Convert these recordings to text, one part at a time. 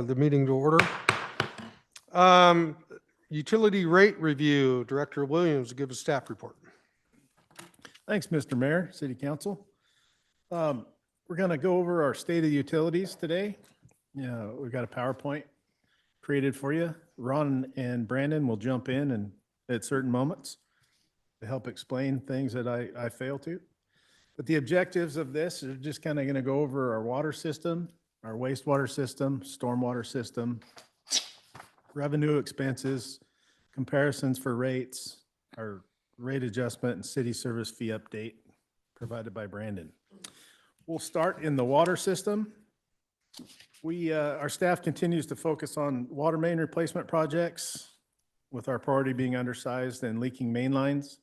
The meeting to order. Um, Utility rate review, Director Williams will give a staff report. Thanks, Mr. Mayor, City Council. We're going to go over our state of utilities today. Yeah, we've got a PowerPoint created for you. Ron and Brandon will jump in and at certain moments to help explain things that I fail to. But the objectives of this are just kind of going to go over our water system, our wastewater system, stormwater system, revenue expenses, comparisons for rates, our rate adjustment and city service fee update provided by Brandon. We'll start in the water system. Our staff continues to focus on water main replacement projects with our priority being undersized and leaking main lines.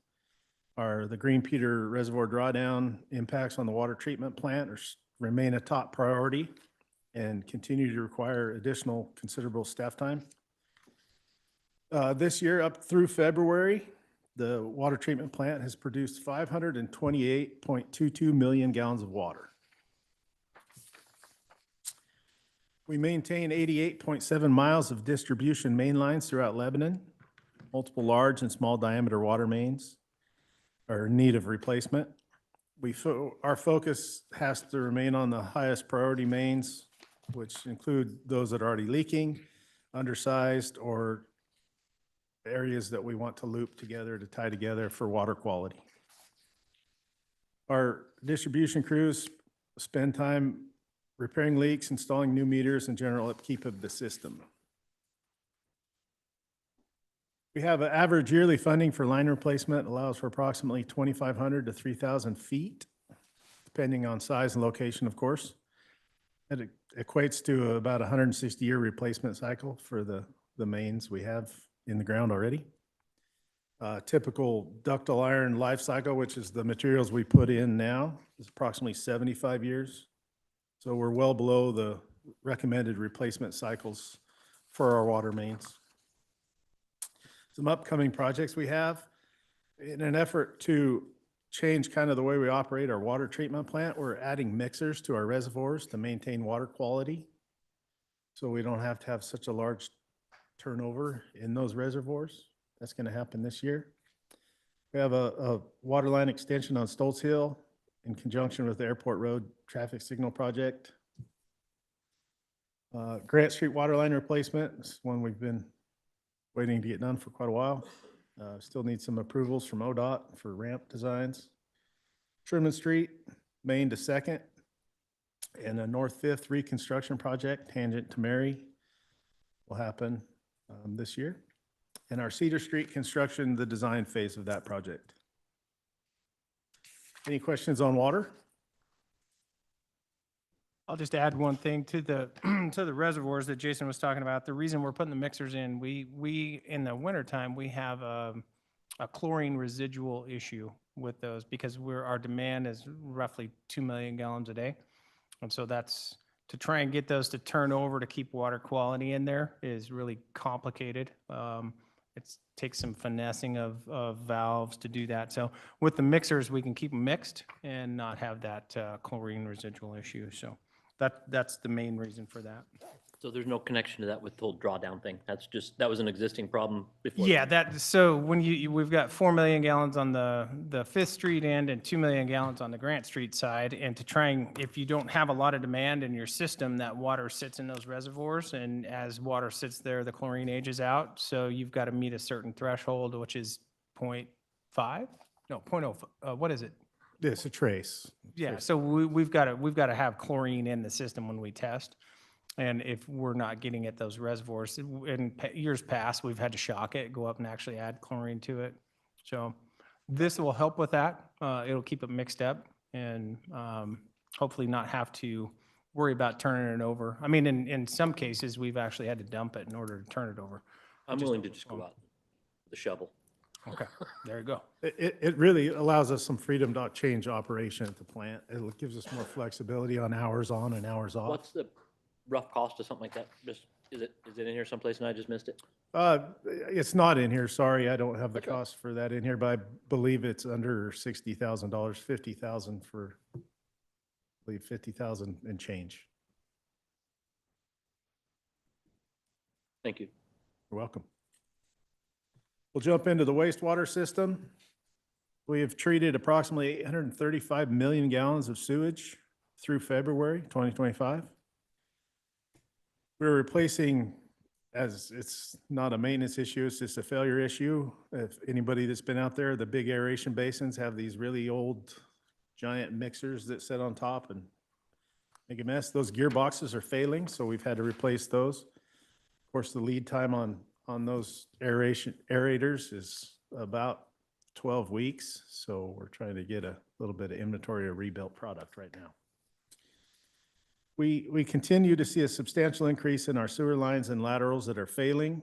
The Green Peter Reservoir drawdown impacts on the water treatment plant remain a top priority and continue to require additional considerable staff time. This year, up through February, the water treatment plant has produced 528.22 million gallons of water. We maintain 88.7 miles of distribution main lines throughout Lebanon. Multiple large and small diameter water mains are in need of replacement. Our focus has to remain on the highest priority mains, which include those that are already leaking, undersized, or areas that we want to loop together to tie together for water quality. Our distribution crews spend time repairing leaks, installing new meters, and general upkeep of the system. We have an average yearly funding for line replacement allows for approximately 2,500 to 3,000 feet, depending on size and location, of course. It equates to about a 160-year replacement cycle for the mains we have in the ground already. Typical ductile iron life cycle, which is the materials we put in now, is approximately 75 years. So we're well below the recommended replacement cycles for our water mains. Some upcoming projects we have. In an effort to change kind of the way we operate our water treatment plant, we're adding mixers to our reservoirs to maintain water quality. So we don't have to have such a large turnover in those reservoirs. That's going to happen this year. We have a water line extension on Stoltz Hill in conjunction with the Airport Road traffic signal project. Grant Street water line replacement is one we've been waiting to get done for quite a while. Still need some approvals from ODOT for ramp designs. Sherman Street, Main to Second, and a North Fifth reconstruction project tangent to Mary will happen this year. And our Cedar Street construction, the design phase of that project. Any questions on water? I'll just add one thing to the to the reservoirs that Jason was talking about. The reason we're putting the mixers in, we in the wintertime, we have a chlorine residual issue with those because our demand is roughly 2 million gallons a day. And so that's to try and get those to turn over to keep water quality in there is really complicated. It takes some finessing of valves to do that. So with the mixers, we can keep them mixed and not have that chlorine residual issue. So that's the main reason for that. So there's no connection to that with the whole drawdown thing. That was an existing problem before. Yeah, so when we've got 4 million gallons on the Fifth Street end and 2 million gallons on the Grant Street side. And to try and, if you don't have a lot of demand in your system, that water sits in those reservoirs. And as water sits there, the chlorine ages out. So you've got to meet a certain threshold, which is 0.5? No, 0.05. What is it? It's a trace. Yeah, so we've got to have chlorine in the system when we test. And if we're not getting at those reservoirs, in years past, we've had to shock it, go up and actually add chlorine to it. So this will help with that. It'll keep it mixed up and hopefully not have to worry about turning it over. I mean, in some cases, we've actually had to dump it in order to turn it over. I'm willing to just go out with the shovel. Okay, there you go. It really allows us some freedom to change operation at the plant. It gives us more flexibility on hours on and hours off. What's the rough cost of something like that? Just is it in here someplace and I just missed it? It's not in here. Sorry, I don't have the Okay. cost for that in here, but I believe it's under $60,000, 50,000 for, I believe 50,000 and change. Thank you. You're welcome. We'll jump into the wastewater system. We have treated approximately 835 million gallons of sewage through February 2025. We're replacing, as it's not a maintenance issue, it's just a failure issue. If anybody that's been out there, the big aeration basins have these really old giant mixers that sit on top and make a mess. Those gearboxes are failing, so we've had to replace those. Of course, the lead time on those aerators is about 12 weeks, so we're trying to get a little bit of inventory of rebuilt product right now. We continue to see a substantial increase in our sewer lines and laterals that are failing.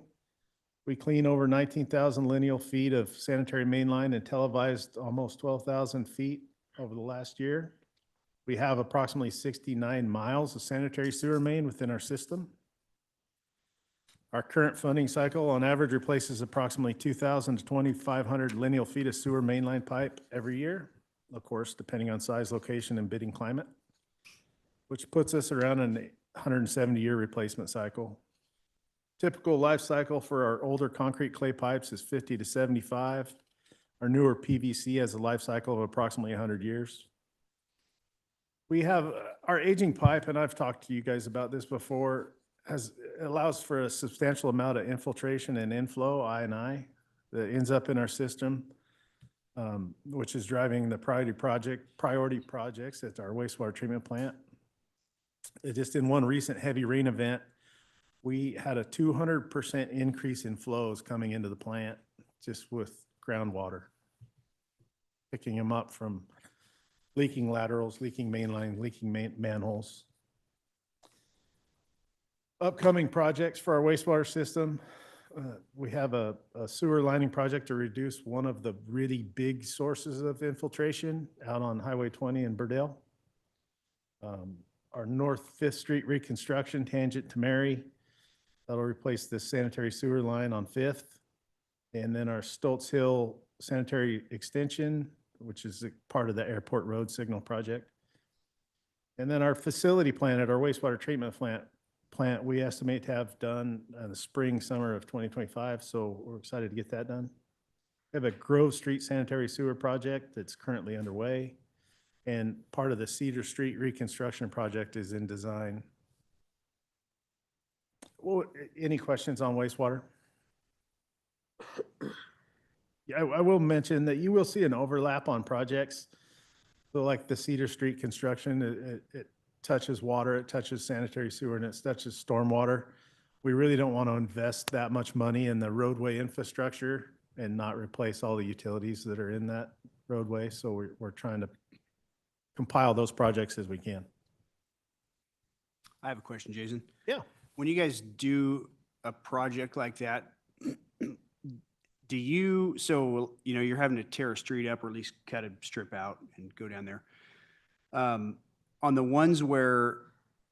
We clean over 19,000 lineal feet of sanitary main line and televised almost 12,000 feet over the last year. We have approximately 69 miles of sanitary sewer main within our system. Our current funding cycle on average replaces approximately 2,000 to 2,500 lineal feet of sewer mainline pipe every year, of course, depending on size, location, and bidding climate, which puts us around an 170-year replacement cycle. Typical life cycle for our older concrete clay pipes is 50 to 75. Our newer PVC has a life cycle of approximately 100 years. We have our aging pipe, and I've talked to you guys about this before, allows for a substantial amount of infiltration and inflow, I&I, that ends up in our system, which is driving the priority projects at our wastewater treatment plant. Just in one recent heavy rain event, we had a 200% increase in flows coming into the plant just with groundwater, picking them up from leaking laterals, leaking mainline, leaking manholes. Upcoming projects for our wastewater system. We have a sewer lining project to reduce one of the really big sources of infiltration out on Highway 20 in Burdale. Our North 5th Street reconstruction tangent to Mary, that'll replace the sanitary sewer line on 5th. And then our Stoltz Hill sanitary extension, which is a part of the airport road signal project. And then our facility plan at our wastewater treatment plant, we estimate to have done in the spring, summer of 2025. So we're excited to get that done. We have a Grove Street sanitary sewer project that's currently underway. And part of the Cedar Street reconstruction project is in design. Well, any questions on wastewater? Yeah, I will mention that you will see an overlap on projects. So like the Cedar Street construction, it touches water, it touches sanitary sewer, and it touches stormwater. We really don't want to invest that much money in the roadway infrastructure and not replace all the utilities that are in that roadway. So we're trying to compile those projects as we can. I have a question, Jason. Yeah. When you guys do a project like that, do you, so, you know, you're having to tear a street up or at least cut a strip out and go down there. On the ones where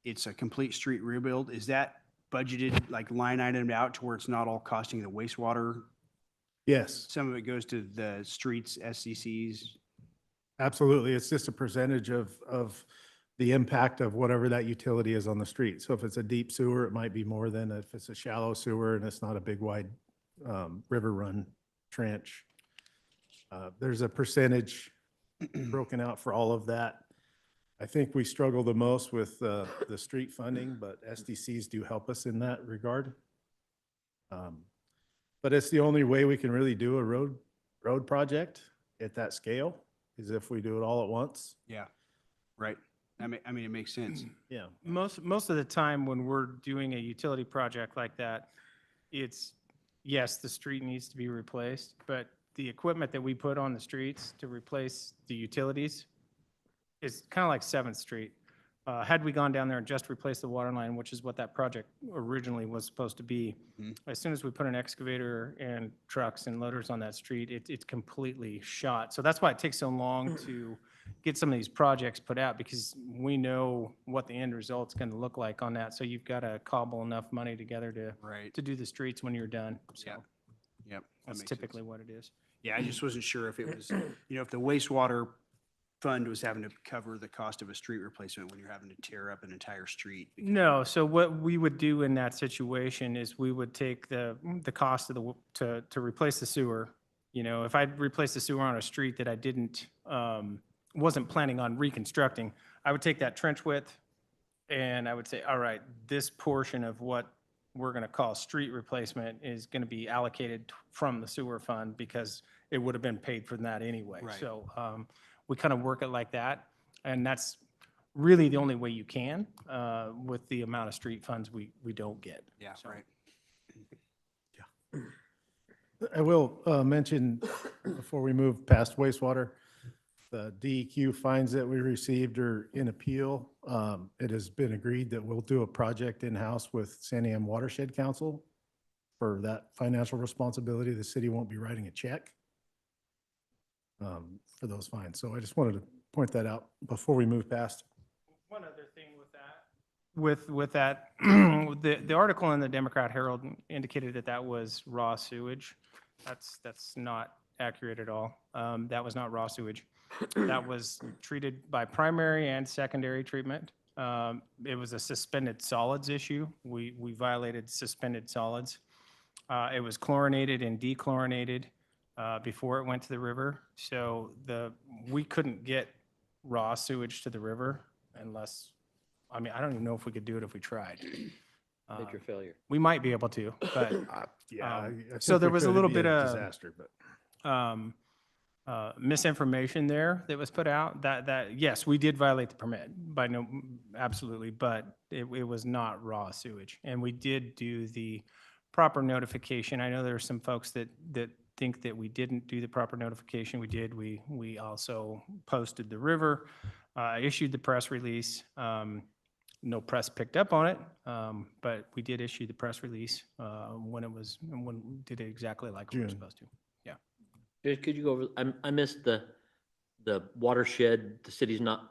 it's a complete street rebuild, is that budgeted, like line itemed out to where it's not all costing the wastewater? Yes, Some of it goes to the streets, SCCs? absolutely. It's just a percentage of the impact of whatever that utility is on the street. So if it's a deep sewer, it might be more than if it's a shallow sewer and it's not a big wide river run trench. There's a percentage broken out for all of that. I think we struggle the most with the street funding, but SDCs do help us in that regard. But it's the only way we can really do a road project at that scale is if we do it all at once. Yeah, right. I mean, it makes sense. Yeah. Most of the time when we're doing a utility project like that, it's, yes, the street needs to be replaced, but the equipment that we put on the streets to replace the utilities is kind of like 7th Street. Had we gone down there and just replaced the water line, which is what that project originally was supposed to be, as soon as we put an excavator and trucks and loaders on that street, it's completely shot. So that's why it takes so long to get some of these projects put out, because we know what the end result's going to look like on that. So you've got to cobble enough money together Right. to do the streets when you're done. So Yep. Yep. that that's makes sense. typically what it is. Yeah, I just wasn't sure if it was, you know, if the wastewater fund was having to cover the cost of a street replacement when you're having to tear up an entire street. No, so what we would do in that situation is we would take the cost of to replace the sewer. You know, if I replaced the sewer on a street that I didn't, wasn't planning on reconstructing, I would take that trench width and I would say, all right, this portion of what we're going to call street replacement is going to be allocated from the sewer fund because it would have been paid for that anyway. Right. So we kind of work it like that. And that's really the only way you can with the amount of street funds we don't get. Yeah, So- right. I will mention, before we move past wastewater, the DEQ fines that we received are in appeal. It has been agreed that we'll do a project in-house with Santiam Watershed Council for that financial responsibility. The city won't be writing a check for those fines. So I just wanted to point that out before we move past. One other thing with that. With that, the article in the Democrat Herald indicated that that was raw sewage. That's not accurate at all. That was not raw sewage. That was treated by primary and secondary treatment. It was a suspended solids issue. We violated suspended solids. It was chlorinated and dechlorinated before it went to the river. So we couldn't get raw sewage to the river unless, I mean, I don't even know if we could do it if we tried. Major failure. We might be able to, but Yeah. I so think there we was a could. little It'd be bit of disaster, but misinformation there that was put out. That yes, we did violate the permit by no, absolutely, but it was not raw sewage, and we did do the proper notification. I know there are some folks that think that we didn't do the proper notification. We did. We also posted the river, issued the press release. No press picked up on it, but we did issue the press release when we did it exactly like we were June. supposed to. Yeah. Could you go over, I missed the watershed, the city's not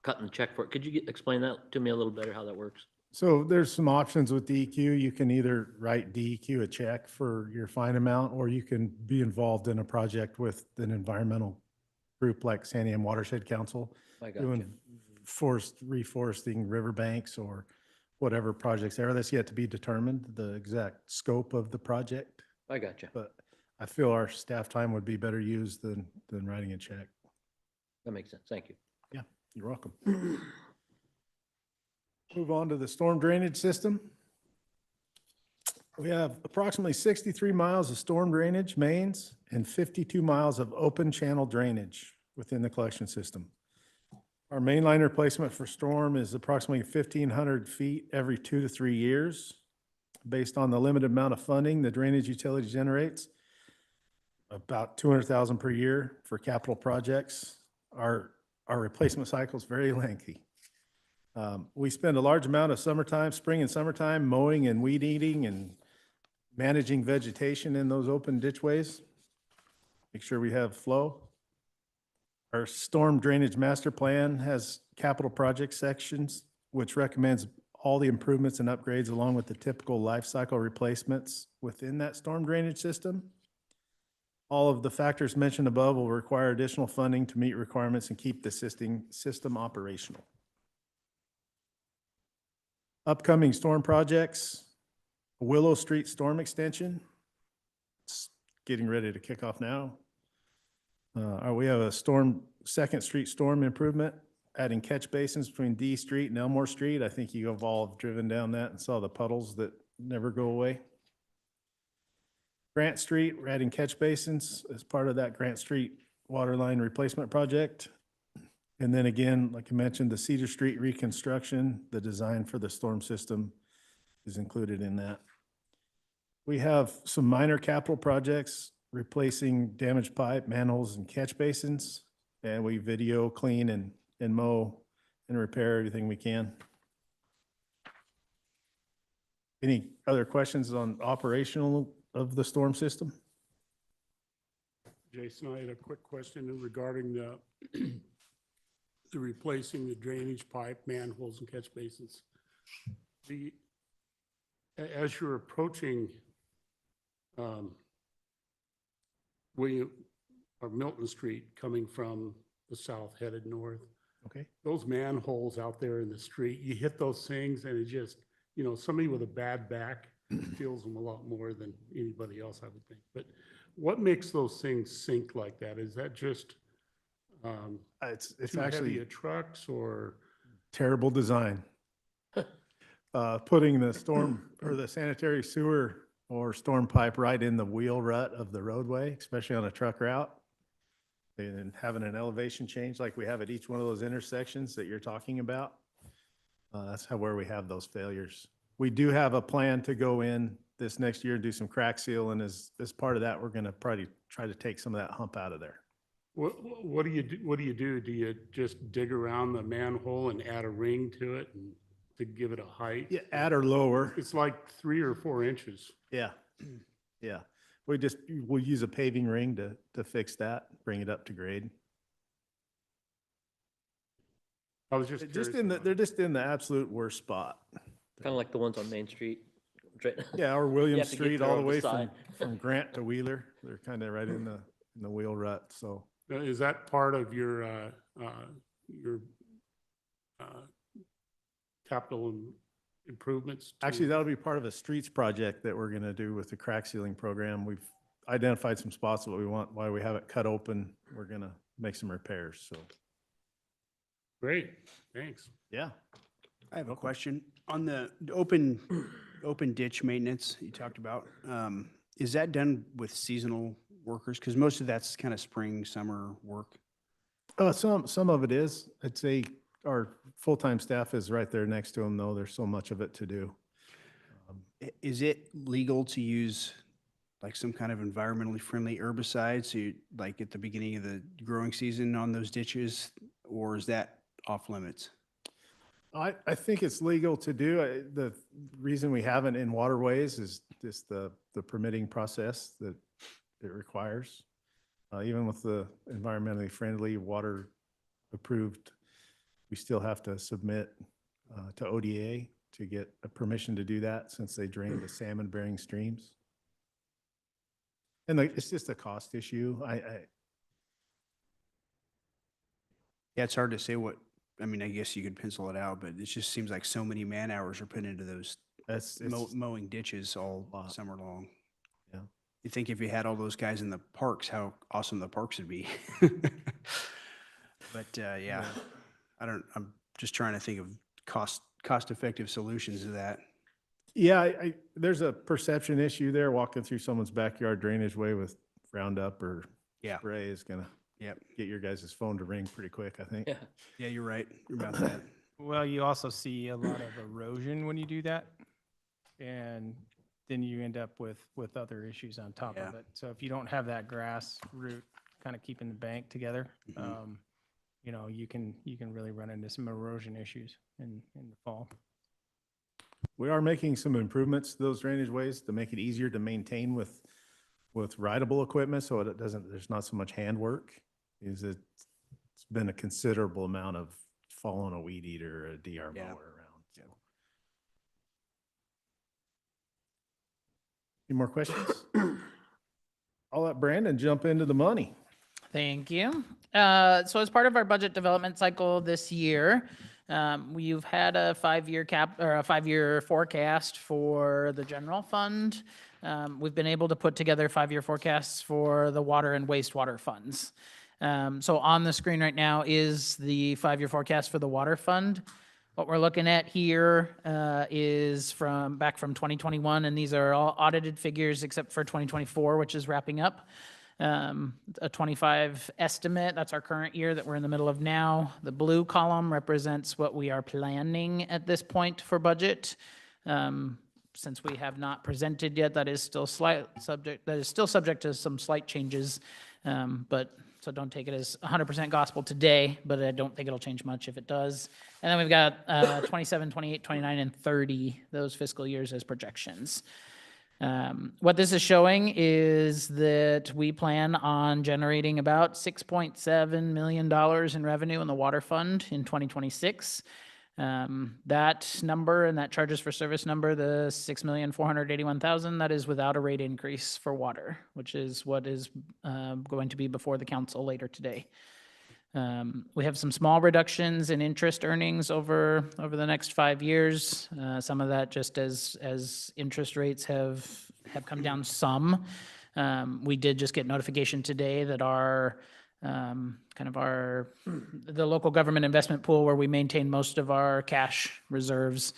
cutting the check for it. Could you explain that to me a little better, how that works? So there's some options with DEQ. You can either write DEQ a check for your fine amount, or you can be involved in a project with an environmental group like Santiam Watershed Council, I got doing you. reforesting riverbanks or whatever projects there. That's yet to be determined, the exact scope of the project. I got you. But I feel our staff time would be better used than writing a check. That makes sense. Thank you. Yeah, you're welcome. Move on to the storm drainage system. We have approximately 63 miles of storm drainage mains and 52 miles of open channel drainage within the collection system. Our main line replacement for storm is approximately 1,500 feet every 2 to 3 years. Based on the limited amount of funding the drainage utility generates, about 200,000 per year for capital projects. Our replacement cycle is very lengthy. We spend a large amount of spring and summertime mowing and weed eating and managing vegetation in those open ditchways. Make sure we have flow. Our storm drainage master plan has capital project sections, which recommends all the improvements and upgrades along with the typical life cycle replacements within that storm drainage system. All of the factors mentioned above will require additional funding to meet requirements and keep the system operational. Upcoming storm projects, Willow Street Storm Extension. It's getting ready to kick off now. We have a Second Street storm improvement, adding catch basins between D Street and Elmore Street. I think you have all driven down that and saw the puddles that never go away. Grant Street, we're adding catch basins as part of that Grant Street water line replacement project. And then again, like I mentioned, the Cedar Street reconstruction, the design for the storm system is included in that. We have some minor capital projects, replacing damaged pipe, manholes, and catch basins. And we video, clean, and mow and repair everything we can. Any other questions on operational of the storm system? Jason, I had a quick question regarding the replacing the drainage pipe, manholes and catch basins. As you're approaching Milton Street coming from the south headed north. Okay. Those manholes out there in the street, you hit those things and it just, somebody with a bad back feels them a lot more than anybody else, I would think. But what makes those things sink like that? Is that just It's too heavy actually a trucks or? terrible design. Putting the storm or the sanitary sewer or storm pipe right in the wheel rut of the roadway, especially on a truck route. And then having an elevation change like we have at each one of those intersections that you're talking about. That's where we have those failures. We do have a plan to go in this next year and do some crack seal. And as part of that, we're going to probably try to take some of that hump out of there. What do you do? What do you do? Do you just dig around the manhole and add a ring to it and to give it a height? Yeah, add or lower. It's like 3 or 4 inches. Yeah, yeah. We'll use a paving ring to fix that, bring it up to grade. I was just curious. They're just in the absolute worst spot. Kind of like the ones on Main Street. Right? Yeah, or You William have to get Street there all the on the way side. from Grant to Wheeler. They're kind of right in the wheel rut, so. Is that part of your capital improvements? Actually, that'll be part of a streets project that we're gonna do with the crack sealing program. We've identified some spots that we want, why we have it cut open. We're gonna make some repairs, so, Great, thanks. yeah. I have a question on the open ditch maintenance you talked about. Is that done with seasonal workers? Because most of that's kind of spring, summer work. Some of it is. I'd say our full-time staff is right there next to them, though. There's so much of it to do. Is it legal to use like some kind of environmentally friendly herbicide? So like at the beginning of the growing season on those ditches, or is that off limits? I think it's legal to do. The reason we haven't in waterways is just the permitting process that it requires. Even with the environmentally friendly water approved, we still have to submit to ODA to get a permission to do that since they drain the salmon bearing streams. And it's just a cost issue. Yeah, it's hard to say I mean, I guess you could pencil it out, but it just seems like so many man hours are put into those It's mowing ditches all summer long. Yeah. You think if you had all those guys in the parks, how awesome the parks would be. But yeah, I'm just trying to think of cost-effective solutions to that. Yeah, there's a perception issue there. Walking through someone's backyard drainage way with Roundup or Yeah. spray is gonna Yep. get your guys' phone to ring pretty quick, I think. Yeah. Yeah, you're right. You're about that. Well, you also see a lot of erosion when you do that. And then you end up with other issues on top of Yeah. it. So if you don't have that grass root kind of keeping the bank together, you can really run into some erosion issues in the fall. We are making some improvements to those drainage ways to make it easier to maintain with rideable equipment, so there's not so much handwork. It's been a considerable amount of following a weed eater or a DR Yeah. mower around, so. Any more questions? I'll let Brandon jump into the money. Thank you. So as part of our budget development cycle this year, we've had a 5-year forecast for the general fund. We've been able to put together 5-year forecasts for the water and wastewater funds. So on the screen right now is the 5-year forecast for the water fund. What we're looking at here is back from 2021, and these are all audited figures except for 2024, which is wrapping up. A 25 estimate, that's our current year that we're in the middle of now. The blue column represents what we are planning at this point for budget. Since we have not presented yet, that is still subject to some slight changes. So don't take it as 100% gospel today, but I don't think it'll change much if it does. And then we've got 27, 28, 29, and 30, those fiscal years as projections. What this is showing is that we plan on generating about $6.7 million in revenue in the water fund in 2026. That number and that charges for service number, the $6,481,000, that is without a rate increase for water, which is what is going to be before the council later today. We have some small reductions in interest earnings over the next 5 years. Some of that just as interest rates have come down some. We did just get notification today that our the local government investment pool where we maintain most of our cash reserves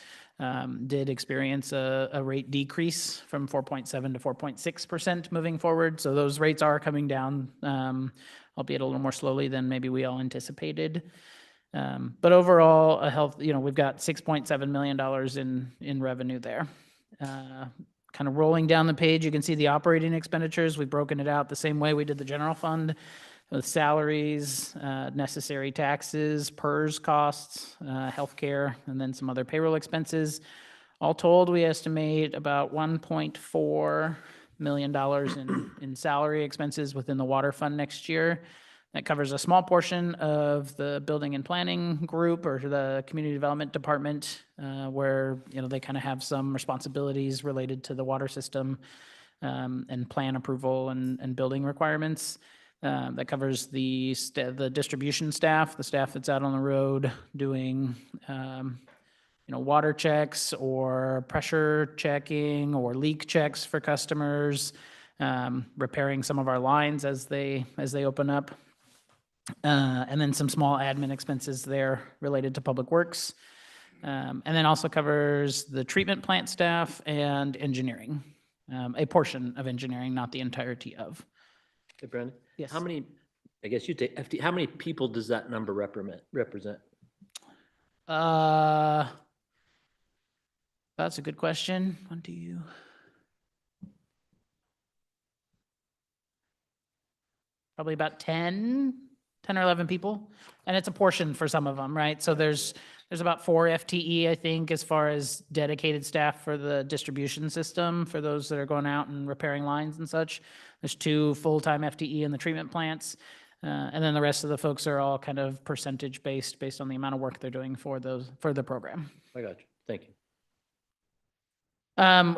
did experience a rate decrease from 4.7 to 4.6% moving forward. So those rates are coming down, albeit a little more slowly than maybe we all anticipated. But overall, we've got $6.7 million in revenue there. Kind of rolling down the page, you can see the operating expenditures. We've broken it out the same way we did the general fund, with salaries, necessary taxes, PERS costs, healthcare, and then some other payroll expenses. All told, we estimate about $1.4 million in salary expenses within the water fund next year. That covers a small portion of the building and planning group or the community development department, where, they kind of have some responsibilities related to the water system, and plan approval and building requirements. That covers the distribution staff, the staff that's out on the road doing, water checks or pressure checking or leak checks for customers, repairing some of our lines as they open up. And then some small admin expenses there related to public works. And then also covers the treatment plant staff and engineering, a portion of engineering, not the entirety of. Hey, Brandon? Yes. How many, I guess you take FT, how many people does that number represent? That's a good question. What do you? Probably about 10 or 11 people. And it's a portion for some of them, right? So there's about 4 FTE, I think, as far as dedicated staff for the distribution system, for those that are going out and repairing lines and such. There's 2 full-time FTE in the treatment plants. And then the rest of the folks are all kind of percentage based on the amount of work they're doing for the program. I got you. Thank you.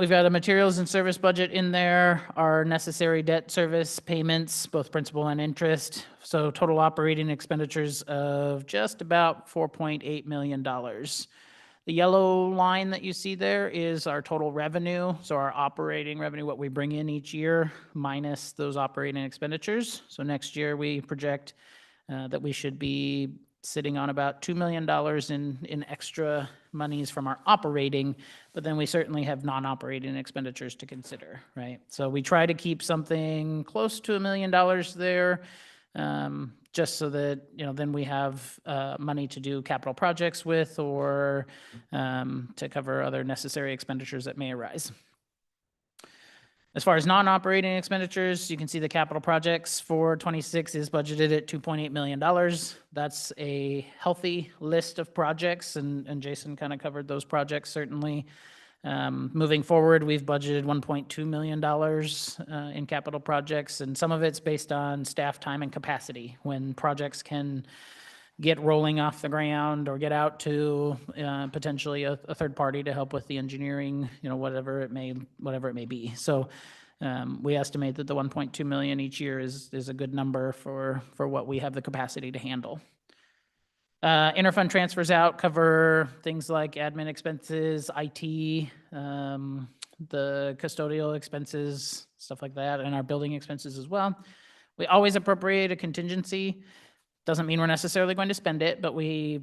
We've got a materials and service budget in there, our necessary debt service payments, both principal and interest. So total operating expenditures of just about $4.8 million. The yellow line that you see there is our total revenue. So our operating revenue, what we bring in each year, minus those operating expenditures. So next year we project that we should be sitting on about $2 million in extra monies from our operating, but then we certainly have non-operating expenditures to consider, right? So we try to keep something close to $1 million there, just so that, then we have money to do capital projects with or to cover other necessary expenditures that may arise. As far as non-operating expenditures, you can see the capital projects for 26 is budgeted at $2.8 million. That's a healthy list of projects, and Jason kind of covered those projects certainly. Moving forward, we've budgeted $1.2 million in capital projects, and some of it's based on staff time and capacity when projects can get rolling off the ground or get out to potentially a third party to help with the engineering, whatever it may be. So we estimate that the 1.2 million each year is a good number for what we have the capacity to handle. Interfund transfers out cover things like admin expenses, IT, the custodial expenses, stuff like that, and our building expenses as well. We always appropriate a contingency. Doesn't mean we're necessarily going to spend it, but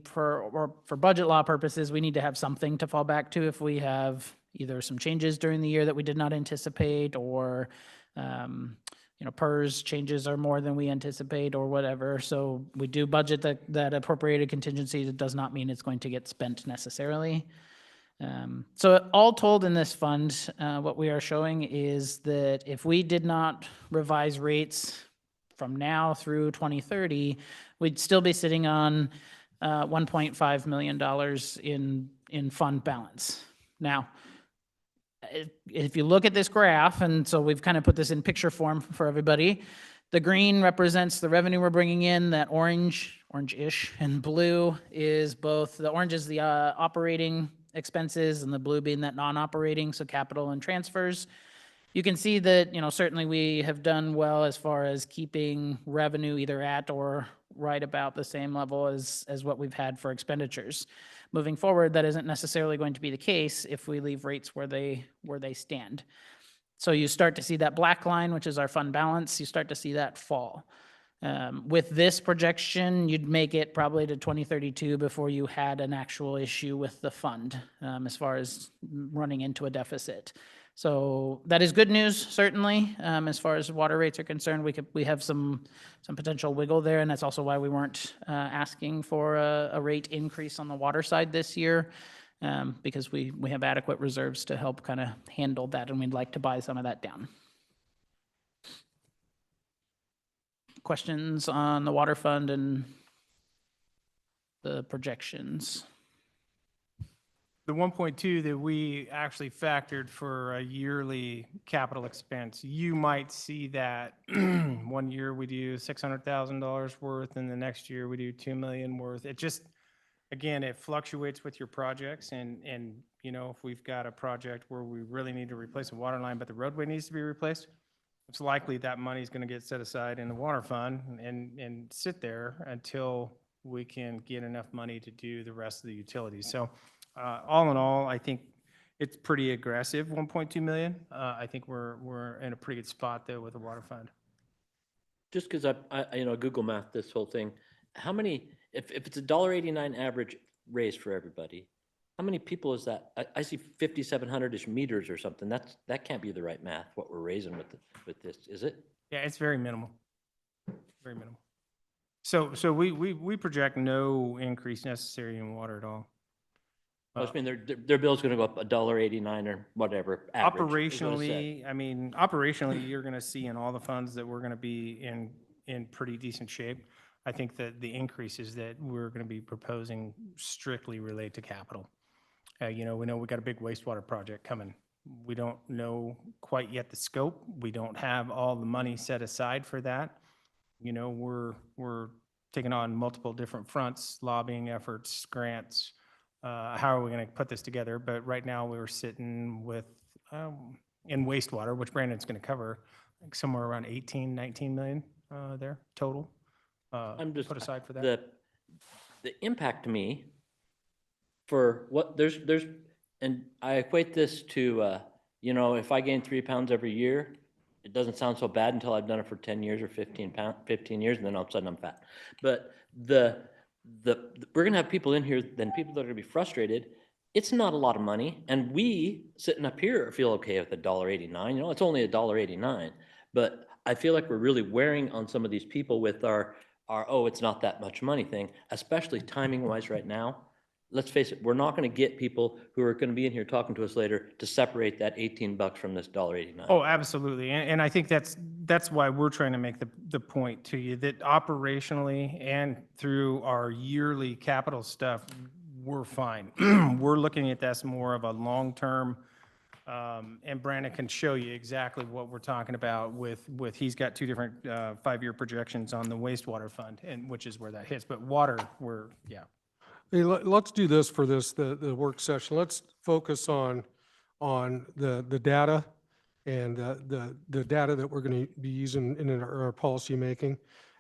for budget law purposes, we need to have something to fall back to if we have either some changes during the year that we did not anticipate or, PERS changes are more than we anticipate or whatever. So we do budget that appropriated contingency. It does not mean it's going to get spent necessarily. So all told in this fund, what we are showing is that if we did not revise rates from now through 2030, we'd still be sitting on $1.5 million in fund balance. Now, if you look at this graph, and so we've kind of put this in picture form for everybody, the green represents the revenue we're bringing in, that orange-ish, and blue is both, the orange is the operating expenses and the blue being that non-operating, so capital and transfers. You can see that, certainly we have done well as far as keeping revenue either at or right about the same level as what we've had for expenditures. Moving forward, that isn't necessarily going to be the case if we leave rates where they stand. So you start to see that black line, which is our fund balance, you start to see that fall. With this projection, you'd make it probably to 2032 before you had an actual issue with the fund, as far as running into a deficit. So that is good news, certainly. As far as water rates are concerned, we have some potential wiggle there, and that's also why we weren't asking for a rate increase on the water side this year, because we have adequate reserves to help kind of handle that, and we'd like to buy some of that down. Questions on the water fund and the projections? The 1.2 that we actually factored for a yearly capital expense, you might see that one year we do $600,000 worth, and the next year we do $2 million worth. It just, again, it fluctuates with your projects, and if we've got a project where we really need to replace a water line, but the roadway needs to be replaced, it's likely that money's going to get set aside in the water fund and sit there until we can get enough money to do the rest of the utilities. So all in all, I think it's pretty aggressive, 1.2 million. I think we're in a pretty good spot there with the water fund. Just because I Google math this whole thing, how many, if it's a $1.89 average raise for everybody, how many people is that? I see 5,700-ish meters or something. That can't be the right math, what we're raising with this, is it? Yeah, it's very minimal, very minimal. So we project no increase necessary in water at all. I mean, their bill's going to go up $1.89 or whatever. Average, is what it said. Operationally, you're going to see in all the funds that we're going to be in pretty decent shape. I think that the increases that we're going to be proposing strictly relate to capital. We know we got a big wastewater project coming. We don't know quite yet the scope. We don't have all the money set aside for that. We're taking on multiple different fronts, lobbying efforts, grants. How are we going to put this together? But right now we're sitting with, in wastewater, which Brandon's going to cover, like somewhere around 18, 19 million there total. I'm just put aside for that. The impact to me for what there's, and I equate this to, if I gain 3 pounds every year, it doesn't sound so bad until I've done it for 10 years or 15 years, and then all of a sudden I'm fat. But we're gonna have people in here, then people that are gonna be frustrated. It's not a lot of money, and we sitting up here feel okay with $1.89. It's only $1.89, but I feel like we're really wearing on some of these people with our it's not that much money thing, especially timing wise right now. Let's face it, we're not going to get people who are going to be in here talking to us later to separate that $18 from this $1.89. Oh, absolutely. And I think that's why we're trying to make the point to you that operationally and through our yearly capital stuff, we're fine. We're looking at this more of a long-term, and Brandon can show you exactly what we're talking about with he's got 2 different 5-year projections on the wastewater fund, and which is where that hits. But water, yeah. Hey, let's do this for the work session. Let's focus on the data and the data that we're going to be using in our policy making,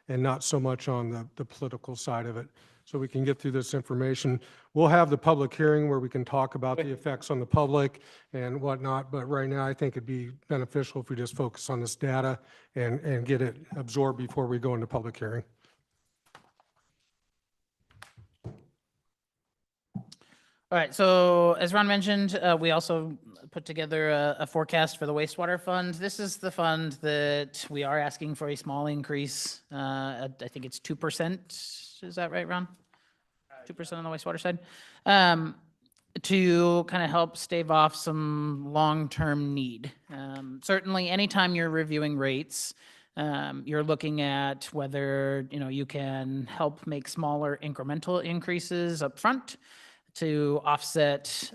and not so much on the political side of it. So we can get through this information. We'll have the public hearing where we can talk about the effects on the public and whatnot. But right now, I think it'd be beneficial if we just focus on this data and get it absorbed before we go into public hearing. All right, so as Ron mentioned, we also put together a forecast for the wastewater fund. This is the fund that we are asking for a small increase. I think it's 2%. Is that right, Ron? 2% on the wastewater side. To kind of help stave off some long-term need. Certainly, anytime you're reviewing rates, you're looking at whether you can help make smaller incremental increases up front to offset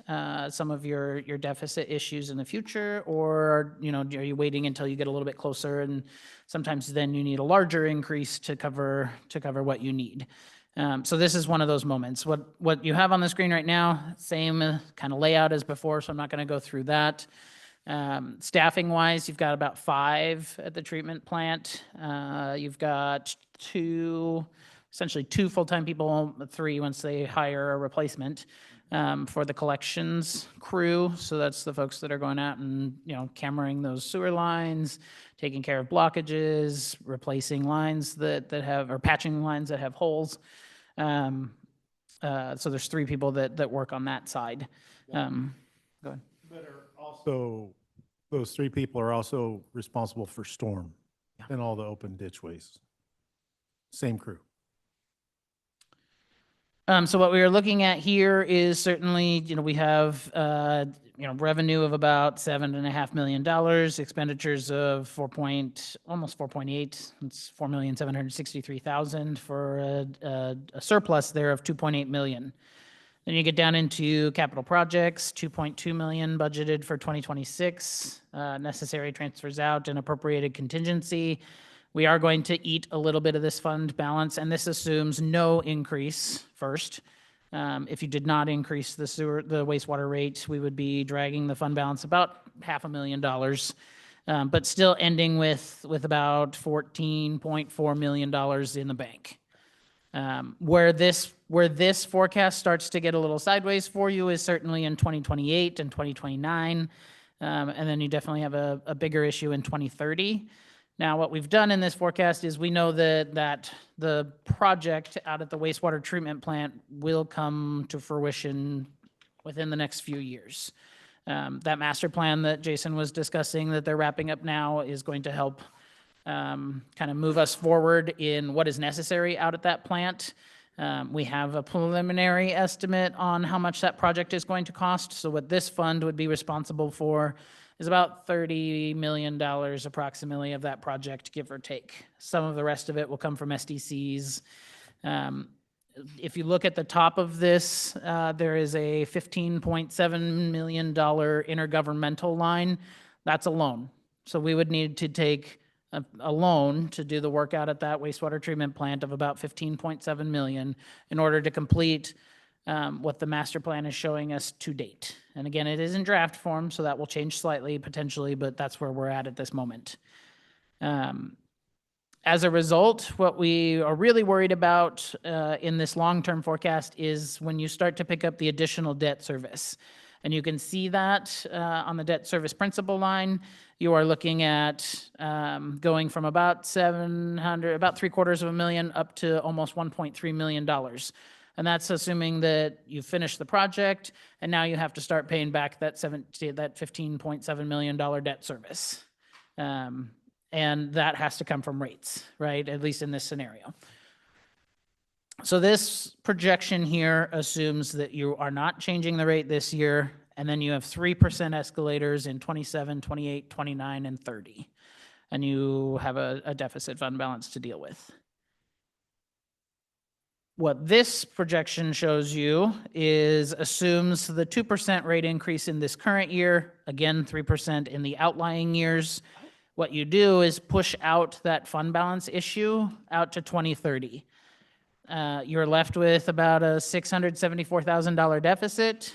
some of your deficit issues in the future, or are you waiting until you get a little bit closer, and sometimes then you need a larger increase to cover what you need. So this is one of those moments. What you have on the screen right now, same kind of layout as before, so I'm not going to go through that. Staffing wise, you've got about 5 at the treatment plant. You've got essentially 2 full-time people, 3 once they hire a replacement, for the collections crew. So that's the folks that are going out and, cameraing those sewer lines, taking care of blockages, replacing lines that have, or patching lines that have holes. So there's 3 people that work on that side. Go ahead. So those 3 people are also responsible for storm and all the open ditchways. Same crew. So what we are looking at here is certainly, we have, revenue of about $7.5 million, expenditures of almost 4.8. It's 4,763,000 for a surplus there of 2.8 million. Then you get down into capital projects, 2.2 million budgeted for 2026, necessary transfers out and appropriated contingency. We are going to eat a little bit of this fund balance, and this assumes no increase first. If you did not increase the wastewater rate, we would be dragging the fund balance about $500,000, but still ending with about $14.4 million in the bank. Where this forecast starts to get a little sideways for you is certainly in 2028 and 2029, and then you definitely have a bigger issue in 2030. Now, what we've done in this forecast is we know that the project out at the wastewater treatment plant will come to fruition within the next few years. That master plan that Jason was discussing that they're wrapping up now is going to help kind of move us forward in what is necessary out at that plant. We have a preliminary estimate on how much that project is going to cost. So what this fund would be responsible for is about $30 million approximately of that project, give or take. Some of the rest of it will come from SDCs. If you look at the top of this, there is a $15.7 million intergovernmental line. That's a loan. So we would need to take a loan to do the work out at that wastewater treatment plant of about 15.7 million in order to complete what the master plan is showing us to date. And again, it is in draft form, so that will change slightly potentially, but that's where we're at this moment. As a result, what we are really worried about in this long-term forecast is when you start to pick up the additional debt service. And you can see that on the debt service principal line. You are looking at going from about $750,000 up to almost $1.3 million. And that's assuming that you finish the project and now you have to start paying back that $15.7 million debt service. And that has to come from rates, right? At least in this scenario. So this projection here assumes that you are not changing the rate this year, and then you have 3% escalators in 27, 28, 29, and 30. And you have a deficit fund balance to deal with. What this projection shows you assumes the 2% rate increase in this current year, again, 3% in the outlying years. What you do is push out that fund balance issue out to 2030. You're left with about a $674,000 deficit.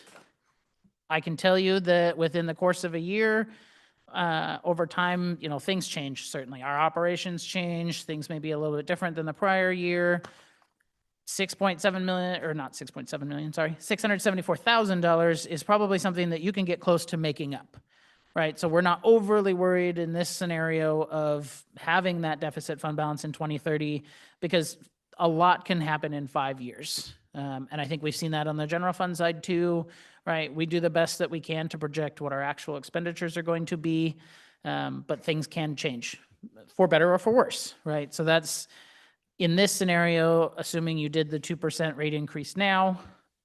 I can tell you that within the course of a year, over time, things change, certainly. Our operations change. Things may be a little bit different than the prior year. $674,000 is probably something that you can get close to making up, right? So we're not overly worried in this scenario of having that deficit fund balance in 2030 because a lot can happen in 5 years. And I think we've seen that on the general fund side too, right? We do the best that we can to project what our actual expenditures are going to be, but things can change for better or for worse, right? So that's, in this scenario, assuming you did the 2% rate increase now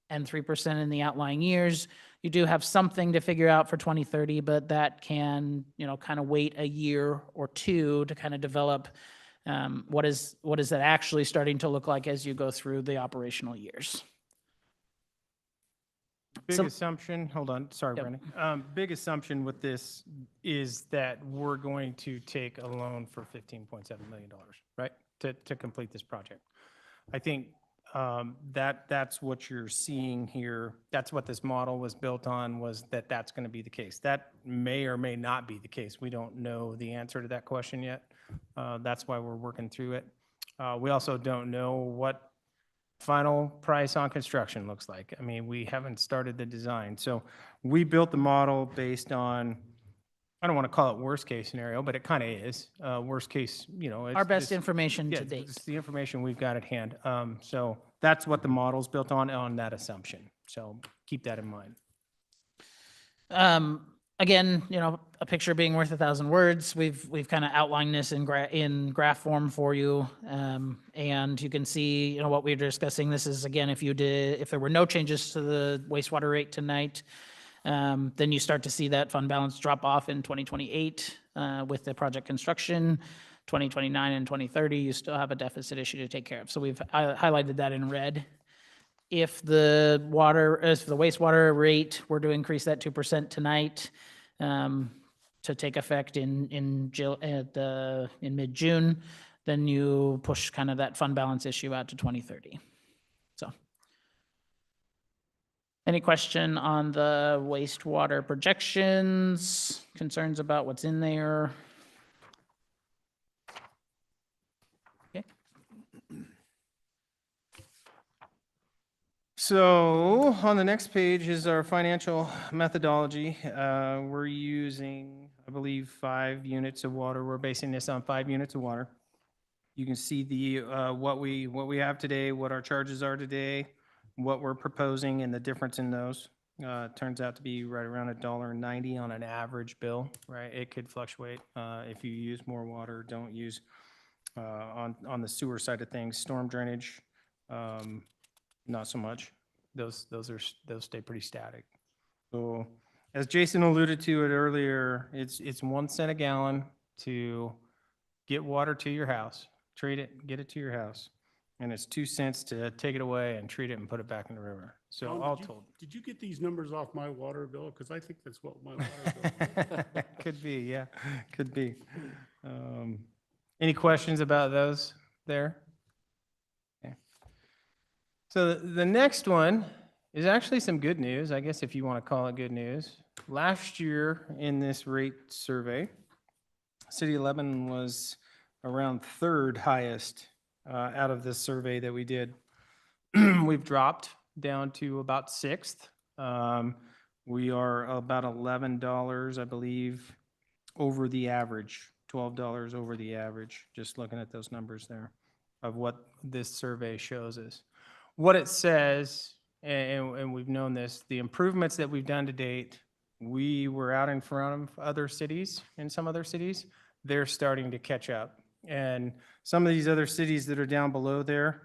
and 3% in the outlying years, you do have something to figure out for 2030, but that can, kind of wait a year or two to kind of develop what is that actually starting to look like as you go through the operational years. Big So- assumption, hold on, sorry, Yep. Brandon. Big assumption with this is that we're going to take a loan for $15.7 million, right? To complete this project. I think That's what you're seeing here. That's what this model was built on, was that that's going to be the case. That may or may not be the case. We don't know the answer to that question yet. That's why we're working through it. We also don't know what final price on construction looks like. I mean, we haven't started the design. So we built the model based on, I don't want to call it worst case scenario, but it kind of is. Worst case, you know. Our it's best just- information yeah, to date. it's the information we've got at hand. So that's what the model's built on that assumption. So keep that in mind. Again, you know, a picture being worth 1,000 words. We've kind of outlined this in graph form for you. And you can see, you know, what we're discussing. This is, again, if there were no changes to the wastewater rate tonight, then you start to see that fund balance drop off in 2028 with the project construction. 2029 and 2030, you still have a deficit issue to take care of. So we've highlighted that in red. If the wastewater rate were to increase that 2% tonight, to take effect in mid-June, then you push kind of that fund balance issue out to 2030. So. Any question on the wastewater projections, concerns about what's in there? Okay. So on the next page is our financial methodology. We're using, I believe, 5 units of water. We're basing this on 5 units of water. You can see the what we have today, what our charges are today, what we're proposing, and the difference in those. Turns out to be right around $1.90 on an average bill, right? It could fluctuate if you use more water, don't use on the sewer side of things. Storm drainage, not so much. Those stay pretty static. So as Jason alluded to it earlier, it's 1 cent a gallon to get water to your house, treat it, get it to your house. And it's 2 cents to take it away and treat it and put it back in the river. So John, all told. Did you get these numbers off my water bill? Because I think that's what my water bill is. Could be, yeah, could be. Any questions about those there? Okay. So the next one is actually some good news, I guess, if you want to call it good news. Last year in this rate survey, City of Lebanon was around 3rd highest out of this survey that we did. We've dropped down to about 6th. We are about $11, I believe, over the average, $12 over the average, just looking at those numbers there of what this survey shows us. What it says, and we've known this, the improvements that we've done to date, we were out in front of other cities, in some other cities, they're starting to catch up. And some of these other cities that are down below there,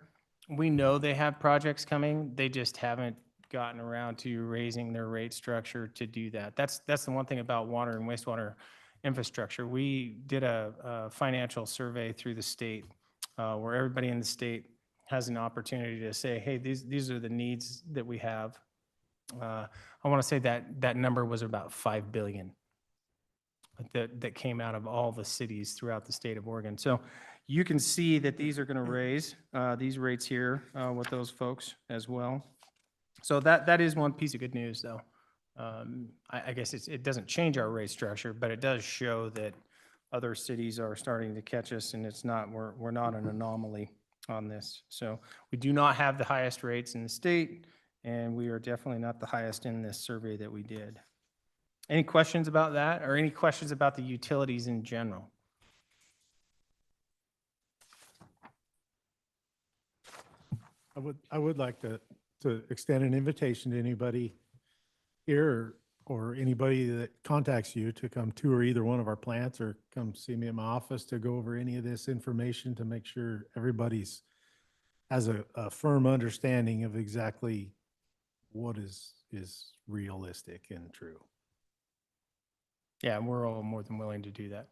we know they have projects coming, they just haven't gotten around to raising their rate structure to do that. That's the one thing about water and wastewater infrastructure. We did a financial survey through the state where everybody in the state has an opportunity to say, hey, these are the needs that we have. I want to say that number was about 5 billion that came out of all the cities throughout the state of Oregon. So you can see that these are going to raise these rates here with those folks as well. So that is one piece of good news, though. I guess it doesn't change our rate structure, but it does show that other cities are starting to catch us, and it's not we're not an anomaly on this. So we do not have the highest rates in the state, and we are definitely not the highest in this survey that we did. Any questions about that, or any questions about the utilities in general? I would like to extend an invitation to anybody here or anybody that contacts you to come tour either one of our plants or come see me at my office to go over any of this information to make sure everybody's has a firm understanding of exactly what is realistic and true. Yeah, we're all more than willing to do that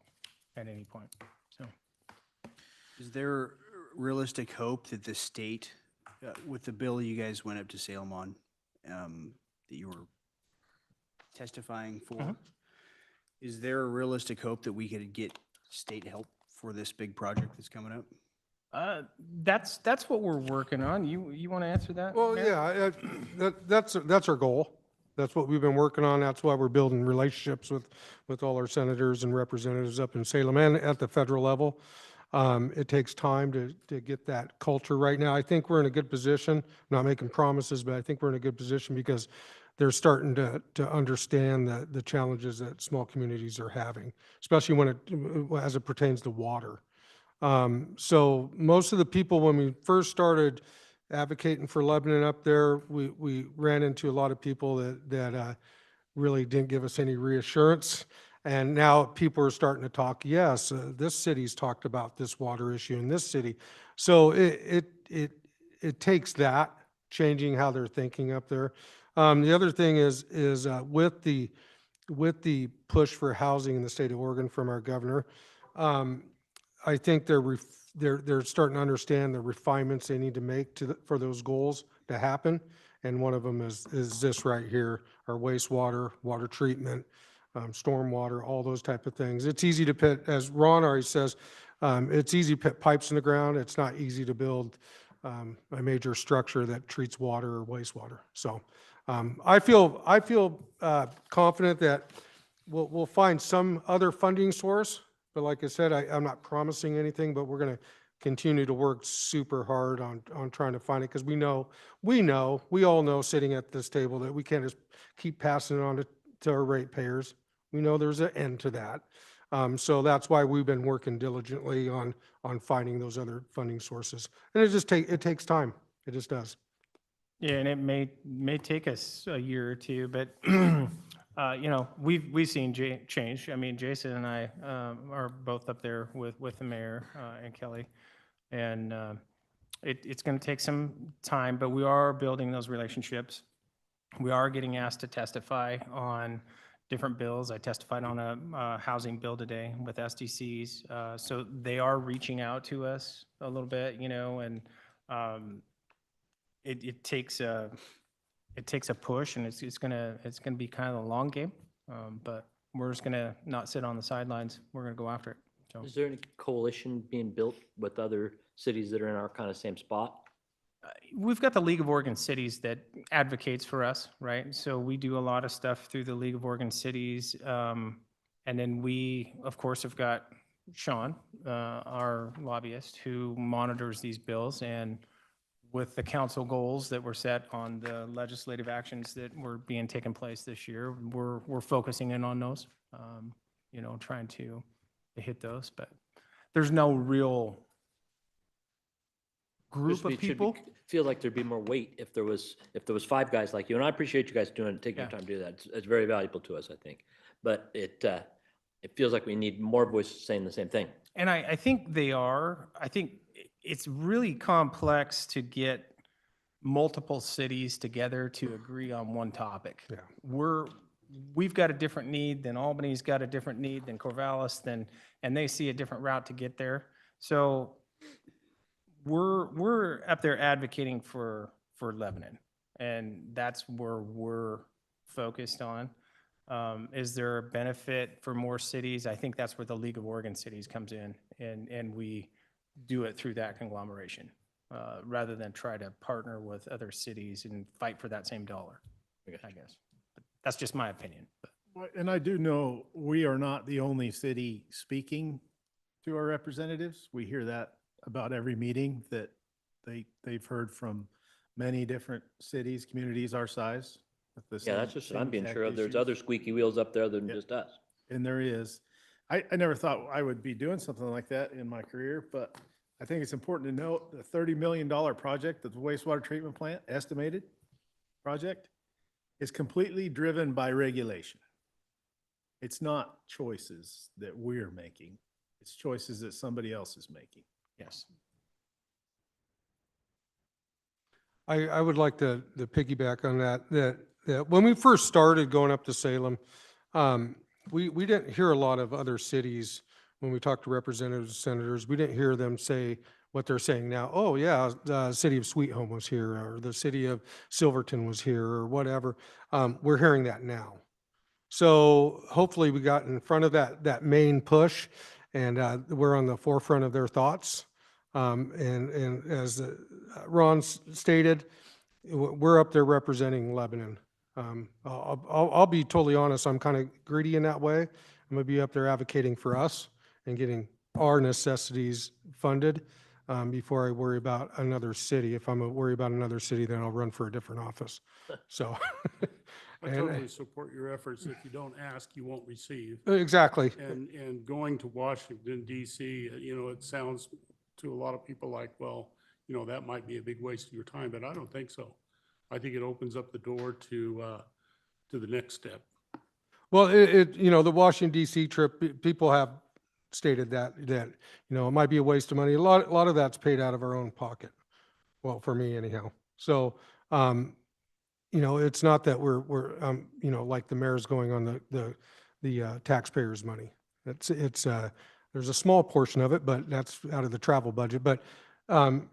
at any point. So Is there realistic hope that the state, with the bill you guys went up to Salem on, that you were testifying for, is there a realistic hope that we could get state help for this big project that's coming up? That's what we're working on. You want to answer that? Well, Mayor? yeah, that's our goal. That's what we've been working on. That's why we're building relationships with all our senators and representatives up in Salem and at the federal level. It takes time to get that culture right now. I think we're in a good position, not making promises, but I think we're in a good position because they're starting to understand the challenges that small communities are having, especially as it pertains to water. So most of the people, when we first started advocating for Lebanon up there, we ran into a lot of people that really didn't give us any reassurance. And now people are starting to talk, yes, this city's talked about this water issue in this city. So it takes that, changing how they're thinking up there. The other thing is with the push for housing in the state of Oregon from our governor, I think they're starting to understand the refinements they need to make for those goals to happen. And one of them is this right here, our wastewater, water treatment, stormwater, all those type of things. It's easy to put, as Ron already says, it's easy to put pipes in the ground. It's not easy to build a major structure that treats water or wastewater. So I feel confident that we'll find some other funding source. But like I said, I'm not promising anything, but we're going to continue to work super hard on trying to find it, because we all know sitting at this table that we can't just keep passing it on to our ratepayers. We know there's an end to that. So that's why we've been working diligently on finding those other funding sources. And it takes time. It just does. Yeah, and it may take us a year or two, but we've seen change. I mean, Jason and I are both up there with the mayor and Kelly, and it's going to take some time, but we are building those relationships. We are getting asked to testify on different bills. I testified on a housing bill today with SDCs, so they are reaching out to us a little bit, and it takes a push, and it's gonna be kind of a long game, but we're just gonna not sit on the sidelines. We're gonna go after it. So Is there any coalition being built with other cities that are in our kind of same spot? we've got the League of Oregon Cities that advocates for us, right? So we do a lot of stuff through the League of Oregon Cities, and then we, of course, have got Sean, our lobbyist, who monitors these bills, and with the council goals that were set on the legislative actions that were being taken place this year, we're focusing in on those, trying to hit those, but there's no real group of people. Feel like there'd be more weight if there was 5 guys like you, and I appreciate you guys taking your Yeah. time to do that. It's very valuable to us, I think. But it feels like we need more voices saying the same thing. And I think they are. I think it's really complex to get multiple cities together to agree on one topic. Yeah. We've got a different need than Albany's got a different need than Corvallis, and they see a different route to get there. So we're up there advocating for Lebanon, and that's where we're focused on. Is there a benefit for more cities? I think that's where the League of Oregon Cities comes in, and we do it through that conglomeration, rather than try to partner with other cities and fight for that same dollar, I guess. But that's just my opinion. But And I do know we are not the only city speaking to our representatives. We hear that about every meeting, that they've heard from many different cities, communities our size. with the Yeah, same- that's just what same I'm being exact sure of. There's issues. other squeaky wheels up there other than Yep. just us. And there is. I never thought I would be doing something like that in my career, but I think it's important to note the $30 million project, the wastewater treatment plant, estimated project, is completely driven by regulation. It's not choices that we're making. It's choices that somebody else is making. yes. I would like to piggyback on that when we first started going up to Salem, we didn't hear a lot of other cities when we talked to representatives, senators. We didn't hear them say what they're saying now. Oh yeah, the city of Sweet Home was here, or the city of Silverton was here, or whatever. We're hearing that now. So hopefully we got in front of that main push, and we're on the forefront of their thoughts. And as Ron stated, we're up there representing Lebanon. I'll be totally honest, I'm kind of greedy in that way. I'm gonna be up there advocating for us and getting our necessities funded before I worry about another city. If I'm worried about another city, then I'll run for a different office. So. I and- totally support your efforts. If you don't ask, you won't receive. Exactly. And going to Washington DC, it sounds to a lot of people like, well, that might be a big waste of your time, but I don't think so. I think it opens up the door to the next step. Well, the Washington DC trip, people have stated that, it might be a waste of money. A lot of that's paid out of our own pocket. Well, for me anyhow. So, it's not that we're, like the mayor's going on the taxpayers' money. There's a small portion of it, but that's out of the travel budget. But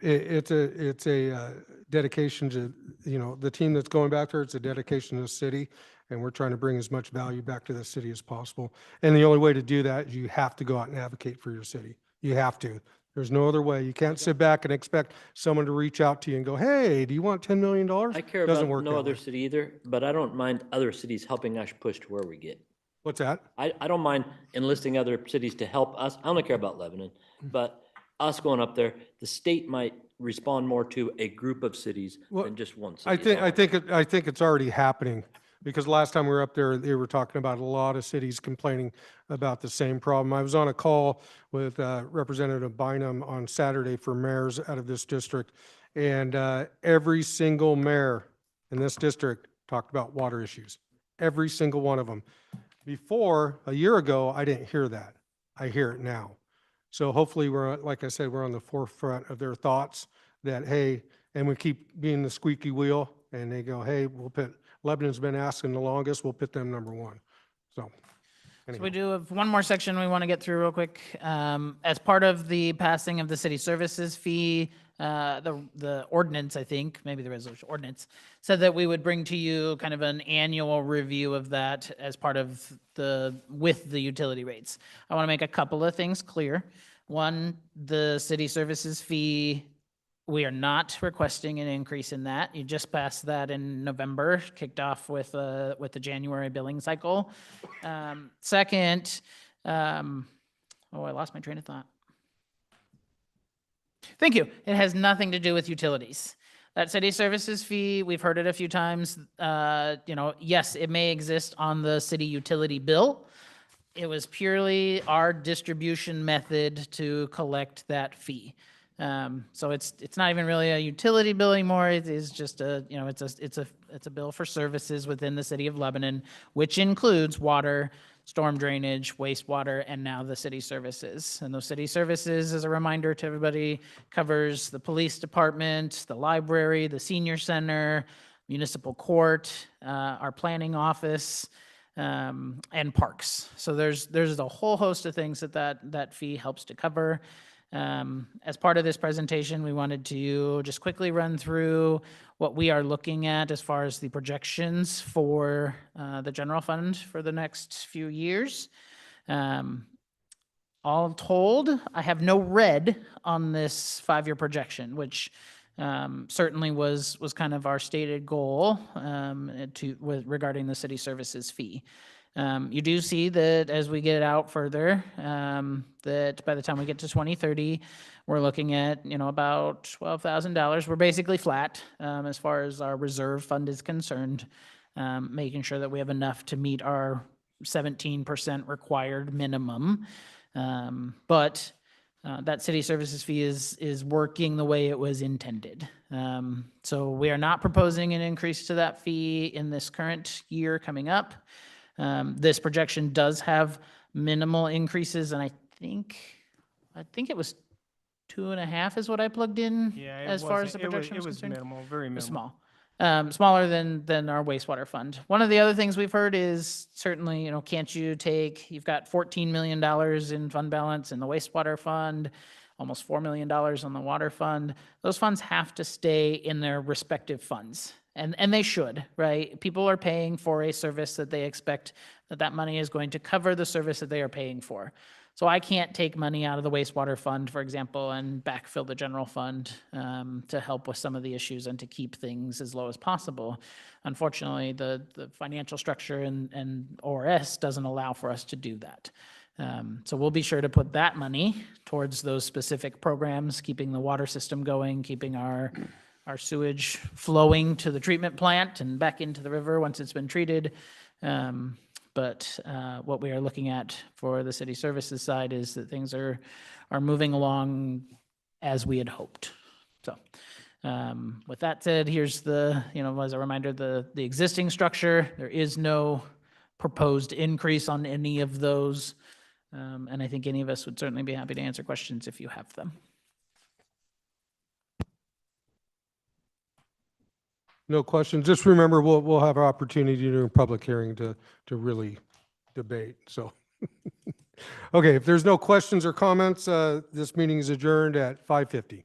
it's a dedication to, the team that's going back there. It's a dedication to the city, and we're trying to bring as much value back to the city as possible. And the only way to do that is you have to go out and advocate for your city. You have to. There's no other way. You can't sit back and expect someone to reach out to you and go, hey, do you want $10 million? I care Doesn't about work no that other way. city either, but I don't mind other cities helping us push to where we get. What's that? I don't mind enlisting other cities to help us. I only care about Lebanon, but us going up there, the state might respond more to a group of cities Well, than just one city. I is all. I think it's already happening, because last time we were up there, they were talking about a lot of cities complaining about the same problem. I was on a call with Representative Bynum on Saturday for mayors out of this district, and every single mayor in this district talked about water issues. Every single one of them. Before, a year ago, I didn't hear that. I hear it now. So hopefully like I said, we're on the forefront of their thoughts that, hey, and we keep being the squeaky wheel, and they go, hey, Lebanon's been asking the longest, we'll put them number one. So. So we do have one more section we want to get through real quick. As part of the passing of the city services fee, the ordinance, I think, maybe the resolution ordinance, said that we would bring to you kind of an annual review of that as part of with the utility rates. I want to make a couple of things clear. One, the city services fee, we are not requesting an increase in that. You just passed that in November, kicked off with the January billing cycle. Second, I lost my train of thought. Thank you. It has nothing to do with utilities. That city services fee, we've heard it a few times. Yes, it may exist on the city utility bill. It was purely our distribution method to collect that fee. So it's not even really a utility bill anymore. It is just it's a bill for services within the city of Lebanon, which includes water, storm drainage, wastewater, and now the city services. And those city services, as a reminder to everybody, covers the police department, the library, the senior center, municipal court, our planning office, and parks. So there's a whole host of things that fee helps to cover. As part of this presentation, we wanted to just quickly run through what we are looking at as far as the projections for the general fund for the next few years. All told, I have no red on this 5-year projection, which certainly was kind of our stated goal regarding the city services fee. You do see that as we get out further, that by the time we get to 2030, we're looking at, about $12,000. We're basically flat as far as our reserve fund is concerned, making sure that we have enough to meet our 17% required minimum. But that city services fee is working the way it was intended. So we are not proposing an increase to that fee in this current year coming up. This projection does have minimal increases, and I think it was 2.5 is what I plugged in. Yeah, it as far as wasn't- the projection it was was concerned. minimal, very It was minimal. small. Smaller than our wastewater fund. One of the other things we've heard is certainly, you've got $14 million in fund balance in the wastewater fund, almost $4 million on the water fund. Those funds have to stay in their respective funds. And they should, right? People are paying for a service that they expect that money is going to cover the service that they are paying for. So I can't take money out of the wastewater fund, for example, and backfill the general fund to help with some of the issues and to keep things as low as possible. Unfortunately, the financial structure and ORS doesn't allow for us to do that. So we'll be sure to put that money towards those specific programs, keeping the water system going, keeping our sewage flowing to the treatment plant and back into the river once it's been treated. But what we are looking at for the city services side is that things are moving along as we had hoped. So with that said, here's the, as a reminder, the existing structure. There is no proposed increase on any of those. And I think any of us would certainly be happy to answer questions if you have them. No questions. Just remember, we'll have our opportunity during public hearing to really debate, so. Okay, if there's no questions or comments, this meeting is adjourned at 5:50.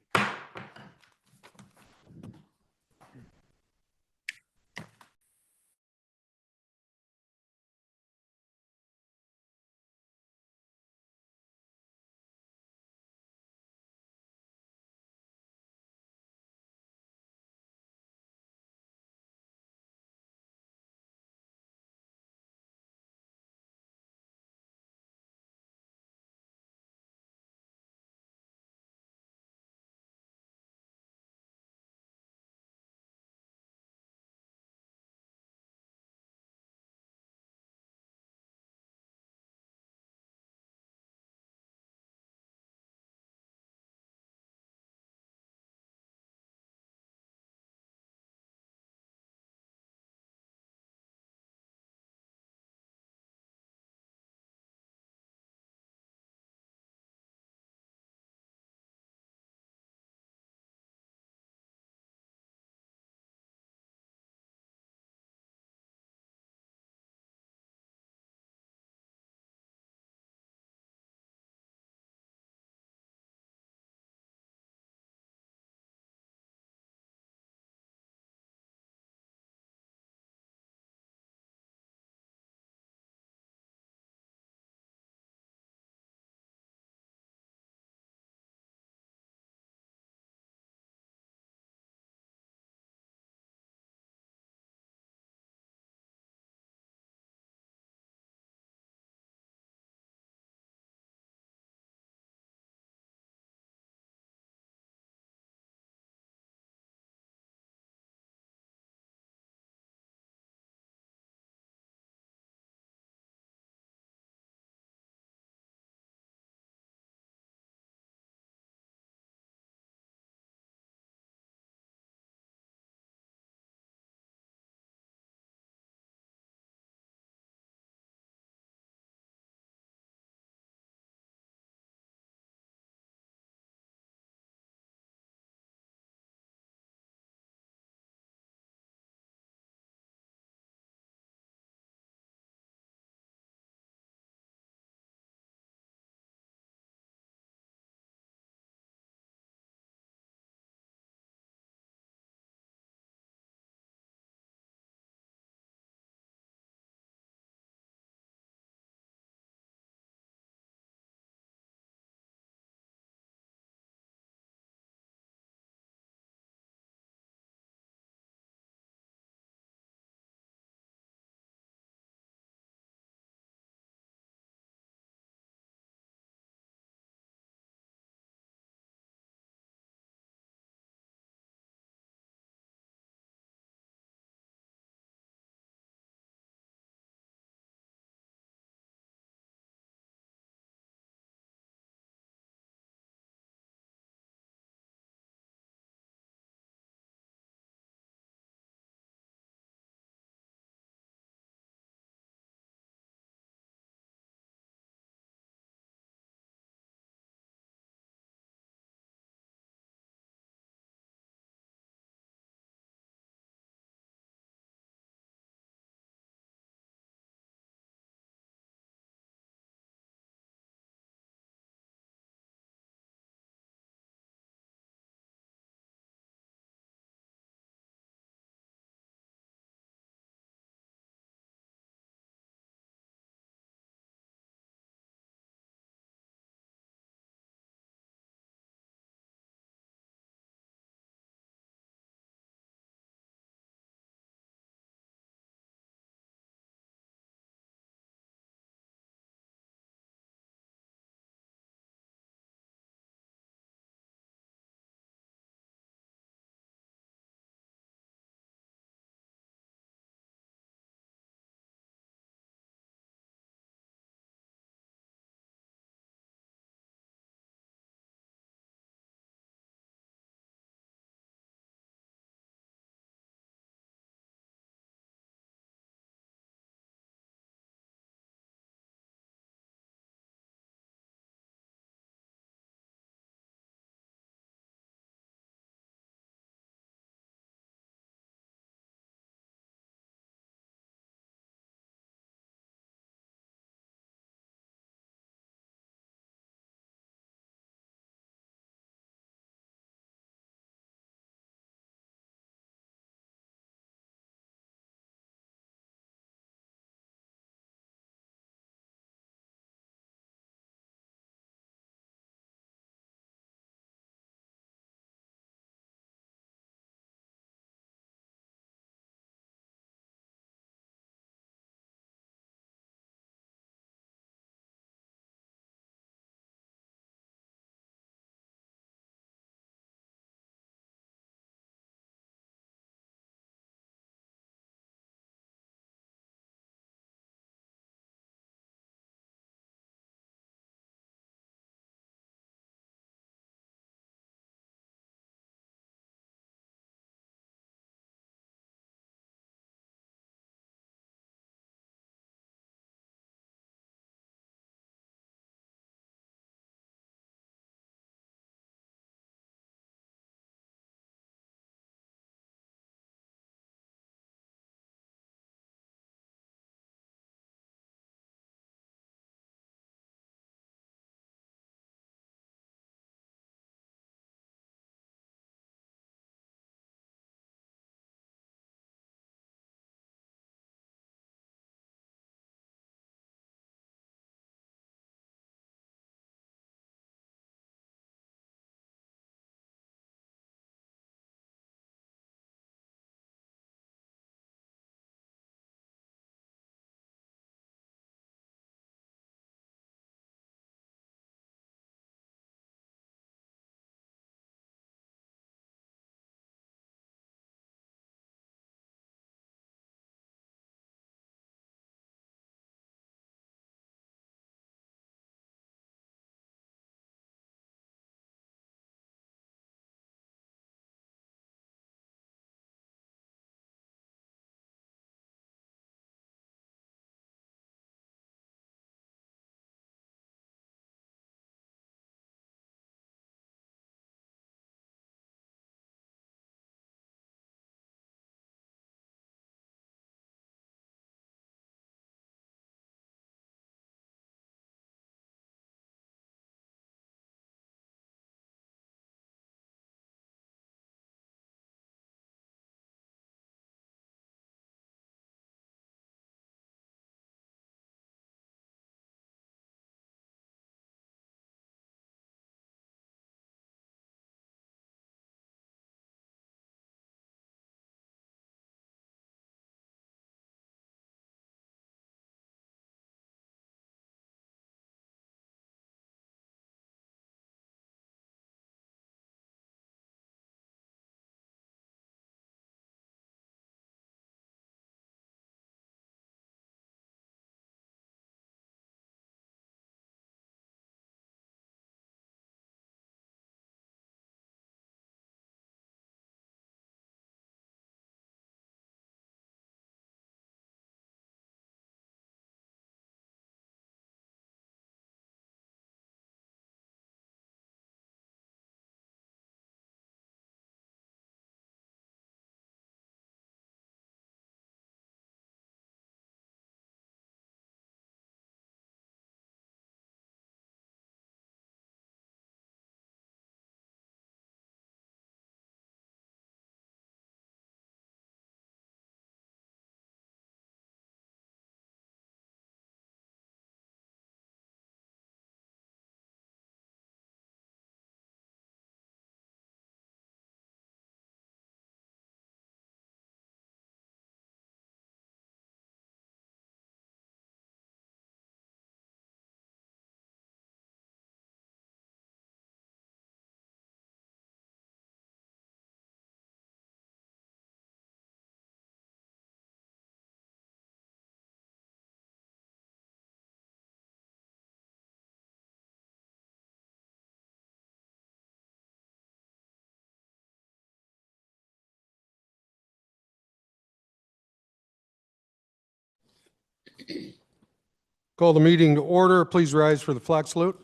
Call the meeting to order. Please rise for the flag salute.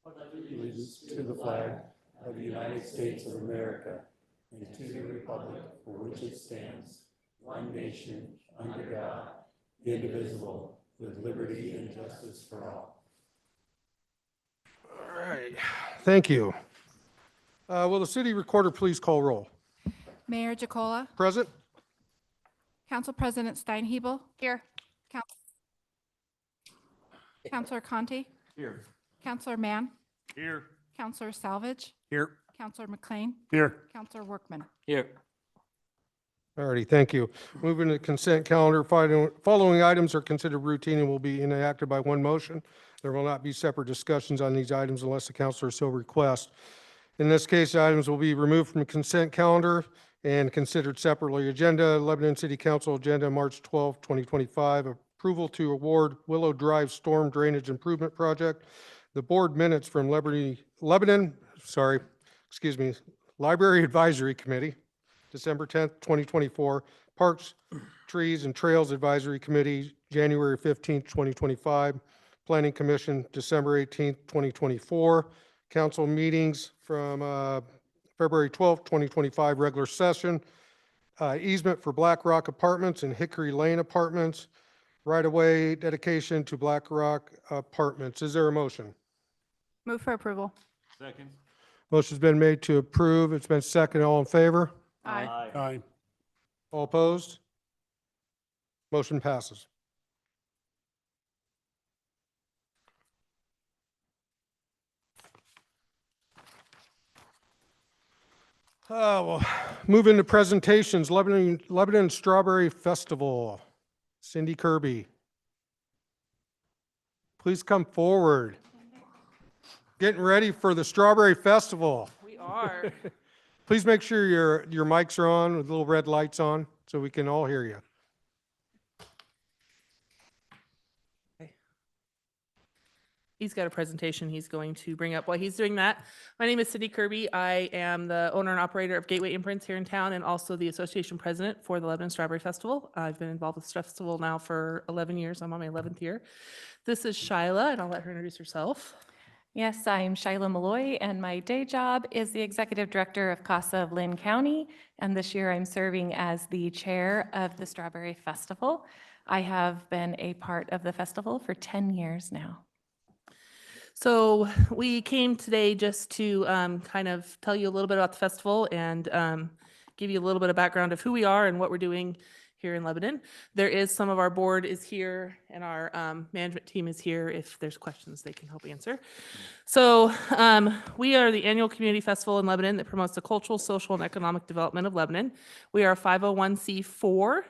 Allegiance to the flag of the United States of America and to the republic for which it stands, one nation, under God, indivisible, with liberty and justice for all. All right, thank you. Will the city recorder please call roll? Mayor Jacola, Present? Council President Steinhebel. Here. Councilor Conti. Here. Councilor Mann. Here. Councilor Salvage. Here. Councilor McLean. Here. Councilor Workman. Here. All righty, thank you. Moving to the consent calendar, following items are considered routine and will be enacted by one motion. There will not be separate discussions on these items unless the councilor so requests. In this case, items will be removed from the consent calendar and considered separately. Agenda, Lebanon City Council Agenda, March 12, 2025. Approval to award Willow Drive Storm Drainage Improvement Project. The board minutes from Library Advisory Committee, December 10th, 2024. Parks, Trees, and Trails Advisory Committee, January 15th, 2025. Planning Commission, December 18th, 2024. Council meetings from February 12th, 2025, regular session. Easement for Black Rock Apartments and Hickory Lane Apartments. Right-of-way dedication to Black Rock Apartments. Is there a motion? Move for approval. Second. Motion's been made to approve. It's been seconded. All in favor? Aye. Aye. All opposed? Motion passes. Well, move into presentations. Lebanon Strawberry Festival. Cindy Kirby. Please come forward. Getting ready for the Strawberry Festival. We are. Please make sure your mics are on with little red lights on so we can all hear you. He's got a presentation he's going to bring up while he's doing that. My name is Cindy Kirby. I am the owner and operator of Gateway Imprints here in town and also the association president for the Lebanon Strawberry Festival. I've been involved with the festival now for 11 years. I'm on my 11th year. This is Shyla, and I'll let her introduce herself. Yes, I'm Shyla Malloy, and my day job is the Executive Director of CASA of Lynn County, and this year I'm serving as the chair of the Strawberry Festival. I have been a part of the festival for 10 years now. So we came today just to kind of tell you a little bit about the festival and give you a little bit of background of who we are and what we're doing here in Lebanon. There is some of our board is here and our management team is here. If there's questions, they can help answer. So we are the annual community festival in Lebanon that promotes the cultural, social, and economic development of Lebanon. We are a 501c4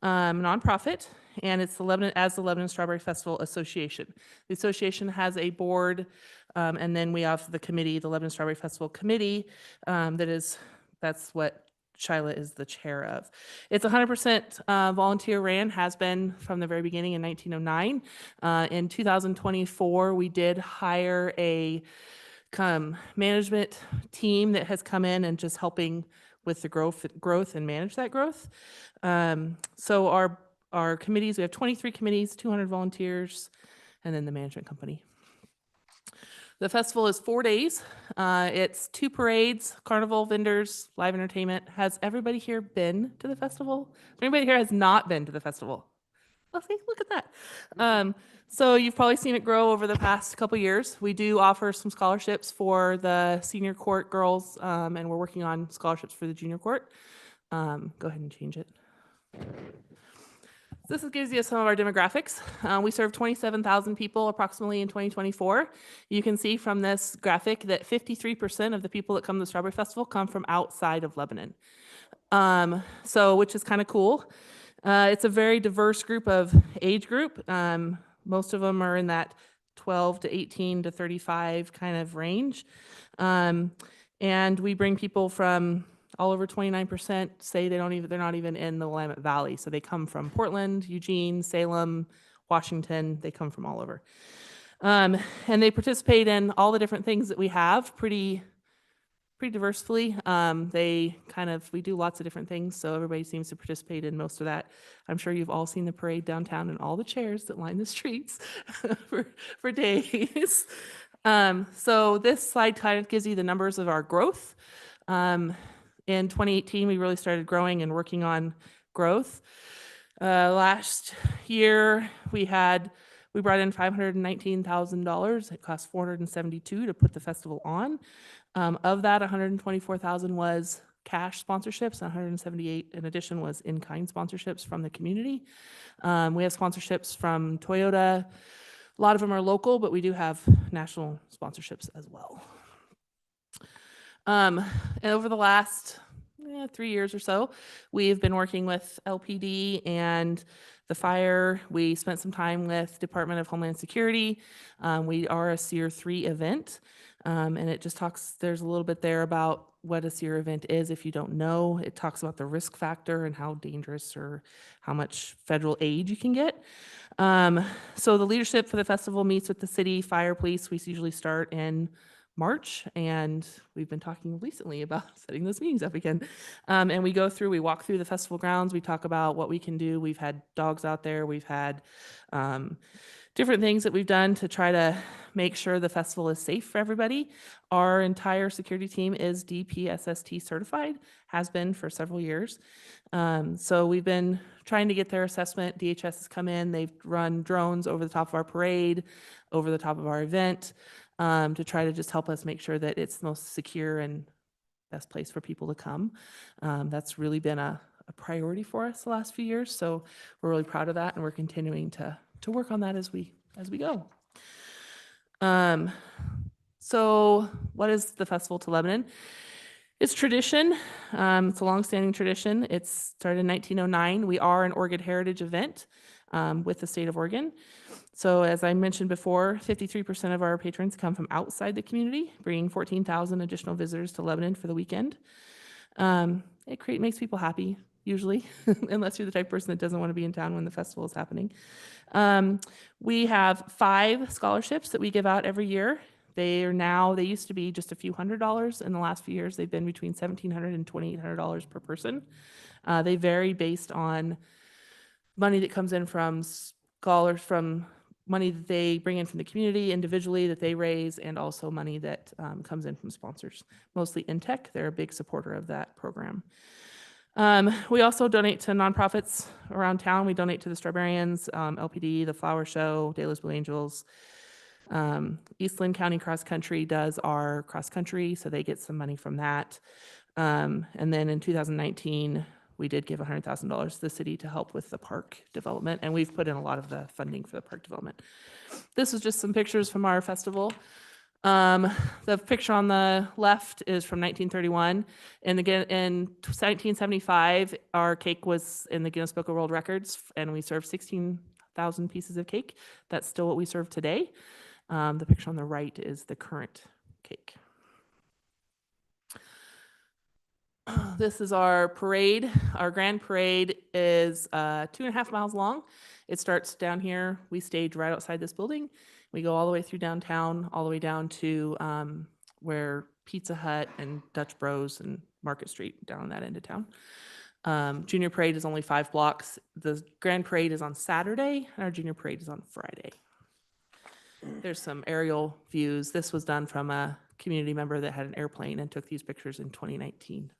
nonprofit, and it's the Lebanon Strawberry Festival Association. The association has a board, and then we have the committee, the Lebanon Strawberry Festival Committee, that's what Shyla is the chair of. It's 100% volunteer ran, has been from the very beginning in 1909. In 2024, we did hire a management team that has come in and just helping with the growth and manage that growth. So our committees, we have 23 committees, 200 volunteers, and then the management company. The festival is 4 days. It's 2 parades, carnival, vendors, live entertainment. Has everybody here been to the festival? Anybody here has not been to the festival? Well, see, look at that. So you've probably seen it grow over the past couple years. We do offer some scholarships for the senior court girls, and we're working on scholarships for the junior court. Go ahead and change it. This gives you some of our demographics. We serve 27,000 people approximately in 2024. You can see from this graphic that 53% of the people that come to the Strawberry Festival come from outside of Lebanon. Which is kind of cool. It's a very diverse age group. Most of them are in that 12 to 18 to 35 kind of range. And we bring people from all over 29% say they're not even in the Willamette Valley. So they come from Portland, Eugene, Salem, Washington. They come from all over. And they participate in all the different things that we have pretty pretty diversely. We do lots of different things, so everybody seems to participate in most of that. I'm sure you've all seen the parade downtown and all the chairs that line the streets for days. So this slide kind of gives you the numbers of our growth. In 2018, we really started growing and working on growth. Last year, we brought in $519,000. It cost $472 to put the festival on. Of that, $124,000 was cash sponsorships, and $178 in addition was in-kind sponsorships from the community. We have sponsorships from Toyota. A lot of them are local, but we do have national sponsorships as well. And over the last 3 years or so, we've been working with LPD and the fire. We spent some time with Department of Homeland Security. We are a SEER 3 event, and it just talks, there's a little bit there about what a SEER event is if you don't know. It talks about the risk factor and how dangerous or how much federal aid you can get. So the leadership for the festival meets with the city, fire, police. We usually start in March, and we've been talking recently about setting those meetings up again. And we walk through the festival grounds, we talk about what we can do. We've had dogs out there, we've had different things that we've done to try to make sure the festival is safe for everybody. Our entire security team is DPSST certified, has been for several years. So we've been trying to get their assessment. DHS has come in, they've run drones over the top of our parade, over the top of our event, to try to just help us make sure that it's the most secure and best place for people to come. That's really been a priority for us the last few years, so we're really proud of that, and we're continuing to work on that as we go. So what is the Festival to Lebanon? It's tradition. It's a longstanding tradition. It started in 1909. We are an Oregon Heritage event with the state of Oregon. So as I mentioned before, 53% of our patrons come from outside the community, bringing 14,000 additional visitors to Lebanon for the weekend. It makes people happy, usually, unless you're the type of person that doesn't want to be in town when the festival is happening. We have 5 scholarships that we give out every year. They used to be just a few $100s. In the last few years, they've been between $1,700 and $2,800 per person. They vary based on money that comes in from scholars, from money that they bring in from the community individually that they raise, and also money that comes in from sponsors, mostly InTech. They're a big supporter of that program. We also donate to nonprofits around town. We donate to the Strawberrians, LPD, the Flower Show, Dayless Blue Angels. East Lynn County Cross Country does our cross country, so they get some money from that. And then in 2019, we did give $100,000 to the city to help with the park development, and we've put in a lot of the funding for the park development. This is just some pictures from our festival. The picture on the left is from 1931, and again, in 1975, our cake was in the Guinness Book of World Records, and we served 16,000 pieces of cake. That's still what we serve today. The picture on the right is the current cake. This is our parade. Our grand parade is 2.5 miles long. It starts down here. We stage right outside this building. We go all the way through downtown, all the way down to where Pizza Hut and Dutch Bros and Market Street, down on that end of town. Junior parade is only 5 blocks. The grand parade is on Saturday, and our junior parade is on Friday. There's some aerial views. This was done from a community member that had an airplane and took these pictures in 2019.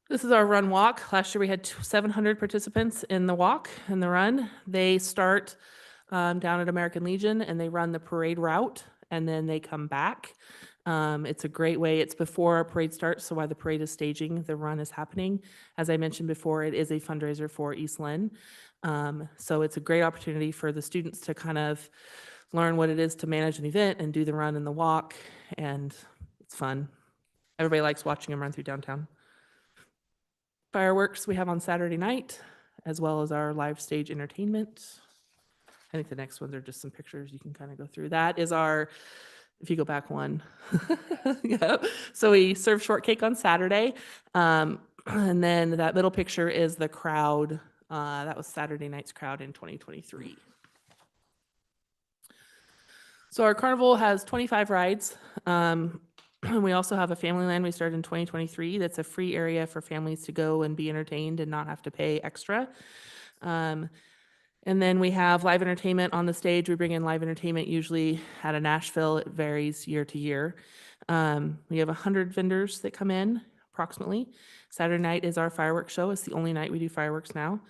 This is our run walk. Last year we had 700 participants in the walk and the run. They start down at American Legion and they run the parade route, and then they come back. It's a great way. It's before our parade starts, so while the parade is staging, the run is happening. As I mentioned before, it is a fundraiser for East Lynn. So it's a great opportunity for the students to kind of learn what it is to manage an event and do the run and the walk, and it's fun. Everybody likes watching them run through downtown. Fireworks we have on Saturday night, as well as our live stage entertainment. I think the next ones are just some pictures you can kind of go through. That is our, if you go back one. Yeah. So we serve shortcake on Saturday. And then that middle picture is the crowd. That was Saturday night's crowd in 2023. So our carnival has 25 rides. And we also have a family land we started in 2023. That's a free area for families to go and be entertained and not have to pay extra. And then we have live entertainment on the stage. We bring in live entertainment usually out of Nashville. It varies year to year. We have 100 vendors that come in approximately. Saturday night is our fireworks show. It's the only night we do fireworks now.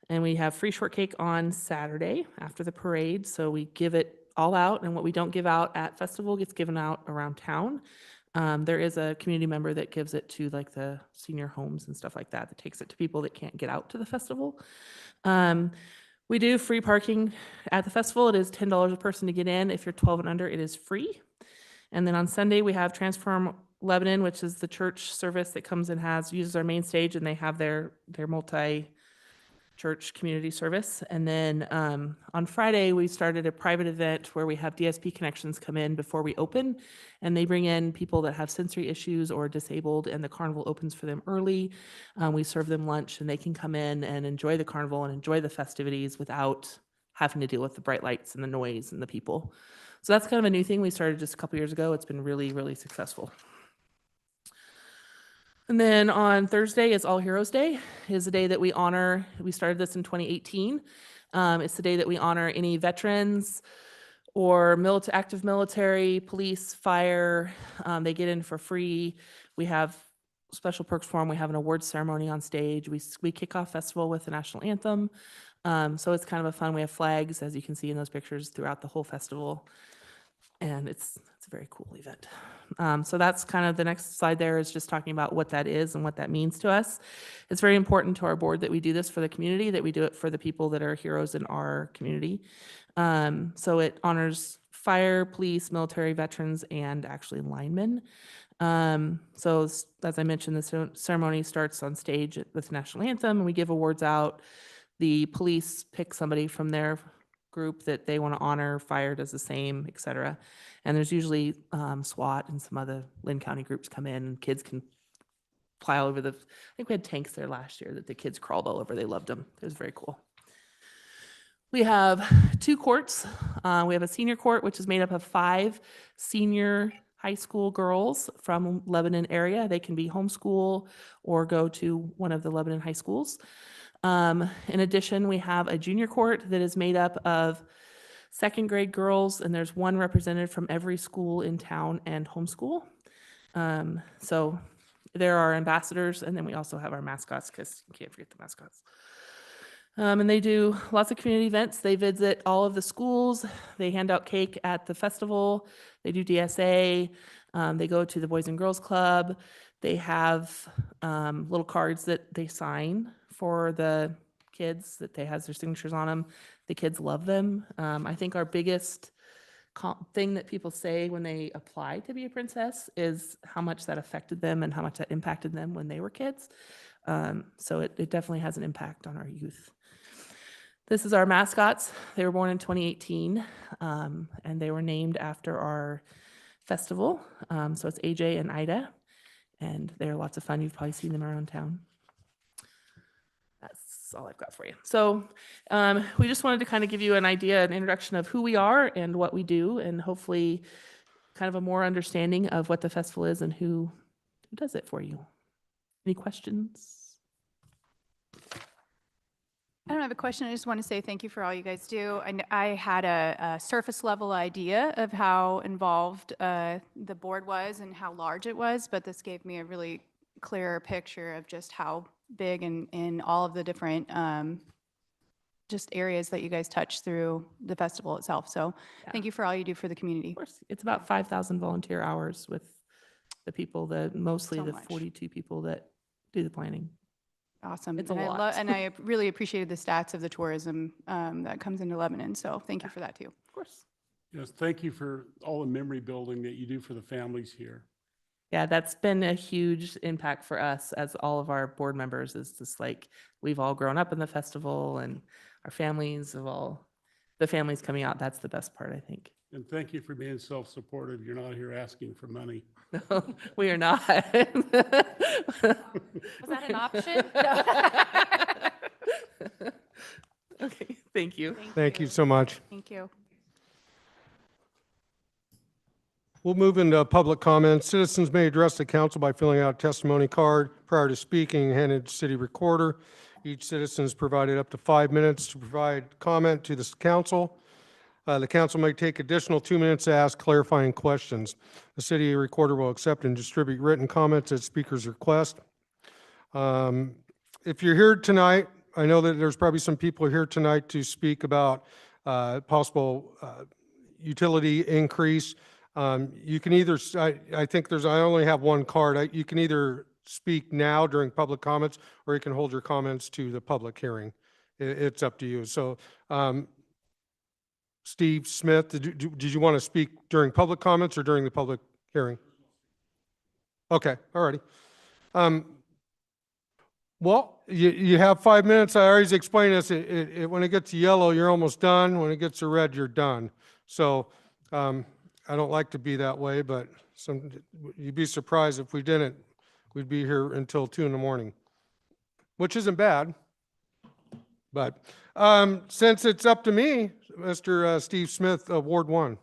And we have free shortcake on Saturday after the parade. So we give it all out, and what we don't give out at festival gets given out around town. There is a community member that gives it to like the senior homes and stuff like that takes it to people that can't get out to the festival. We do free parking at the festival. It is $10 a person to get in. If you're 12 and under, it is free. And then on Sunday, we have Transform Lebanon, which is the church service that comes and uses our main stage, and they have their multi-church community service. And then on Friday, we started a private event where we have DSP Connections come in before we open, and they bring in people that have sensory issues or disabled, and the carnival opens for them early. We serve them lunch, and they can come in and enjoy the carnival and enjoy the festivities without having to deal with the bright lights and the noise and the people. So that's kind of a new thing we started just a couple years ago. It's been really, really successful. And then on Thursday is All Heroes Day. It is the day that we honor, we started this in 2018. It's the day that we honor any veterans or active military, police, fire. They get in for free. We have special perks for them. We have an awards ceremony on stage. We kick off festival with the national anthem. So it's kind of a fun. We have flags, as you can see in those pictures, throughout the whole festival. And it's a very cool event. So that's kind of the next slide there is just talking about what that is and what that means to us. It's very important to our board that we do this for the community, that we do it for the people that are heroes in our community. So it honors fire, police, military, veterans, and actually linemen. So as I mentioned, the ceremony starts on stage with the national anthem, and we give awards out. The police pick somebody from their group that they want to honor, fire does the same, et cetera. And there's usually SWAT and some other Lynn County groups come in, and kids can fly all over I think we had tanks there last year that the kids crawled all over. They loved them. It was very cool. We have 2 courts. We have a senior court, which is made up of 5 senior high school girls from Lebanon area. They can be homeschool or go to one of the Lebanon high schools. In addition, we have a junior court that is made up of 2nd grade girls, and there's 1 representative from every school in town and homeschool. So there are ambassadors, and then we also have our mascots, because you can't forget the mascots. And they do lots of community events. They visit all of the schools. They hand out cake at the festival. They do DSA. They go to the Boys and Girls Club. They have little cards that they sign for the kids that they has their signatures on them. The kids love them. I think our biggest thing that people say when they apply to be a princess is how much that affected them and how much that impacted them when they were kids. So it definitely has an impact on our youth. This is our mascots. They were born in 2018, and they were named after our festival. So it's AJ and Ida, and they're lots of fun. You've probably seen them around town. That's all I've got for you. So we just wanted to kind of give you an idea, an introduction of who we are and what we do, and hopefully kind of a more understanding of what the festival is and who does it for you. Any questions? I don't have a question. I just want to say thank you for all you guys do. I had a surface level idea of how involved the board was and how large it was, but this gave me a really clearer picture of just how big and in all of the different just areas that you guys touch through the festival itself. So thank you for all you do for the community. Of course, it's about 5,000 volunteer hours with the people, mostly So the much. 42 people that do the planning. Awesome. It's a and lot. and I really appreciated the stats of the tourism that comes into Lebanon. So thank you for that too. Of course. Yes, thank you for all the memory building that you do for the families here. Yeah, that's been a huge impact for us as all of our board members. Is just like we've all grown up in the festival, and our families the families coming out. That's the best part, I think. And thank you for being self-supportive. You're not here asking for money. No, we are not. Was that an option? Okay, thank you. Thank you so much. Thank you. We'll move into public comments. Citizens may address the council by filling out a testimony card prior to speaking, handed to city recorder. Each citizen is provided up to 5 minutes to provide comment to the council. The council may take additional 2 minutes to ask clarifying questions. The city recorder will accept and distribute written comments at speaker's request. If you're here tonight, I know that there's probably some people here tonight to speak about possible utility increase. You can either, I think I only have one card. You can either speak now during public comments, or you can hold your comments to the public hearing. It's up to you. So, Steve Smith, did you want to speak during public comments or during the public hearing? Okay, all righty. Well, you have 5 minutes. I always explain this. When it gets yellow, you're almost done. When it gets to red, you're done. So I don't like to be that way, but you'd be surprised if we didn't. We'd be here until 2 in the morning, which isn't bad. But since it's up to me, Mr. Steve Smith of Ward 1.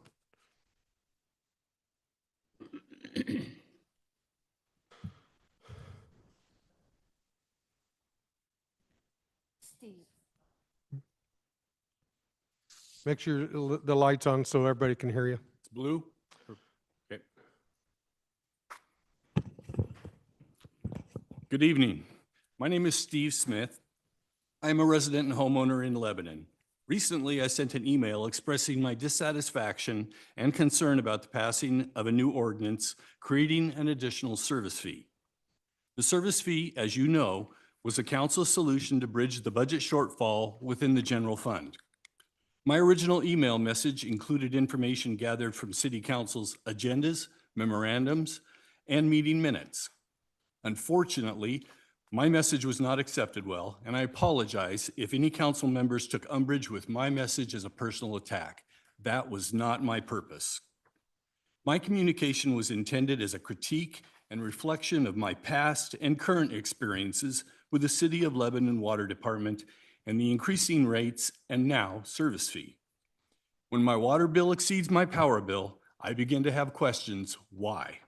Make sure the light's on so everybody can hear you. It's blue? Okay. Good evening. My name is Steve Smith. I am a resident and homeowner in Lebanon. Recently, I sent an email expressing my dissatisfaction and concern about the passing of a new ordinance creating an additional service fee. The service fee, as you know, was a council solution to bridge the budget shortfall within the general fund. My original email message included information gathered from City Council's agendas, memorandums, and meeting minutes. Unfortunately, my message was not accepted well, and I apologize if any council members took umbrage with my message as a personal attack. That was not my purpose. My communication was intended as a critique and reflection of my past and current experiences with the City of Lebanon Water Department and the increasing rates and now service fee. When my water bill exceeds my power bill, I begin to have questions, why?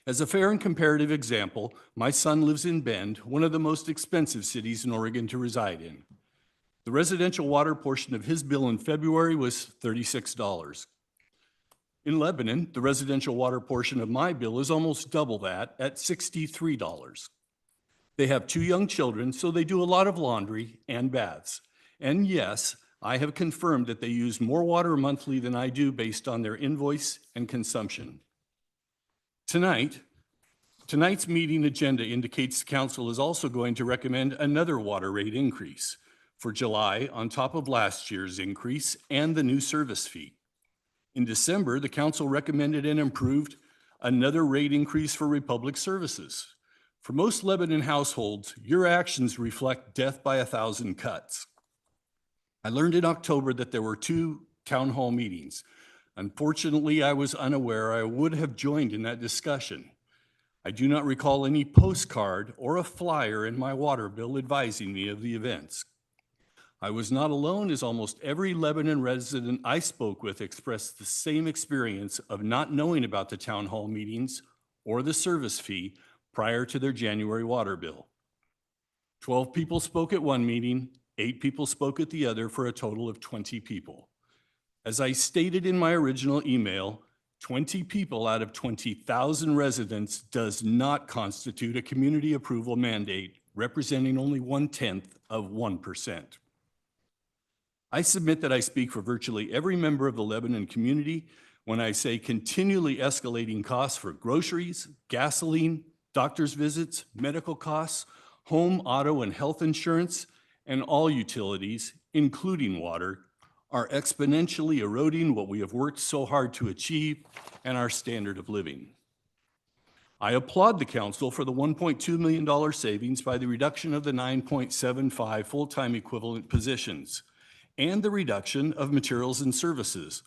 As a fair and comparative example, my son lives in Bend, one of the most expensive cities in Oregon to reside in. The residential water portion of his bill in February was $36. In Lebanon, the residential water portion of my bill is almost double that at $63. They have 2 young children, so they do a lot of laundry and baths. And yes, I have confirmed that they use more water monthly than I do based on their invoice and consumption. Tonight's meeting agenda indicates the council is also going to recommend another water rate increase for July on top of last year's increase and the new service fee. In December, the council recommended and approved another rate increase for Republic Services. For most Lebanon households, your actions reflect death by 1,000 cuts. I learned in October that there were 2 town hall meetings. Unfortunately, I was unaware I would have joined in that discussion. I do not recall any postcard or a flyer in my water bill advising me of the events. I was not alone, as almost every Lebanon resident I spoke with expressed the same experience of not knowing about the town hall meetings or the service fee prior to their January water bill. 12 people spoke at one meeting, 8 people spoke at the other, for a total of 20 people. As I stated in my original email, 20 people out of 20,000 residents does not constitute a community approval mandate, representing only 1/10 of 1%. I submit that I speak for virtually every member of the Lebanon community when I say continually escalating costs for groceries, gasoline, doctor's visits, medical costs, home, auto, and health insurance, and all utilities, including water, are exponentially eroding what we have worked so hard to achieve and our standard of living. I applaud the council for the $1.2 million savings by the reduction of the 9.75 full-time equivalent positions and the reduction of materials and services,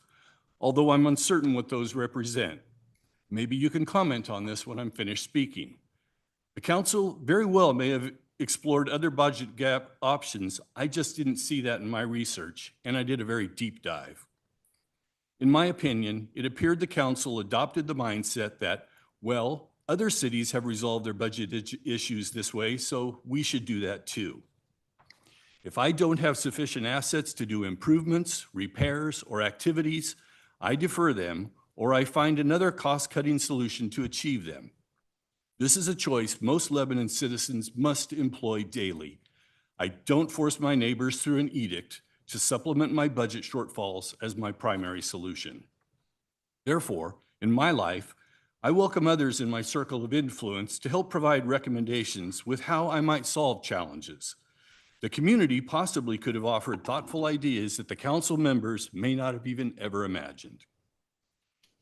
although I'm uncertain what those represent. Maybe you can comment on this when I'm finished speaking. The council very well may have explored other budget gap options. I just didn't see that in my research, and I did a very deep dive. In my opinion, it appeared the council adopted the mindset that, well, other cities have resolved their budget issues this way, so we should do that too. If I don't have sufficient assets to do improvements, repairs, or activities, I defer them or I find another cost-cutting solution to achieve them. This is a choice most Lebanon citizens must employ daily. I don't force my neighbors through an edict to supplement my budget shortfalls as my primary solution. Therefore, in my life, I welcome others in my circle of influence to help provide recommendations with how I might solve challenges. The community possibly could have offered thoughtful ideas that the council members may not have even ever imagined.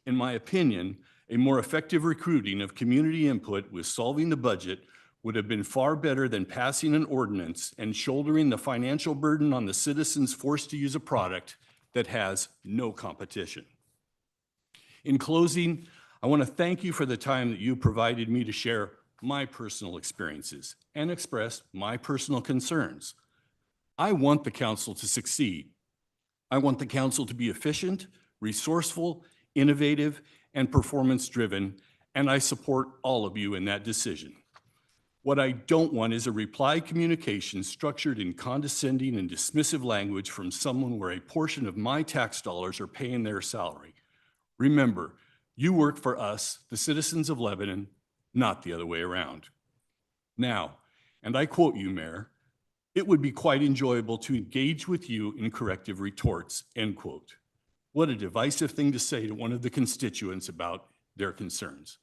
In my opinion, a more effective recruiting of community input with solving the budget would have been far better than passing an ordinance and shouldering the financial burden on the citizens forced to use a product that has no competition. In closing, I want to thank you for the time that you provided me to share my personal experiences and express my personal concerns. I want the council to succeed. I want the council to be efficient, resourceful, innovative, and performance-driven, and I support all of you in that decision. What I don't want is a reply communication structured in condescending and dismissive language from someone where a portion of my tax dollars are paying their salary. Remember, you work for us, the citizens of Lebanon, not the other way around. Now, and I quote you, Mayor, "It would be quite enjoyable to engage with you in corrective retorts," end quote. What a divisive thing to say to one of the constituents about their concerns.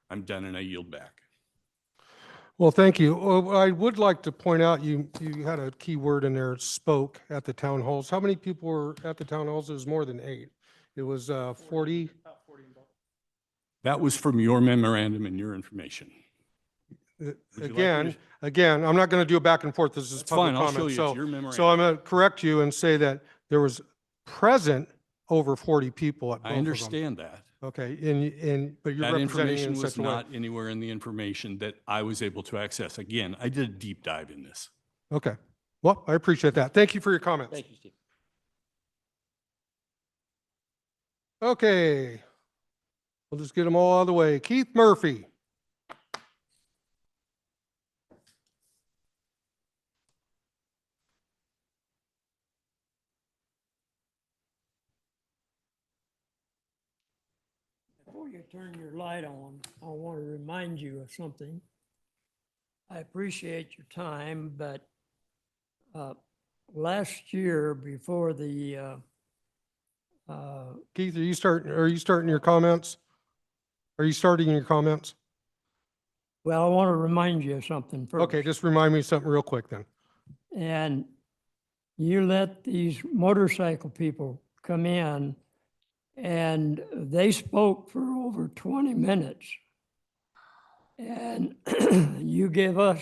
I'm done and I yield back. Well, thank you. I would like to point out, you had a key word in there, spoke at the town halls. How many people were at the town halls? It was more than 8. It was 40. That was from your memorandum and your information. Would you like me to- Again, I'm not going to do a back and forth. This is That's public fine, I'll comment. show you. So, It's your memorandum. so I'm going to correct you and say that there was present over 40 people at both I of them. understand that. Okay, but you're That representing information in was such a way. not anywhere in the information that I was able to access. Again, I did a deep dive in this. Okay, well, I appreciate that. Thank you for your comments. Thank you, Steve. Okay, we'll just get them all out of the way. Keith Murphy. Before you turn your light on, I want to remind you of something. I appreciate your time, but last year before the Keith, are you starting your comments? Are you starting your comments? well, I want to remind you of something first. Okay, just remind me of something real quick then. And you let these motorcycle people come in and they spoke for over 20 minutes. And you gave us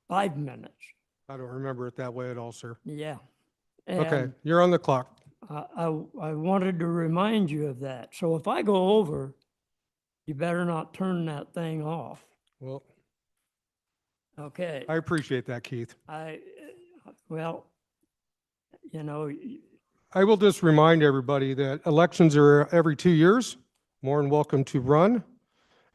5 minutes. I don't remember it that way at all, sir. Yeah. Okay, And you're on the clock. I wanted to remind you of that. So if I go over, you better not turn that thing off. Well, Okay. I appreciate that, Keith. Well, you know, I will just remind everybody that elections are every 2 years. More than welcome to run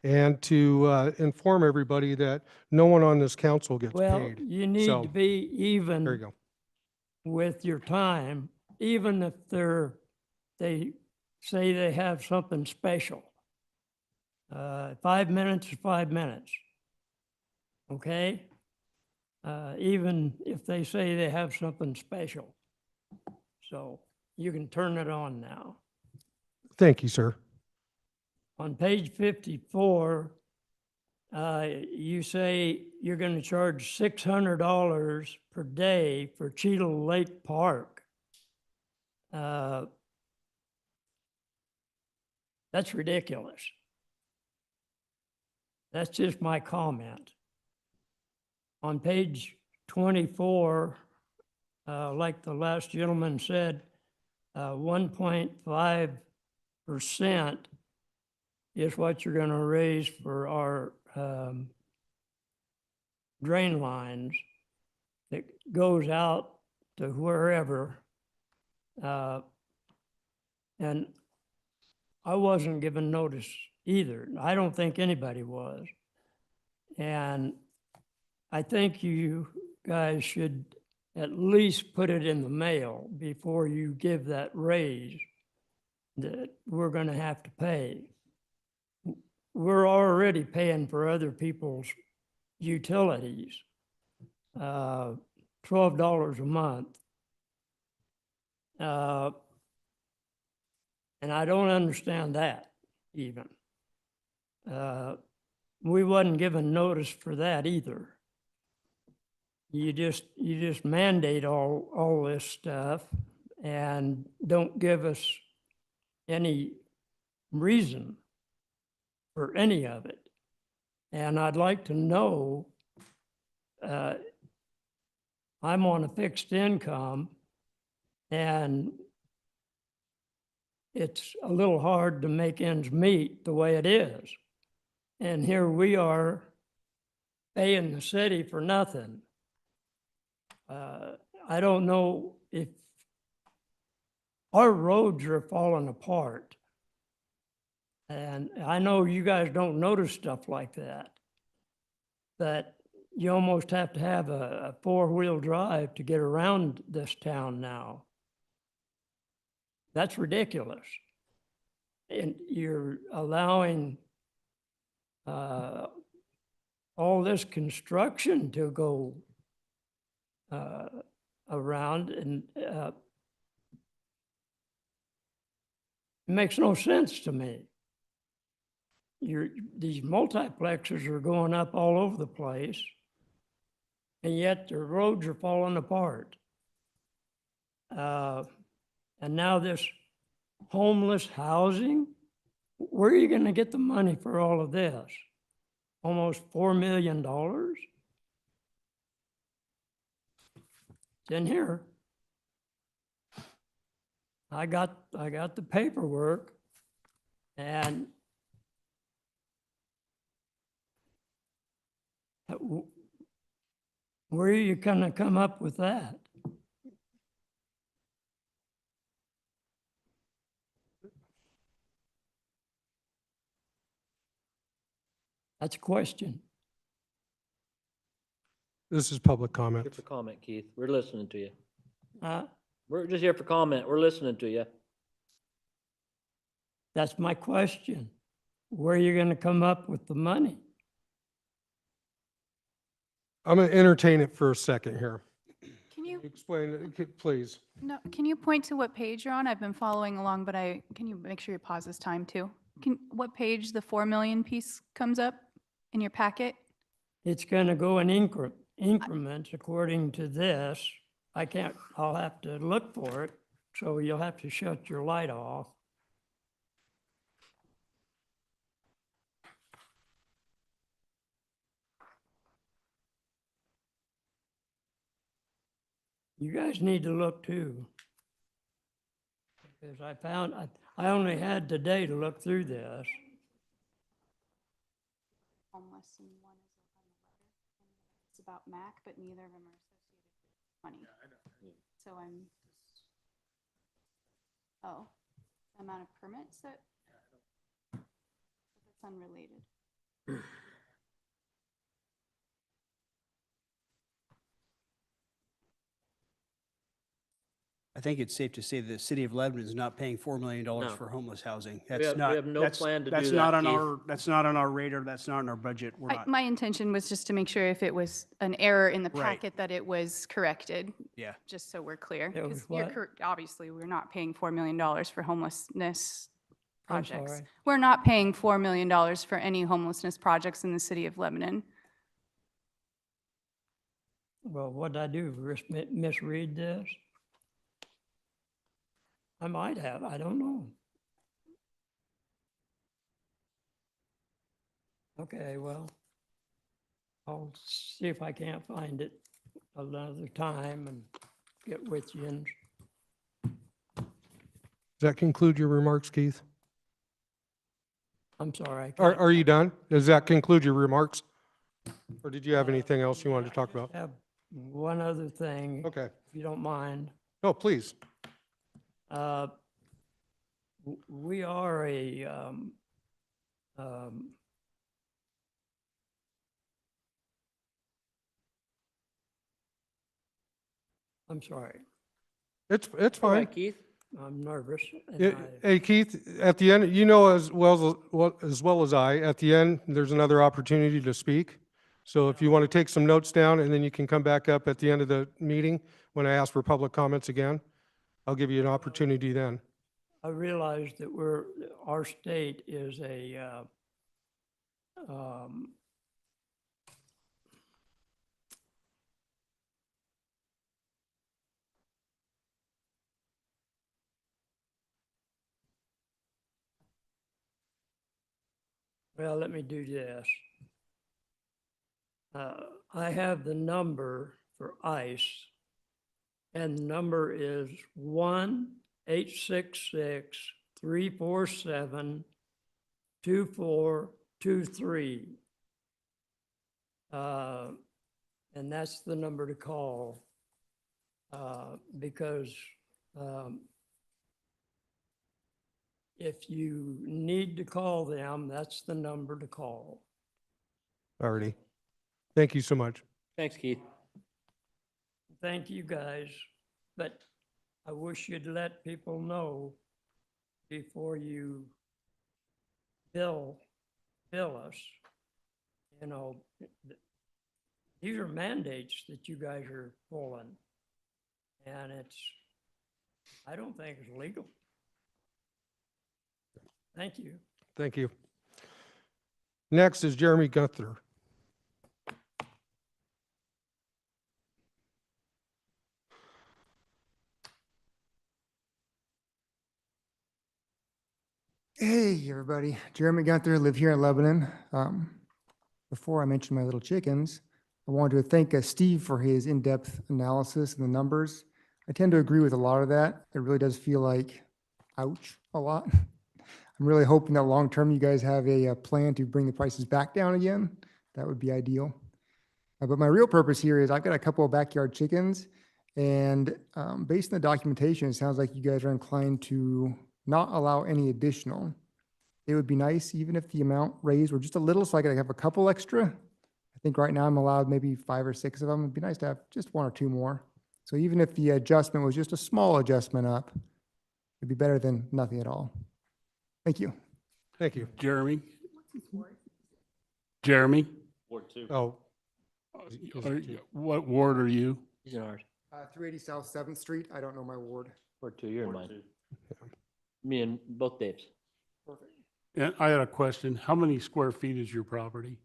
and to inform everybody that no one on this council gets well, paid. you need So, to be There you even go. with your time, even if they say they have something special. 5 minutes is 5 minutes. Okay? Even if they say they have something special. So you can turn it on now. Thank you, sir. On page 54, you say you're going to charge $600 per day for Cheadle Lake Park. That's ridiculous. That's just my comment. On page 24, like the last gentleman said, 1.5% is what you're going to raise for our drain lines that goes out to wherever. And I wasn't given notice either. I don't think anybody was. And I think you guys should at least put it in the mail before you give that raise that we're going to have to pay. We're already paying for other people's utilities, $12 a month. And I don't understand that even. We wasn't given notice for that either. You just mandate all this stuff and don't give us any reason for any of it. And I'd like to know, I'm on a fixed income and it's a little hard to make ends meet the way it is. And here we are paying the city for nothing. I don't know if our roads are falling apart. And I know you guys don't notice stuff like that, but you almost have to have a four-wheel drive to get around this town now. That's ridiculous. And you're allowing all this construction to go around, and it makes no sense to me. These multiplexes are going up all over the place, and yet the roads are falling apart. And now this homeless housing, where are you going to get the money for all of this? Almost $4 million? It's in here. I got the paperwork, and where are you going to come up with that? That's a question. This is public Here comment. for comment, Keith. We're listening to you. Uh, We're just here for comment. We're listening to you. That's my question. Where are you going to come up with the money? I'm going to entertain it for a second here. Can you, Explain it, please. no, can you point to what page you're on? I've been following along, but can you make sure you pause this time too? What page the 4 million piece comes up in your packet? It's going to go in increments according to this. I'll have to look for it, so you'll have to shut your light off. You guys need to look too. Because I only had today to look through this. Homeless and one is on the letter. It's about MAC, but neither of them are associated with money. So oh, the amount of permits that? That's unrelated. I think it's safe to say the city of Lebanon is not paying $4 million No. for homeless housing. We That's have not. no that's- plan to that's do not that, on Keith. our. That's not on our radar. That's not on our budget. We're not. My intention was just to make sure if it was an error in the Right. packet that it was corrected, Yeah. just so we're clear. It was 'Cause you're what? obviously, we're not paying $4 million for homelessness I'm projects. sorry. We're not paying $4 million for any homelessness projects in the city of Lebanon. Well, what'd I do? Misread this? I might have, I don't know. Okay, well, I'll see if I can't find it another time and get with you. And Does that conclude your remarks, Keith? I'm sorry. I Are, can't- are you done? Does that conclude your remarks? Or did you have anything else you wanted to talk about? Have one other thing, Okay. if you don't mind. No, please. we are a, I'm sorry, It's All fine. right, Keith? I'm nervous. and Yeah, I- Hey, Keith, at the end, you know as well as I, at the end, there's another opportunity to speak. So if you want to take some notes down, and then you can come back up at the end of the meeting when I ask for public comments again, I'll give you an opportunity then. I realize that our state is a, um, well, let me do this. I have the number for ICE, and the number is 1-866-347-2423. And that's the number to call, because if you need to call them, that's the number to call. Already. Thank you so much. Thanks, Keith. Thank you, guys, but I wish you'd let people know before you bill us. You know, these are mandates that you guys are pulling. And I don't think it's legal. Thank you. Thank you. Next is Jeremy Gunther. Hey, everybody. Jeremy Gunther, live here in Lebanon. Before I mention my little chickens, I wanted to thank Steve for his in-depth analysis and the numbers. I tend to agree with a lot of that. It really does feel like, ouch, a lot. I'm really hoping that long-term you guys have a plan to bring the prices back down again. That would be ideal. But my real purpose here is I've got a couple of backyard chickens, and based on the documentation, it sounds like you guys are inclined to not allow any additional. It would be nice even if the amount raised were just a little, so I could have a couple extra. I think right now I'm allowed maybe 5 or 6 of them. It'd be nice to have just 1 or 2 more. So even if the adjustment was just a small adjustment up, it'd be better than nothing at all. Thank you. Thank you. Jeremy? Jeremy? Ward 2. Oh, What ward are you? He's in ours. 380 South 7th Street. I don't know my ward. Ward 2, you're in mine. Me and both Daves. Perfect. And I had a question. How many square feet is your property?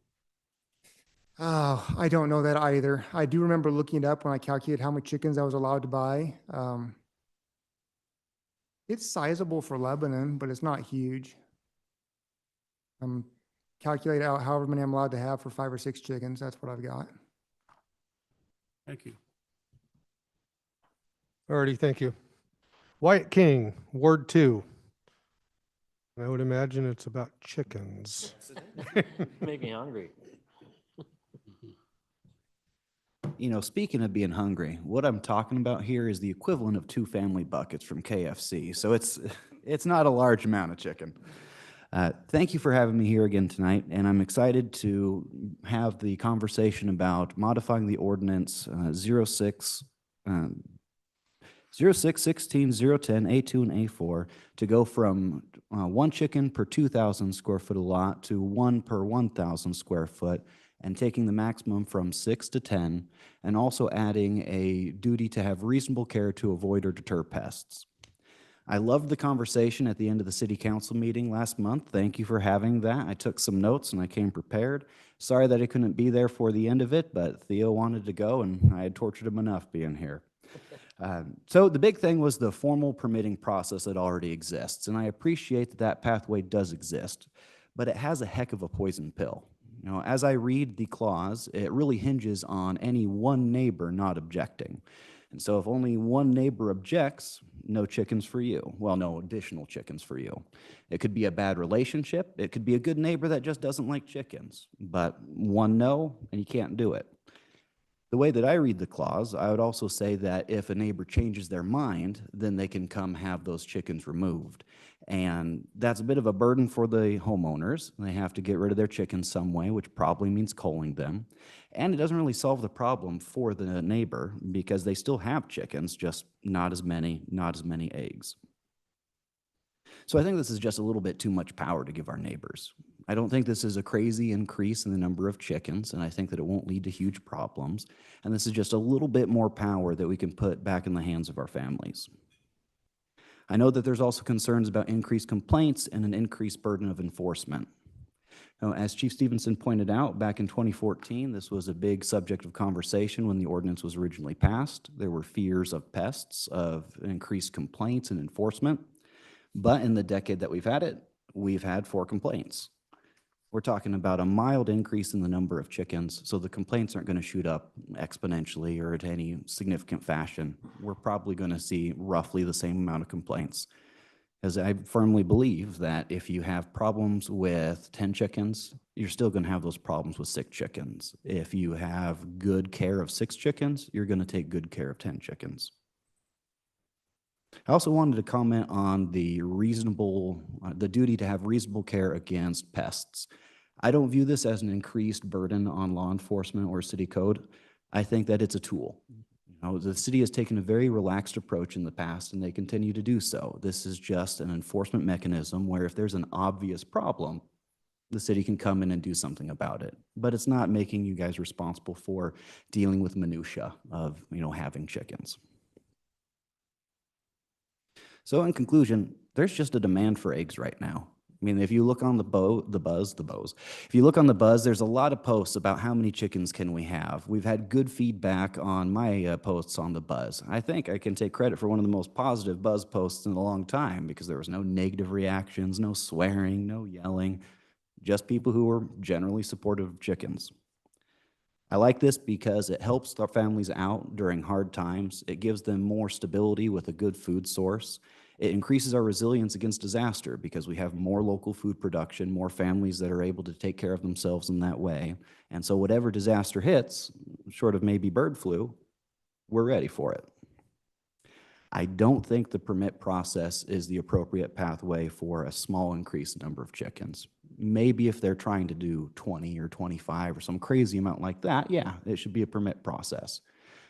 Oh, I don't know that either. I do remember looking it up when I calculated how many chickens I was allowed to buy. It's sizable for Lebanon, but it's not huge. Calculate out however many I'm allowed to have for 5 or 6 chickens. That's what I've got. Thank you. already, thank you. Wyatt King, Ward 2. I would imagine it's about chickens. Make me hungry. You know, speaking of being hungry, what I'm talking about here is the equivalent of 2 family buckets from KFC. So it's not a large amount of chicken. Thank you for having me here again tonight, and I'm excited to have the conversation about modifying the ordinance 0616 010 A2 and A4 to go from 1 chicken per 2,000 square foot a lot to 1 per 1,000 square foot, and taking the maximum from 6 to 10, and also adding a duty to have reasonable care to avoid or deter pests. I loved the conversation at the end of the city council meeting last month. Thank you for having that. I took some notes and I came prepared. Sorry that I couldn't be there for the end of it, but Theo wanted to go and I had tortured him enough being here. So the big thing was the formal permitting process that already exists, and I appreciate that that pathway does exist, but it has a heck of a poison pill. You know, as I read the clause, it really hinges on any one neighbor not objecting. And so if only one neighbor objects, no chickens for you. Well, no additional chickens for you. It could be a bad relationship. It could be a good neighbor that just doesn't like chickens. But one no, and you can't do it. The way that I read the clause, I would also say that if a neighbor changes their mind, then they can come have those chickens removed. And that's a bit of a burden for the homeowners. They have to get rid of their chickens some way, which probably means culling them. And it doesn't really solve the problem for the neighbor because they still have chickens, just not as many eggs. So I think this is just a little bit too much power to give our neighbors. I don't think this is a crazy increase in the number of chickens, and I think that it won't lead to huge problems. And this is just a little bit more power that we can put back in the hands of our families. I know that there's also concerns about increased complaints and an increased burden of enforcement. Now, as Chief Stevenson pointed out, back in 2014, this was a big subject of conversation when the ordinance was originally passed. There were fears of pests, of increased complaints and enforcement. But in the decade that we've had it, we've had 4 complaints. We're talking about a mild increase in the number of chickens, so the complaints aren't going to shoot up exponentially or at any significant fashion. We're probably going to see roughly the same amount of complaints. As I firmly believe that if you have problems with 10 chickens, you're still going to have those problems with 6 chickens. If you have good care of 6 chickens, you're going to take good care of 10 chickens. I also wanted to comment on the duty to have reasonable care against pests. I don't view this as an increased burden on law enforcement or city code. I think that it's a tool. The city has taken a very relaxed approach in the past, and they continue to do so. This is just an enforcement mechanism where if there's an obvious problem, the city can come in and do something about it. But it's not making you guys responsible for dealing with minutia of, having chickens. So in conclusion, there's just a demand for eggs right now. I mean, if you look on if you look on the buzz, there's a lot of posts about how many chickens can we have. We've had good feedback on my posts on the buzz. I think I can take credit for one of the most positive buzz posts in a long time because there was no negative reactions, no swearing, no yelling, just people who were generally supportive of chickens. I like this because it helps our families out during hard times. It gives them more stability with a good food source. It increases our resilience against disaster because we have more local food production, more families that are able to take care of themselves in that way. And so whatever disaster hits, short of maybe bird flu, we're ready for it. I don't think the permit process is the appropriate pathway for a small increased number of chickens. Maybe if they're trying to do 20 or 25 or some crazy amount like that, yeah, it should be a permit process.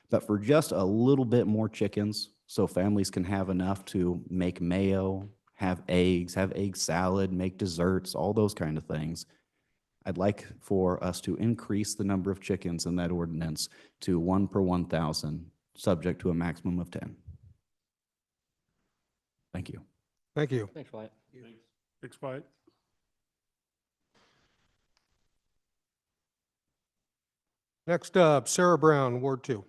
But for just a little bit more chickens, so families can have enough to make mayo, have egg salad, make desserts, all those kind of things, I'd like for us to increase the number of chickens in that ordinance to 1 per 1,000, subject to a maximum of 10. Thank you. Thank you. Thanks, Wyatt. Thanks, Wyatt. Next up, Sarah Brown, Ward 2.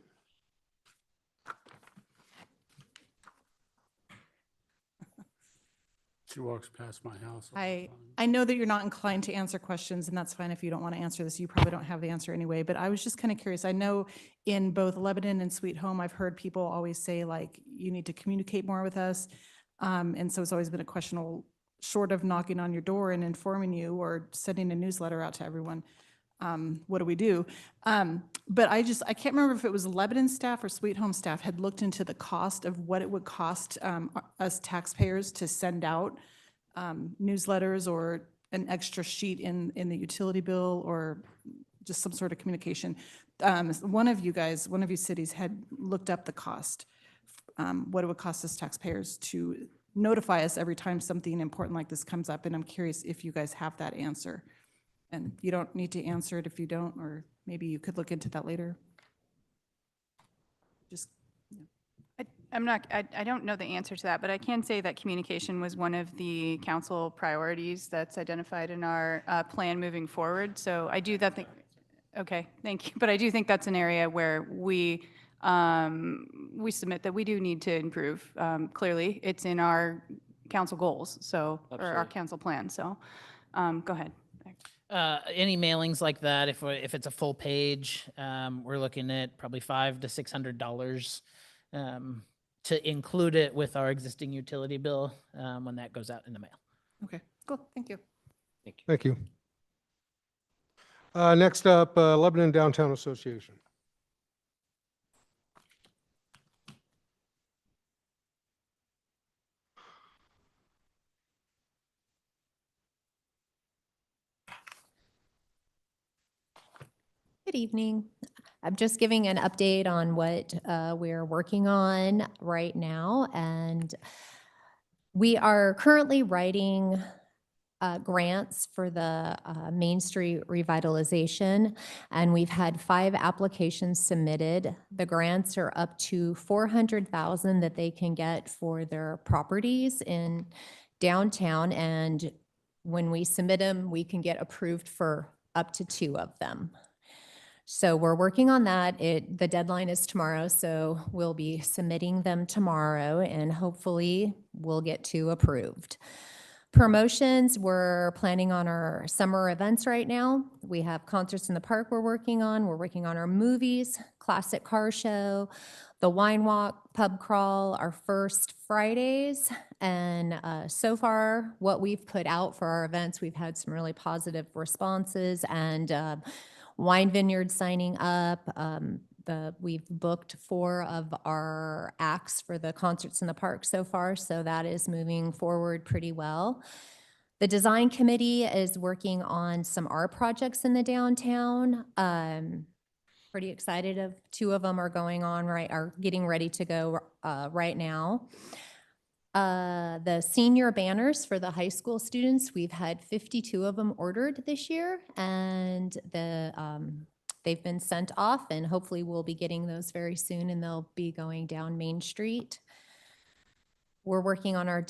She walks past my house. I know that you're not inclined to answer questions, and that's fine if you don't want to answer this. You probably don't have the answer anyway, but I was just kind of curious. I know in both Lebanon and Sweet Home, I've heard people always say, like, you need to communicate more with us. And so it's always been a question, short of knocking on your door and informing you or sending a newsletter out to everyone, what do we do? But I can't remember if it was Lebanon staff or Sweet Home staff had looked into the cost of what it would cost us taxpayers to send out newsletters or an extra sheet in the utility bill or just some sort of communication. One of you cities had looked up the cost, what it would cost us taxpayers to notify us every time something important like this comes up. And I'm curious if you guys have that answer. And you don't need to answer it if you don't, or maybe you could look into that later. Just, I don't know the answer to that, but I can say that communication was one of the council priorities that's identified in our plan moving forward. So I do that think, okay, thank you. But I do think that's an area where we submit that we do need to improve. Clearly, it's in our council goals, so, or our council plan. So go ahead. Any mailings like that, if it's a full page, we're looking at probably $500 to $600 to include it with our existing utility bill when that goes out in the mail. okay, cool, thank you. Thank you. Next up, Lebanon Downtown Association. Good evening. I'm just giving an update on what we're working on right now. And we are currently writing grants for the Main Street revitalization. And we've had 5 applications submitted. The grants are up to $400,000 that they can get for their properties in downtown. And when we submit them, we can get approved for up to 2 of them. So we're working on that. The deadline is tomorrow, so we'll be submitting them tomorrow and hopefully we'll get 2 approved. Promotions, we're planning on our summer events right now. We have concerts in the park we're working on. We're working on our movies, classic car show, the wine walk, pub crawl, our first Fridays. And so far, what we've put out for our events, we've had some really positive responses and wine vineyard signing up. We've booked 4 of our acts for the concerts in the park so far, so that is moving forward pretty well. The design committee is working on some art projects in the downtown. Pretty excited of 2 of them are getting ready to go right now. The senior banners for the high school students, we've had 52 of them ordered this year, and they've been sent off, and hopefully we'll be getting those very soon, and they'll be going down Main Street. We're working on our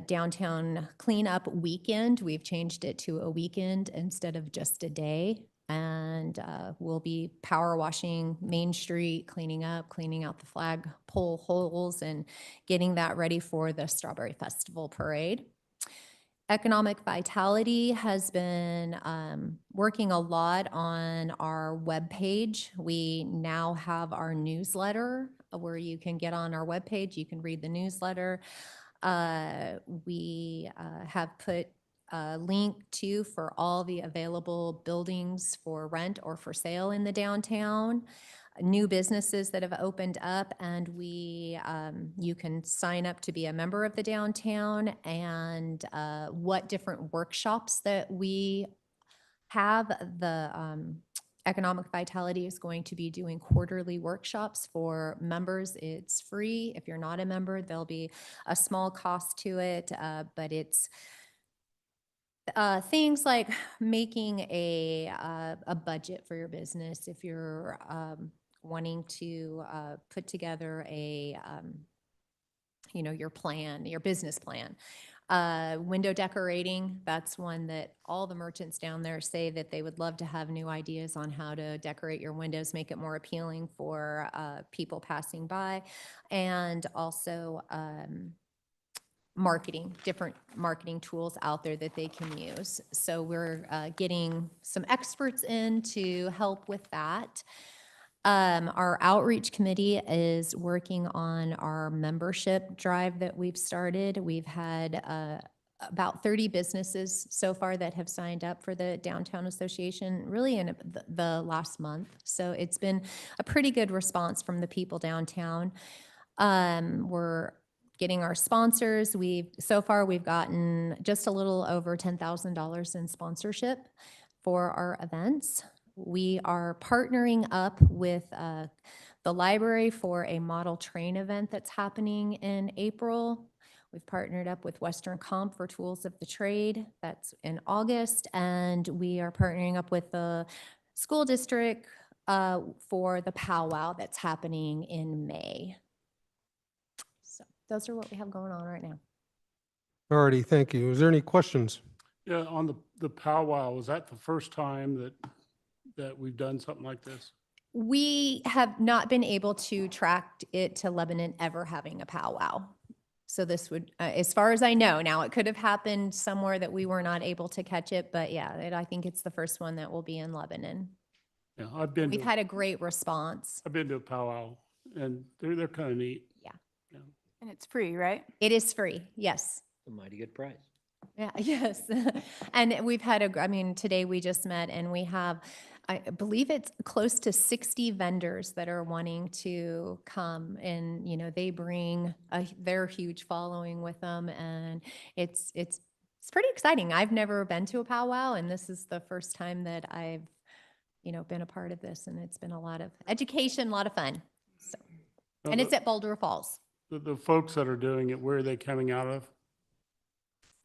downtown cleanup weekend. We've changed it to a weekend instead of just a day. And we'll be power washing Main Street, cleaning out the flagpole holes and getting that ready for the Strawberry Festival Parade. Economic Vitality has been working a lot on our webpage. We now have our newsletter where you can get on our webpage, you can read the newsletter. We have put a link to for all the available buildings for rent or for sale in the downtown, new businesses that have opened up, and you can sign up to be a member of the downtown, and what different workshops that we have. The Economic Vitality is going to be doing quarterly workshops for members. It's free. If you're not a member, there'll be a small cost to it, but it's things like making a budget for your business. If you're wanting to put together your plan, your business plan. Window decorating, that's one that all the merchants down there say that they would love to have new ideas on how to decorate your windows, make it more appealing for people passing by. And also different marketing tools out there that they can use. So we're getting some experts in to help with that. Our outreach committee is working on our membership drive that we've started. We've had about 30 businesses so far that have signed up for the Downtown Association really in the last month. So it's been a pretty good response from the people downtown. We're getting our sponsors. So far we've gotten just a little over $10,000 in sponsorship for our events. We are partnering up with the library for a model train event that's happening in April. We've partnered up with Western Comp for Tools of the Trade. That's in August. And we are partnering up with the school district for the powwow that's happening in May. So those are what we have going on right now. Alrighty, thank you. Is there any questions? Yeah, on the powwow, is that the first time that we've done something like this? We have not been able to track it to Lebanon ever having a powwow. So this would, as far as I know, now it could have happened somewhere that we were not able to catch it, but yeah, I think it's the first one that will be in Lebanon. Yeah, We've had a great response. I've been to a powwow and they're kind of neat. Yeah. And it's free, right? It is free, yes. A mighty good price. Yeah, yes. And we've had today we just met and we have, I believe it's close to 60 vendors that are wanting to come, and, they bring their huge following with them, and it's pretty exciting. I've never been to a powwow, and this is the first time that I've been a part of this, and it's been a lot of education, a lot of fun. So, Now, and it's at Boulder Falls. the folks that are doing it, where are they coming out of?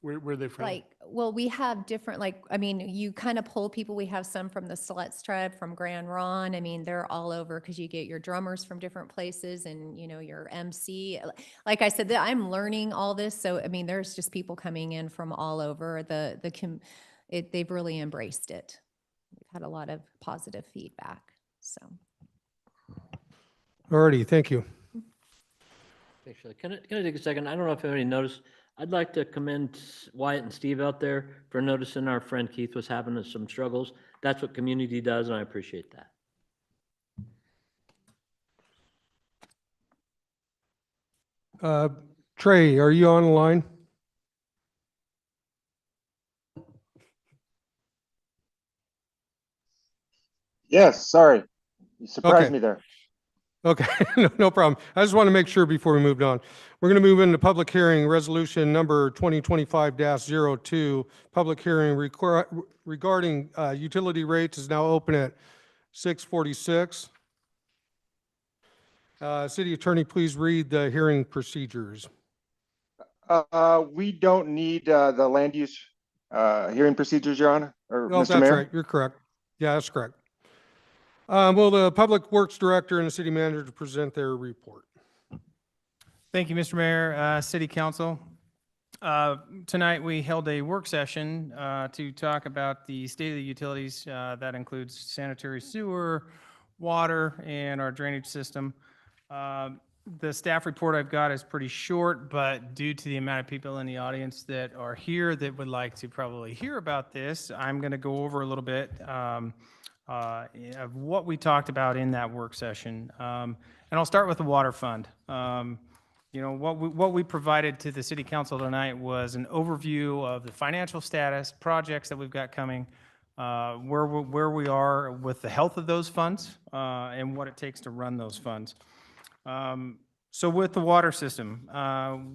Where are they from? Well, we have different, you kind of pull people. We have some from the Sluts Tribe, from Grand Ron. I mean, they're all over because you get your drummers from different places and, your MC. Like I said, I'm learning all this. So, I mean, there's just people coming in from all over. They've really embraced it. We've had a lot of positive feedback, so. Alrighty, thank you. Actually, can I take a second? I don't know if anybody noticed. I'd like to commend Wyatt and Steve out there for noticing our friend Keith was having some struggles. That's what community does, and I appreciate that. Trey, are you on the line? Yes, sorry. You surprised Okay. me there. Okay, no problem. I just want to make sure before we moved on. We're going to move into public hearing, resolution number 2025-02. Public hearing regarding utility rates is now open at 6:46. City Attorney, please read the hearing procedures. We don't need the land use hearing procedures, Your Honor, or No, Mr. that's Mayor? right. You're correct. Yeah, that's correct. Will the Public Works Director and the City Manager to present their report? Thank you, Mr. Mayor, City Council. Tonight, we held a work session to talk about the state of the utilities. That includes sanitary sewer, water, and our drainage system. The staff report I've got is pretty short, but due to the amount of people in the audience that are here that would like to probably hear about this, I'm going to go over a little bit of what we talked about in that work session. And I'll start with the water fund. What we provided to the City Council tonight was an overview of the financial status, projects that we've got coming, where we are with the health of those funds, and what it takes to run those funds. So with the water system,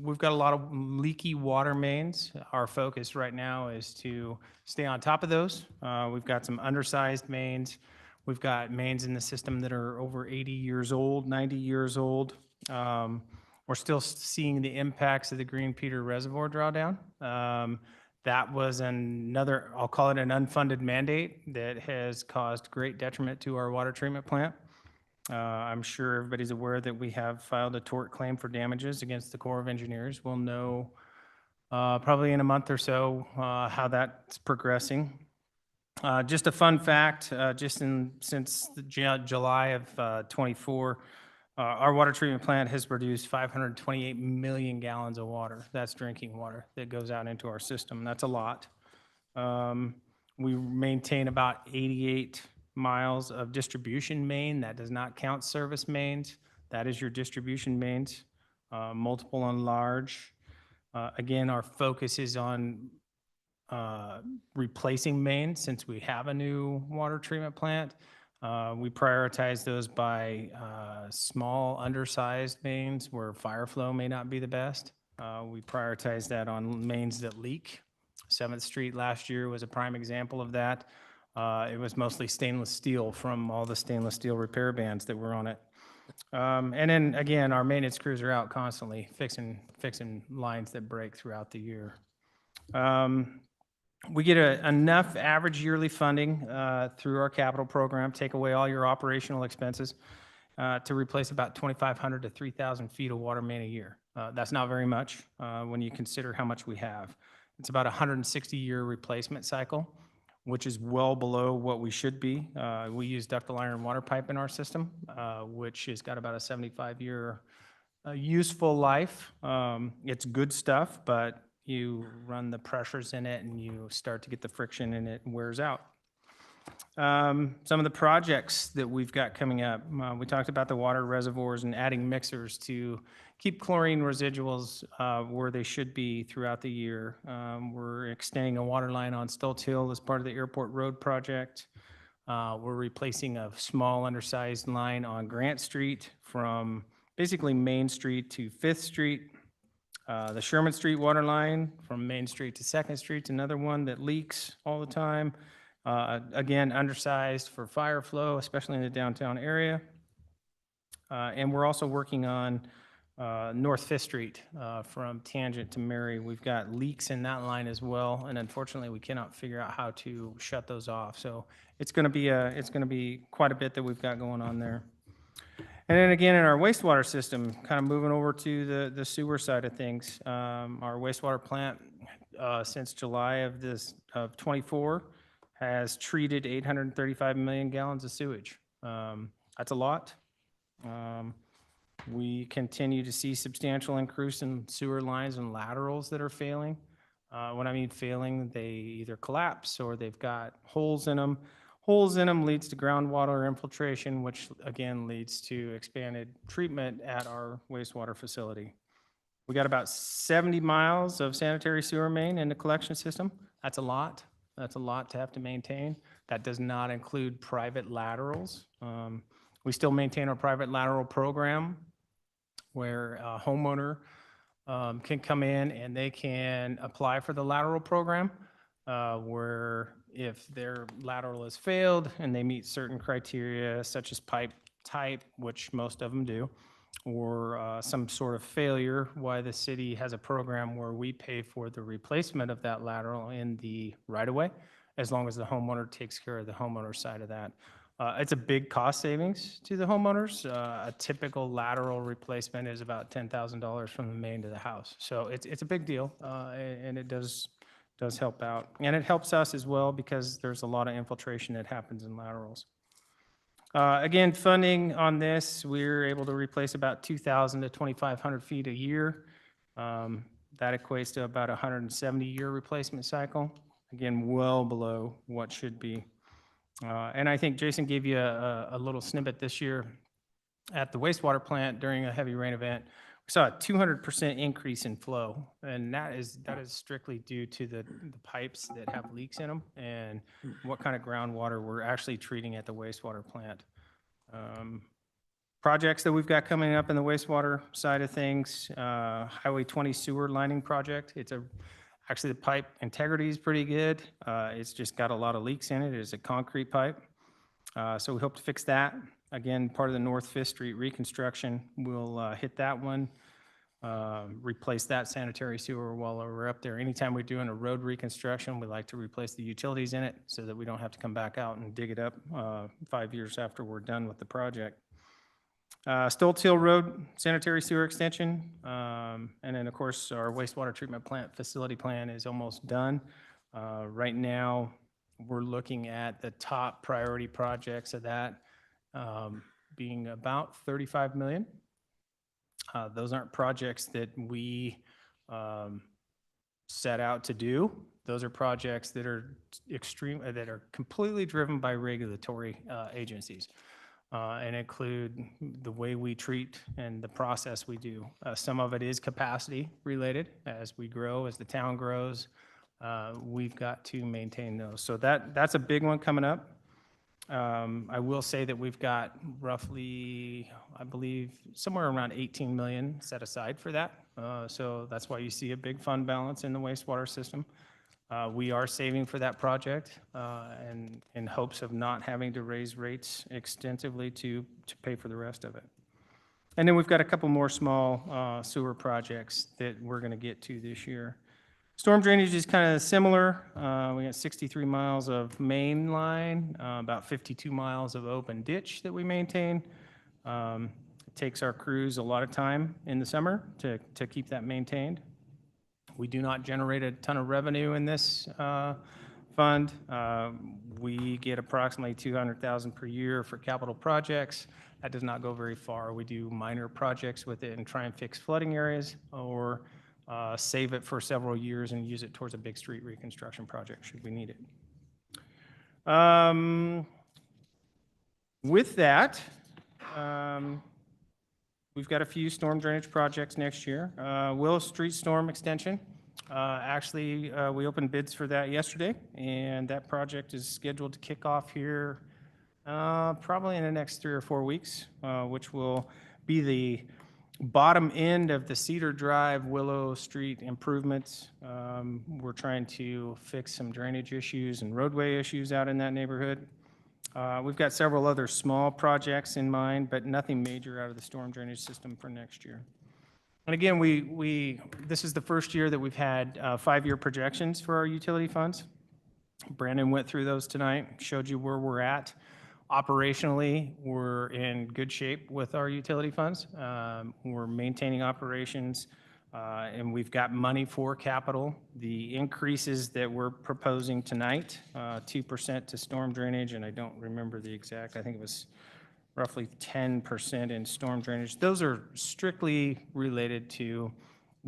we've got a lot of leaky water mains. Our focus right now is to stay on top of those. We've got some undersized mains. We've got mains in the system that are over 80 years old, 90 years old. We're still seeing the impacts of the Green Peter Reservoir drawdown. That was another, I'll call it an unfunded mandate that has caused great detriment to our water treatment plant. I'm sure everybody's aware that we have filed a tort claim for damages against the Corps of Engineers. We'll know probably in a month or so how that's progressing. Just a fun fact, since July of 24, our water treatment plant has produced 528 million gallons of water. That's drinking water that goes out into our system. That's a lot. We maintain about 88 miles of distribution main. That does not count service mains. That is your distribution mains, multiple and large. Again, our focus is on replacing mains since we have a new water treatment plant. We prioritize those by small, undersized mains where fire flow may not be the best. We prioritize that on mains that leak. 7th Street last year was a prime example of that. It was mostly stainless steel from all the stainless steel repair bands that were on it. And then again, our maintenance crews are out constantly fixing lines that break throughout the year. We get enough average yearly funding through our capital program, take away all your operational expenses, to replace about 2,500 to 3,000 feet of water main a year. That's not very much when you consider how much we have. It's about a 160-year replacement cycle, which is well below what we should be. We use ductile iron water pipe in our system, which has got about a 75-year useful life. It's good stuff, but you run the pressures in it and you start to get the friction and it wears out. Some of the projects that we've got coming up, we talked about the water reservoirs and adding mixers to keep chlorine residuals where they should be throughout the year. We're extending a water line on Stoltz Hill as part of the Airport Road project. We're replacing a small undersized line on Grant Street from basically Main Street to 5th Street. The Sherman Street water line from Main Street to 2nd Street is another one that leaks all the time. Again, undersized for fire flow, especially in the downtown area. And we're also working on North Fifth Street from Tangent to Mary. We've got leaks in that line as well, and unfortunately, we cannot figure out how to shut those off. So it's going to be quite a bit that we've got going on there. And then again, in our wastewater system, kind of moving over to the sewer side of things, our wastewater plant since July of 24 has treated 835 million gallons of sewage. That's a lot. We continue to see substantial increase in sewer lines and laterals that are failing. When I mean failing, they either collapse or they've got holes in them. Holes in them leads to groundwater infiltration, which again leads to expanded treatment at our wastewater facility. We got about 70 miles of sanitary sewer main in the collection system. That's a lot. That's a lot to have to maintain. That does not include private laterals. We still maintain our private lateral program where a homeowner can come in and they can apply for the lateral program, where if their lateral has failed and they meet certain criteria such as pipe type, which most of them do, or some sort of failure, why the city has a program where we pay for the replacement of that lateral in the right-of-way, as long as the homeowner takes care of the homeowner side of that. It's a big cost savings to the homeowners. A typical lateral replacement is about $10,000 from the main to the house. So it's a big deal, and it does help out. And it helps us as well because there's a lot of infiltration that happens in laterals. Again, funding on this, we're able to replace about 2,000 to 2,500 feet a year. That equates to about a 170-year replacement cycle. Again, well below what should be. And I think Jason gave you a little snippet this year at the wastewater plant during a heavy rain event. We saw a 200% increase in flow, and that is strictly due to the pipes that have leaks in them and what kind of groundwater we're actually treating at the wastewater plant. Projects that we've got coming up in the wastewater side of things, Highway 20 sewer lining project. Actually, the pipe integrity is pretty good. It's just got a lot of leaks in it. It is a concrete pipe. So we hope to fix that. Again, part of the North Fifth Street reconstruction. We'll hit that one, replace that sanitary sewer while we're up there. Anytime we're doing a road reconstruction, we like to replace the utilities in it so that we don't have to come back out and dig it up 5 years after we're done with the project. Stoltz Hill Road sanitary sewer extension, and then of course our wastewater treatment plant facility plan is almost done. Right now, we're looking at the top priority projects of that being about 35 million. Those aren't projects that we set out to do. Those are projects that are completely driven by regulatory agencies. And include the way we treat and the process we do. Some of it is capacity related. As we grow, as the town grows, we've got to maintain those. So that's a big one coming up. I will say that we've got roughly, I believe, somewhere around 18 million set aside for that. So that's why you see a big fund balance in the wastewater system. We are saving for that project and in hopes of not having to raise rates extensively to pay for the rest of it. And then we've got a couple more small sewer projects that we're going to get to this year. Storm drainage is kind of similar. We got 63 miles of main line, about 52 miles of open ditch that we maintain. It takes our crews a lot of time in the summer to keep that maintained. We do not generate a ton of revenue in this fund. We get approximately $200,000 per year for capital projects. That does not go very far. We do minor projects with it and try and fix flooding areas or save it for several years and use it towards a big street reconstruction project should we need it. With that, we've got a few storm drainage projects next year. Willow Street Storm Extension. Actually, we opened bids for that yesterday, and that project is scheduled to kick off here probably in the next 3 or 4 weeks, which will be the bottom end of the Cedar Drive, Willow Street improvements. We're trying to fix some drainage issues and roadway issues out in that neighborhood. We've got several other small projects in mind, but nothing major out of the storm drainage system for next year. And again, this is the first year that we've had 5-year projections for our utility funds. Brandon went through those tonight, showed you where we're at. Operationally, we're in good shape with our utility funds. We're maintaining operations, and we've got money for capital. The increases that we're proposing tonight, 2% to storm drainage, and I don't remember the exact, I think it was roughly 10% in storm drainage. Those are strictly related to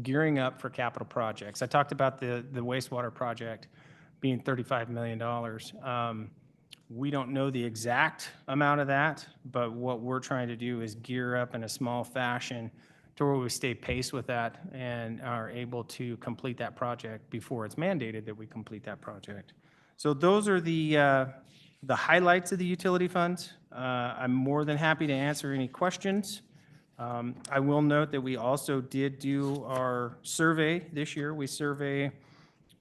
gearing up for capital projects. I talked about the wastewater project being $35 million. We don't know the exact amount of that, but what we're trying to do is gear up in a small fashion to where we stay pace with that and are able to complete that project before it's mandated that we complete that project. So those are the highlights of the utility funds. I'm more than happy to answer any questions. I will note that we also did do our survey this year. We survey,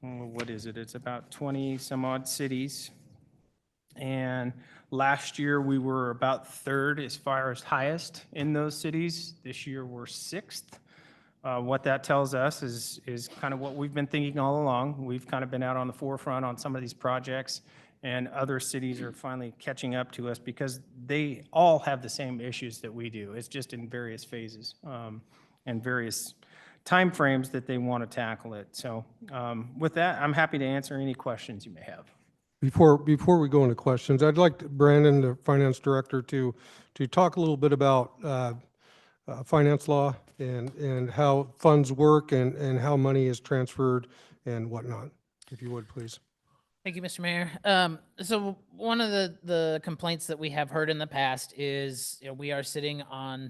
what is it? It's about 20 some odd cities. And last year we were about third as far as highest in those cities. This year we're sixth. What that tells us is kind of what we've been thinking all along. We've kind of been out on the forefront on some of these projects, and other cities are finally catching up to us because they all have the same issues that we do. It's just in various phases and various timeframes that they want to tackle it. So with that, I'm happy to answer any questions you may have. Before we go into questions, I'd like Brandon, the finance director, to talk a little bit about finance law and how funds work and how money is transferred and whatnot, if you would, please. Thank you, Mr. Mayor. So one of the complaints that we have heard in the past is, we are sitting on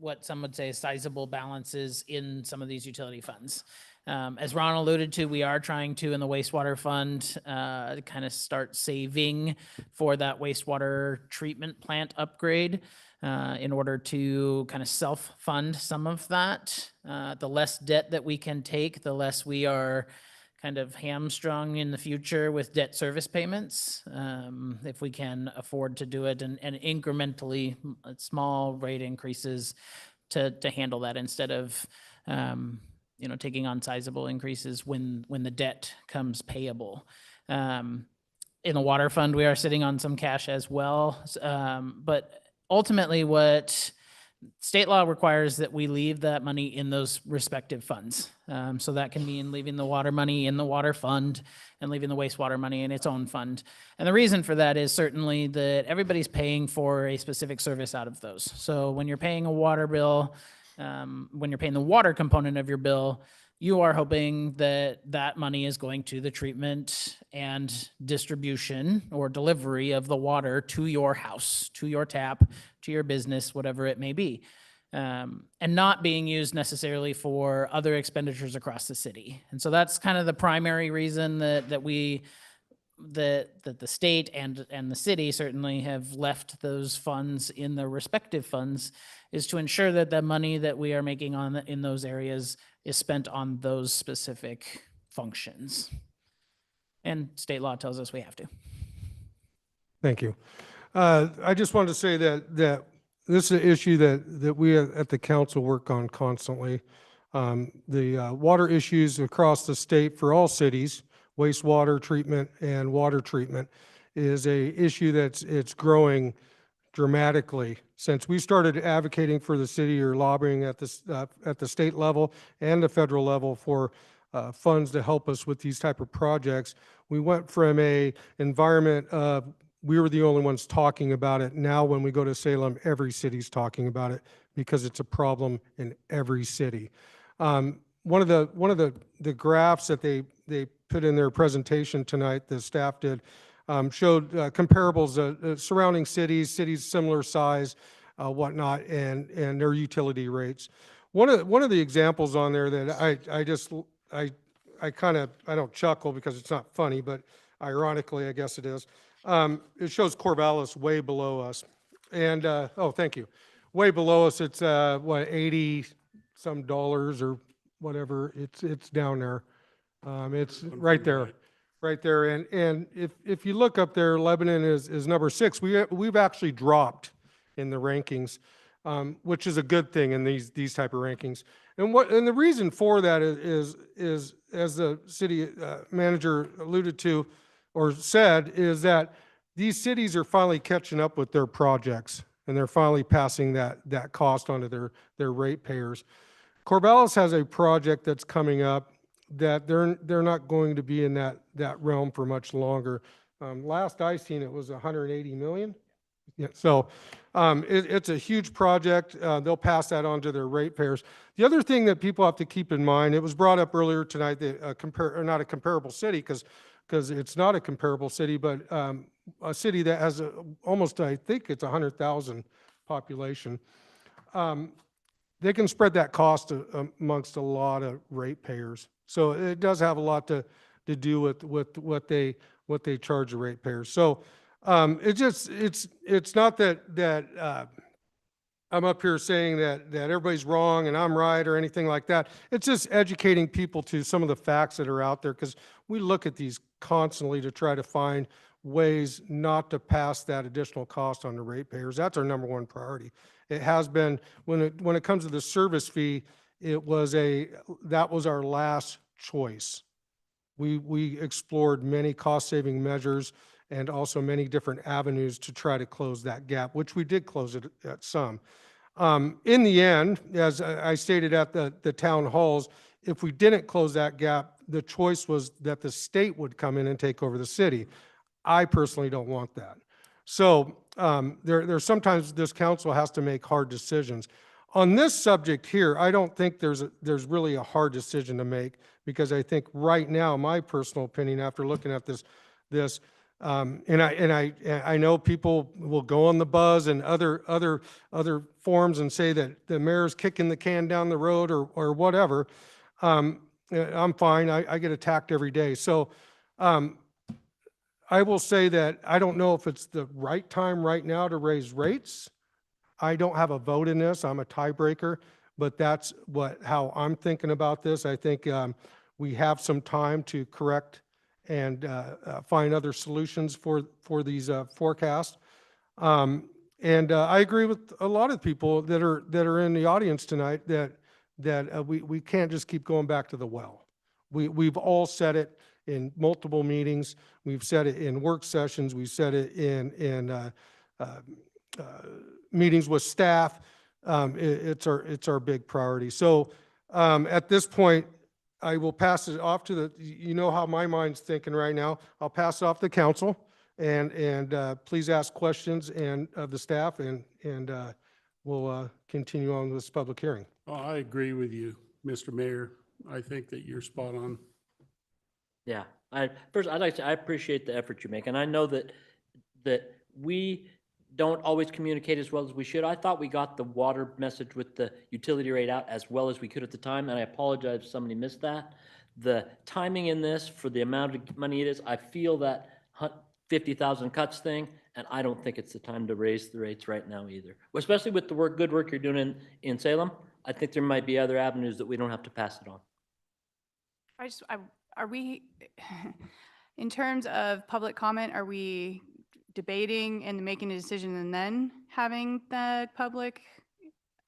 what some would say sizable balances in some of these utility funds. As Ron alluded to, we are trying to, in the wastewater fund, kind of start saving for that wastewater treatment plant upgrade in order to kind of self-fund some of that. The less debt that we can take, the less we are kind of hamstrung in the future with debt service payments. If we can afford to do it and incrementally small rate increases to handle that instead of taking on sizable increases when the debt comes payable. In the water fund, we are sitting on some cash as well. But ultimately, what state law requires that we leave that money in those respective funds. So that can mean leaving the water money in the water fund and leaving the wastewater money in its own fund. And the reason for that is certainly that everybody's paying for a specific service out of those. So when you're paying a water bill, when you're paying the water component of your bill, you are hoping that that money is going to the treatment and distribution or delivery of the water to your house, to your tap, to your business, whatever it may be, and not being used necessarily for other expenditures across the city. And so that's kind of the primary reason that the state and the city certainly have left those funds in their respective funds, is to ensure that the money that we are making in those areas is spent on those specific functions. And state law tells us we have to. Thank you. I just wanted to say that this is an issue that we at the council work on constantly. The water issues across the state for all cities, wastewater treatment and water treatment, is a issue it's growing dramatically. Since we started advocating for the city or lobbying at the state level and the federal level for funds to help us with these type of projects, we went from a environment of we were the only ones talking about it. Now when we go to Salem, every city's talking about it because it's a problem in every city. One of the graphs that they put in their presentation tonight, the staff did, showed comparables surrounding cities similar size, whatnot, and their utility rates. One of the examples on there that I don't chuckle because it's not funny, but ironically, I guess it is. It shows Corvallis way below us. And, oh, thank you. way below us. It's, what, 80 some dollars or whatever. It's down there. It's right there, right there. And if you look up there, Lebanon is number 6. We've actually dropped in the rankings, which is a good thing in these type of rankings. And the reason for that is as the city manager alluded to or said, is that these cities are finally catching up with their projects, and they're finally passing that cost onto their ratepayers. Corvallis has a project that's coming up that they're not going to be in that realm for much longer. Last I seen, it was 180 million. Yeah, so it's a huge project. They'll pass that on to their ratepayers. The other thing that people have to keep in mind, it was brought up earlier tonight, that not a comparable city, because it's not a comparable city, but a city that has almost, I think it's 100,000 population. They can spread that cost amongst a lot of ratepayers. So it does have a lot to do with what they charge the ratepayers. So it's not that I'm up here saying that everybody's wrong and I'm right or anything like that. It's just educating people to some of the facts that are out there, because we look at these constantly to try to find ways not to pass that additional cost on the ratepayers. That's our number one priority. It has been, when it comes to the service fee, that was our last choice. We explored many cost-saving measures and also many different avenues to try to close that gap, which we did close it at some. In the end, as I stated at the town halls, if we didn't close that gap, the choice was that the state would come in and take over the city. I personally don't want that. So there's sometimes this council has to make hard decisions. On this subject here, I don't think there's really a hard decision to make, because I think right now, my personal opinion, after looking at this, and I know people will go on the buzz and other forums and say that the mayor's kicking the can down the road or whatever. I'm fine. I get attacked every day. So I will say that I don't know if it's the right time right now to raise rates. I don't have a vote in this. I'm a tiebreaker, but that's how I'm thinking about this. I think we have some time to correct and find other solutions for these forecasts. And I agree with a lot of people that are in the audience tonight that we can't just keep going back to the well. We've all said it in multiple meetings. We've said it in work sessions. We've said it in meetings with staff. It's our big priority. So at this point, I will pass it off to you know how my mind's thinking right now. I'll pass it off to council, and please ask questions of the staff, and we'll continue on with this public hearing. Oh, I agree with you, Mr. Mayor. I think that you're spot on. Yeah, first, I'd like to, I appreciate the effort you make, and I know that we don't always communicate as well as we should. I thought we got the water message with the utility rate out as well as we could at the time, and I apologize if somebody missed that. The timing in this, for the amount of money it is, I feel that 50,000 cuts thing, and I don't think it's the time to raise the rates right now either. Especially with the good work you're doing in Salem, I think there might be other avenues that we don't have to pass it on. Are we, in terms of public comment, are we debating and making a decision and then having the public?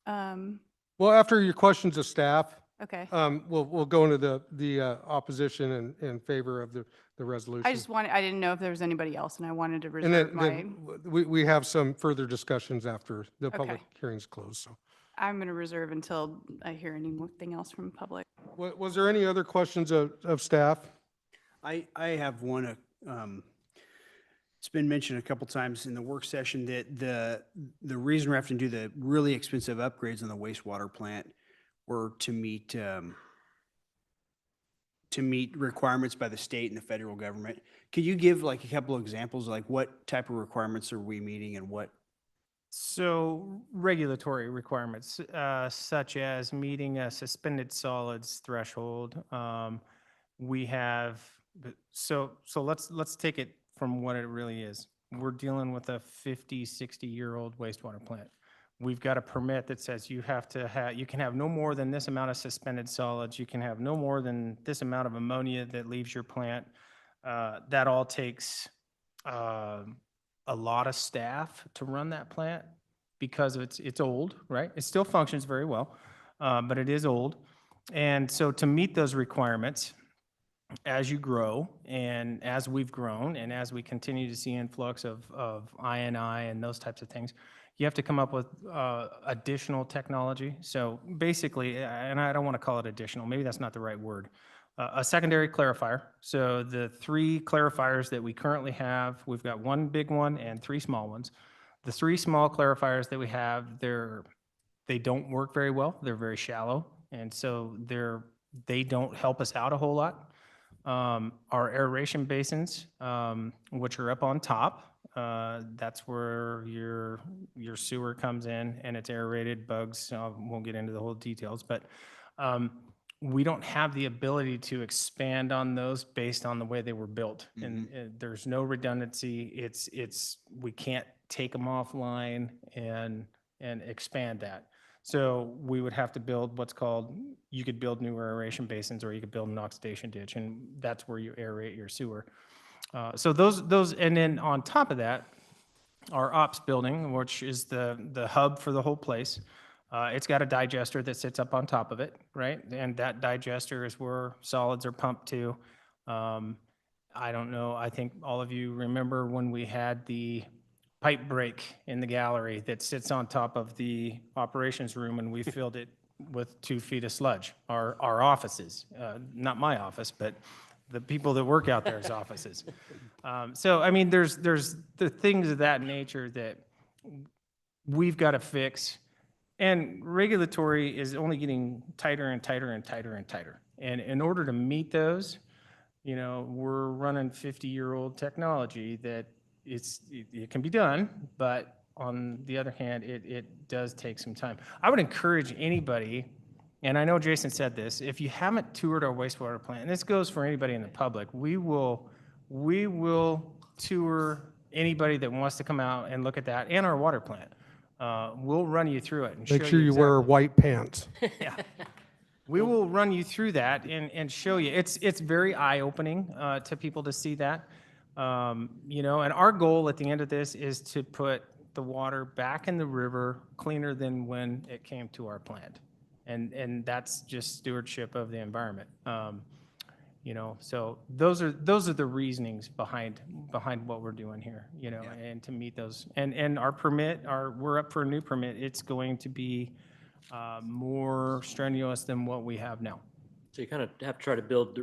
Well, after your questions of staff, Okay. we'll go into the opposition in favor of the resolution. I didn't know if there was anybody else, and I wanted to And reserve then we have some further discussions after the public hearing's closed. So I'm going to reserve until I hear anything else from the public. was there any other questions of staff? I have one. It's been mentioned a couple times in the work session that the reason we're having to do the really expensive upgrades on the wastewater plant were to meet requirements by the state and the federal government. Could you give like a couple of examples, like what type of requirements are we meeting and what? So regulatory requirements, such as meeting a suspended solids threshold. We have, so let's take it from what it really is. We're dealing with a 50, 60-year-old wastewater plant. we've got a permit that says you have to have, you can have no more than this amount of suspended solids, you can have no more than this amount of ammonia that leaves your plant. That all takes a lot of staff to run that plant because it's old, right? It still functions very well, but it is old. And so to meet those requirements, as you grow and as we've grown and as we continue to see influx of I&I and those types of things, you have to come up with additional technology. So basically, and I don't want to call it additional, maybe that's not the right word, a secondary clarifier. So the 3 clarifiers that we currently have, we've got 1 big one and 3 small ones. The 3 small clarifiers that we have, they don't work very well. They're very shallow, and so they don't help us out a whole lot. Our aeration basins, which are up on top, that's where your sewer comes in and it's aerated. Bugs, won't get into the whole details, but we don't have the ability to expand on those based on the way they were built. And there's no redundancy. We can't take them offline and expand that. So we would have to build what's called, you could build new aeration basins or you could build an oxidation ditch, and that's where you aerate your sewer. So those, and then on top of that, our ops building, which is the hub for the whole place, it's got a digester that sits up on top of it, right? And that digester is where solids are pumped to. I don't know, I think all of you remember when we had the pipe break in the gallery that sits on top of the operations room, and we filled it with 2 feet of sludge. Our offices, not my office, but the people that work out there's offices. So, I mean, there's the things of that nature that we've got to fix. And regulatory is only getting tighter and tighter and tighter and tighter. And in order to meet those, you know, we're running 50-year-old technology that it can be done, but on the other hand, it does take some time. I would encourage anybody, and I know Jason said this, if you haven't toured our wastewater plant, and this goes for anybody in the public, we will tour anybody that wants to come out and look at that and our water plant. We'll run you through it and show you Make sure you wear exactly. white pants. Yeah. We will run you through that and show you. It's very eye-opening to people to see that. You know, and our goal at the end of this is to put the water back in the river cleaner than when it came to our plant. And that's just stewardship of the environment. You know, so those are the reasonings behind what we're doing here, you know, and to meet those. And our permit, we're up for a new permit. It's going to be more strenuous than what we have now. So you kind of have to try to build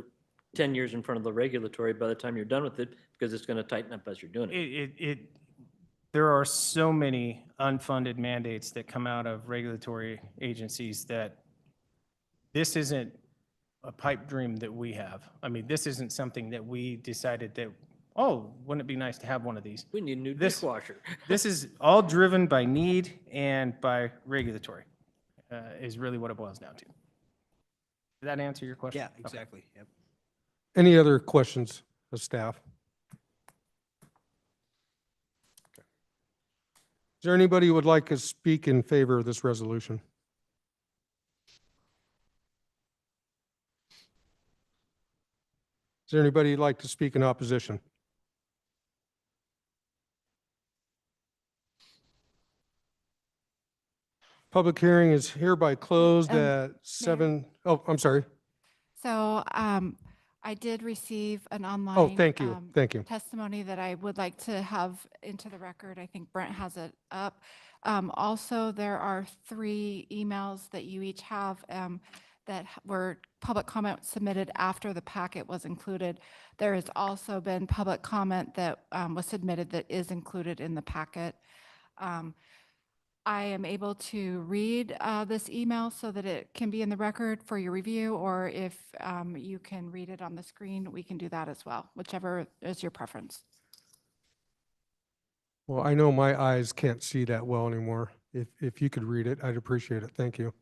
10 years in front of the regulatory by the time you're done with it, because it's going to tighten up as you're doing it. There are so many unfunded mandates that come out of regulatory agencies that this isn't a pipe dream that we have. I mean, this isn't something that we decided that, oh, wouldn't it be nice to have one of these? We need a new dishwasher. This is all driven by need and by regulatory, is really what it boils down to. Did that answer your question? Yeah, exactly. Yep. Any other questions of staff? Is there anybody who would like to speak in favor of this resolution? Is there anybody who'd like to speak in opposition? Public hearing is hereby closed at 7, oh, I'm sorry. So I did receive an online. Oh, thank you, thank you. Testimony that I would like to have into the record. I think Brent has it up. Also, there are 3 emails that you each have that were public comment submitted after the packet was included. There has also been public comment that was submitted that is included in the packet. I am able to read this email so that it can be in the record for your review, or if you can read it on the screen, we can do that as well, whichever is your preference. Well, I know my eyes can't see that well anymore. If you could read it, I'd appreciate it. Thank you.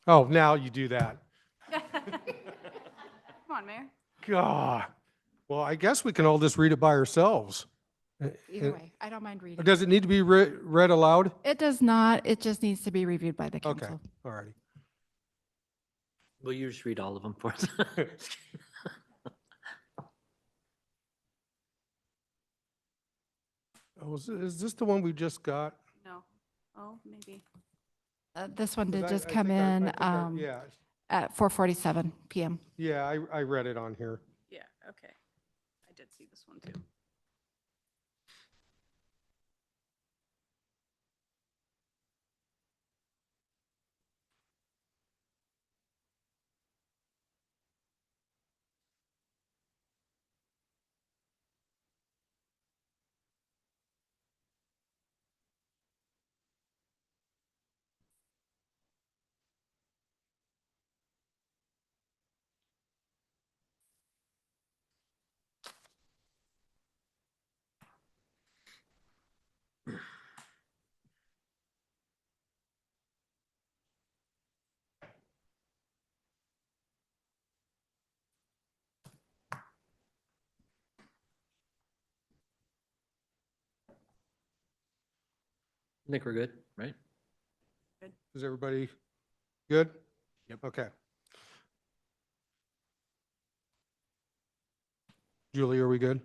Oh, now you do that. Come on, Mayor. God. Well, I guess we can all just read it by ourselves Either way, I don't mind reading. Does it need to be read aloud? It does not. It just needs to be reviewed by the Okay, council. all righty. Will you just read all of them for us? Oh, is this the one we just got? No. Oh, maybe. This one 'Cause did I- just I come think I- I in think Yeah, at 4:47 PM. yeah, I read it on here. Yeah, okay. I did see this one too. I think we're good, right? Is everybody good? Yep. Okay. Julie, are we good?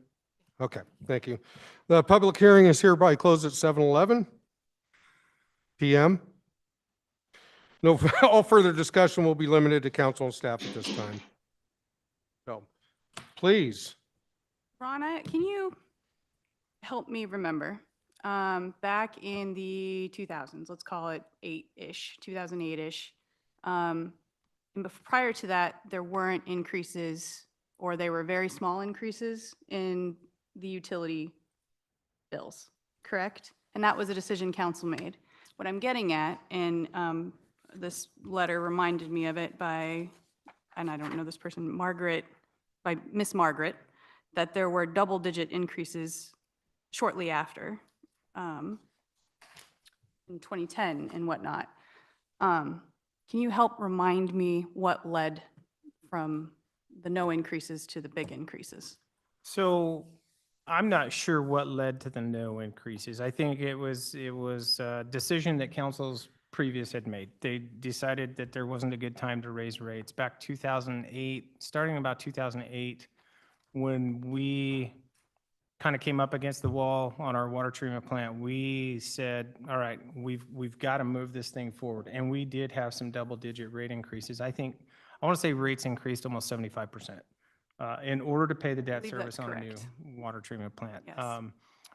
Okay, thank you. The public hearing is hereby closed at 7:11 PM. No, all further discussion will be limited to council and staff at this time. So, please. Rana, can you help me remember? Back in the 2000s, let's call it 8-ish, 2008-ish. And prior to that, there weren't increases, or they were very small increases in the utility bills, correct? And that was a decision council made. What I'm getting at, and this letter reminded me of it by, and I don't know this person, Margaret, by Miss Margaret, that there were double-digit increases shortly after, in 2010 and whatnot. Can you help remind me what led from the no increases to the big increases? So I'm not sure what led to the no increases. I think it was a decision that councils previous had made. They decided that there wasn't a good time to raise rates. Back 2008, starting about 2008, when we kind of came up against the wall on our water treatment plant, we said, all right, we've got to move this thing forward. And we did have some double-digit rate increases. I want to say rates increased almost 75%. In order to pay the debt believe service that's on a new correct. water treatment plant. Yes.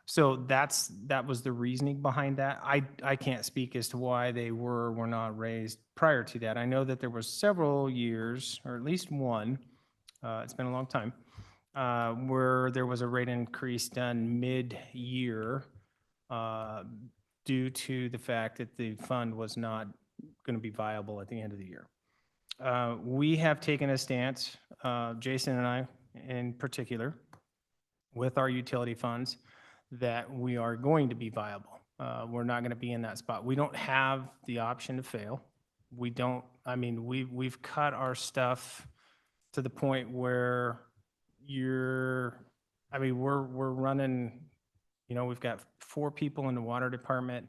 So that was the reasoning behind that. I can't speak as to why they were not raised prior to that. I know that there was several years, or at least one, it's been a long time, where there was a rate increase done mid-year due to the fact that the fund was not going to be viable at the end of the year. We have taken a stance, Jason and I in particular, with our utility funds, that we are going to be viable. We're not going to be in that spot. We don't have the option to fail. We've cut our stuff to the point where we're running, we've got 4 people in the water department.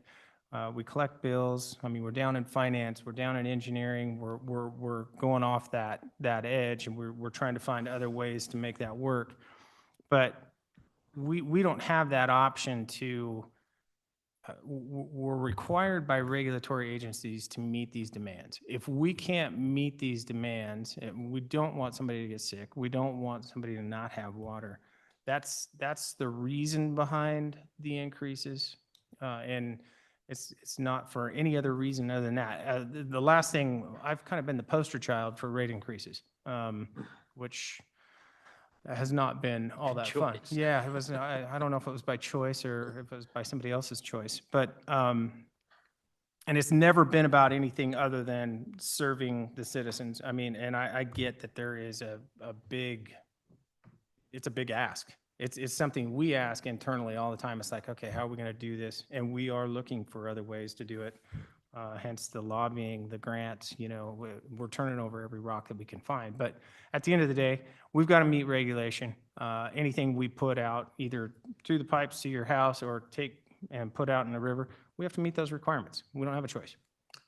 We collect bills. We're down in finance, we're down in engineering, we're going off that edge, and we're trying to find other ways to make that work. But we don't have that option to, we're required by regulatory agencies to meet these demands. If we can't meet these demands, we don't want somebody to get sick, we don't want somebody to not have water. That's the reason behind the increases. And it's not for any other reason other than that. The last thing, I've kind of been the poster child for rate increases, which has not been all that fun. Choice. Yeah, it was, I don't know if it was by choice or if it was by somebody else's choice, but, and it's never been about anything other than serving the citizens. And I get that there is it's a big ask. It's something we ask internally all the time. It's like, okay, how are we going to do this? And we are looking for other ways to do it. Hence the lobbying, the grants, we're turning over every rock that we can find. But at the end of the day, we've got to meet regulation. anything we put out either through the pipes to your house or take and put out in the river, we have to meet those requirements. We don't have a choice.